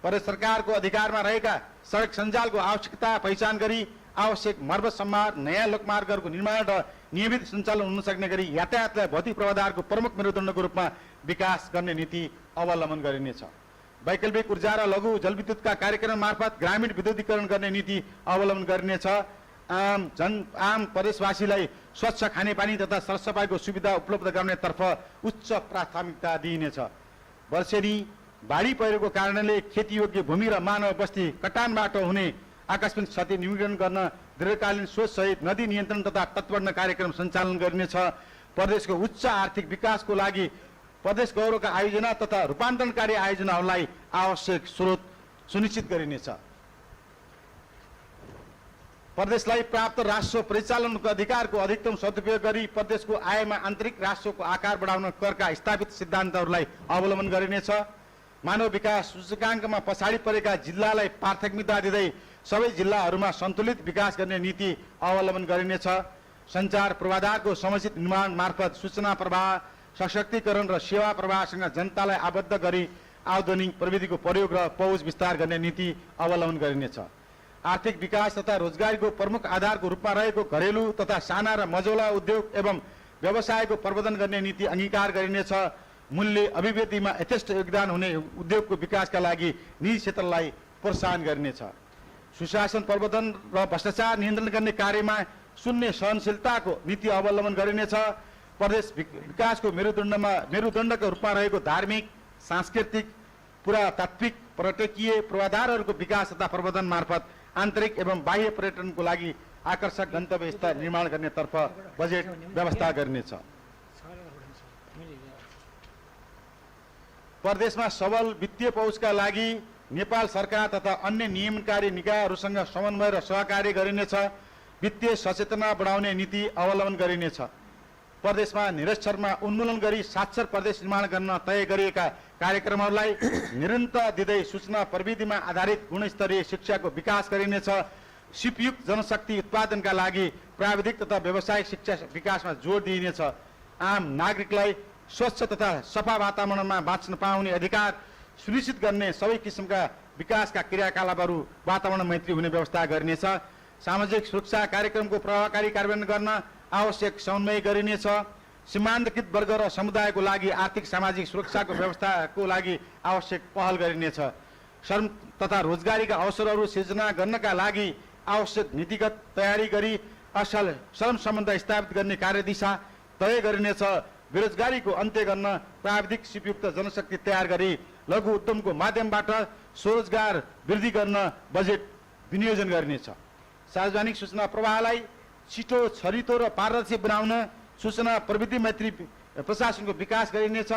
प्रदेश सरकारको अधिकारमा रहेका सडक सञ्जालको आवश्यकता पहिचान गरी आवश्यक मर्मत सम्मार, नयाँ लोकमार्गहरूको निर्माण र नियमित सञ्चालन हुन सक्ने गरी यातायातलाई भौतिक पूर्वाधारको प्रमुख मेरुदण्डको रूपमा विकास गर्ने नीति अवलम्बन गरिनेछ। वैकल्पिक ऊर्जा र लघु जलविद्युतका कार्यक्रम मार्फत ग्रामीण विद्युतीकरण गर्ने नीति अवलम्बन गरिनेछ। आम प्रदेशवासीलाई स्वच्छ खानेपानी तथा सरसफाइको सुविधा उपलब्ध गराउनेतर्फ उच्च प्राथमिकता दिइनेछ। वर्षेनी बाढी पहिरोको कारणले खेतीयोग्य भूमि र मानव बस्ती कटानबाट हुने आकस्मिक क्षति न्यूनीकरण गर्न दीर्घकालीन सोचसहित नदी नियन्त्रण तथा तत्पर्ण कार्यक्रम सञ्चालन गरिनेछ। प्रदेशको उच्च आर्थिक विकासको लागि प्रदेश गौरवका आयोजना तथा रूपान्तरणकारी आयोजनाहरूलाई आवश्यक स्रोत सुनिश्चित गरिनेछ। प्रदेशलाई प्राप्त राजस्व परिचालनको अधिकारको अधिकतम सदुपयोग गरी प्रदेशको आयमा आन्तरिक राजस्वको आकार बढाउन करका स्थापित सिद्धान्तहरूलाई अवलम्बन गरिनेछ। मानव विकास सूचकाङ्कमा पछाडि परेका जिल्लालाई प्राथमिकता दिँदै सबै जिल्लाहरूमा सन्तुलित विकास गर्ने नीति अवलम्बन गरिनेछ। सञ्चार पूर्वाधारको समुचित निर्माण मार्फत सूचना प्रवाह, सशक्तिकरण र सेवा प्रवाहसँग जनतालाई आबद्ध गरी आधुनिक प्रविधिको प्रयोग र पहुँच विस्तार गर्ने नीति अवलम्बन गरिनेछ। आर्थिक विकास तथा रोजगारीको प्रमुख आधारको रूपमा रहेको घरेलु तथा साना र मझौला उद्योग एवं व्यवसायको प्रवर्धन गर्ने नीति अंगीकार गरिनेछ। मूल्य अभिवृद्धिमा यथेष्ट योगदान हुने उद्योगको विकासका लागि निजी क्षेत्रलाई प्रोत्साहन गरिनेछ। सुशासन प्रवर्धन र भ्रष्टाचार नियन्त्रण गर्ने कार्यमा शून्य सहनशीलताको नीति अवलम्बन गरिनेछ। प्रदेश विकासको मेरुदण्डको रूपमा रहेको धार्मिक, सांस्कृतिक, पुरातात्विक, पर्यटकीय पूर्वाधारहरूको विकास तथा प्रवर्धन मार्फत आन्तरिक एवं बाह्य पर्यटनको लागि आकर्षक गन्तव्य स्थल निर्माण गर्नेतर्फ बजेट व्यवस्था गरिनेछ। प्रदेशमा सबल वित्तीय पहुँचका लागि नेपाल सरकार तथा अन्य नियमनकारी निकायहरूसँग समन्वय र सहकार्य गरिनेछ। वित्तीय सचेतना बढाउने नीति अवलम्बन गरिनेछ। प्रदेशमा निरक्षरमा उन्मूलन गरी साक्षर प्रदेश निर्माण गर्न तय गरिएका कार्यक्रमहरूलाई निरन्तर दिँदै सूचना प्रविधिमा आधारित गुणस्तरीय शिक्षाको विकास गरिनेछ। सिपयुक्त जनशक्ति उत्पादनका लागि प्राविधिक तथा व्यावसायिक शिक्षा विकासमा जोड दिइनेछ। आम नागरिकलाई स्वच्छ तथा सफा वातावरणमा बाँच्न पाउने अधिकार सुनिश्चित गर्ने सबै किसिमका विकासका क्रियाकलापहरू वातावरण मैत्री हुने व्यवस्था गरिनेछ। सामाजिक सुरक्षा कार्यक्रमको प्रभावकारी कार्यान्वयन गर्न आवश्यक समन्वय गरिनेछ। सीमान्तकृत वर्ग र समुदायको लागि आर्थिक सामाजिक सुरक्षाको व्यवस्थाको लागि आवश्यक पहल गरिनेछ। श्रम तथा रोजगारीका अवसरहरू सिर्जना गर्नका लागि आवश्यक नीतिगत तयारी गरी असल श्रम सम्बन्ध स्थापित गर्ने कार्यदिशा तय गरिनेछ। बेरोजगारीको अन्त्य गर्न प्राविधिक सिपयुक्त जनशक्ति तयार गरी लघु उद्यमको माध्यमबाट स्वरोजगार वृद्धि गर्न बजेट विनियोजन गरिनेछ। सार्वजनिक सूचना प्रवाहलाई छिटो, छरितो र पारदर्शी बनाउन सूचना प्रविधि मैत्री प्रशासनको विकास गरिनेछ।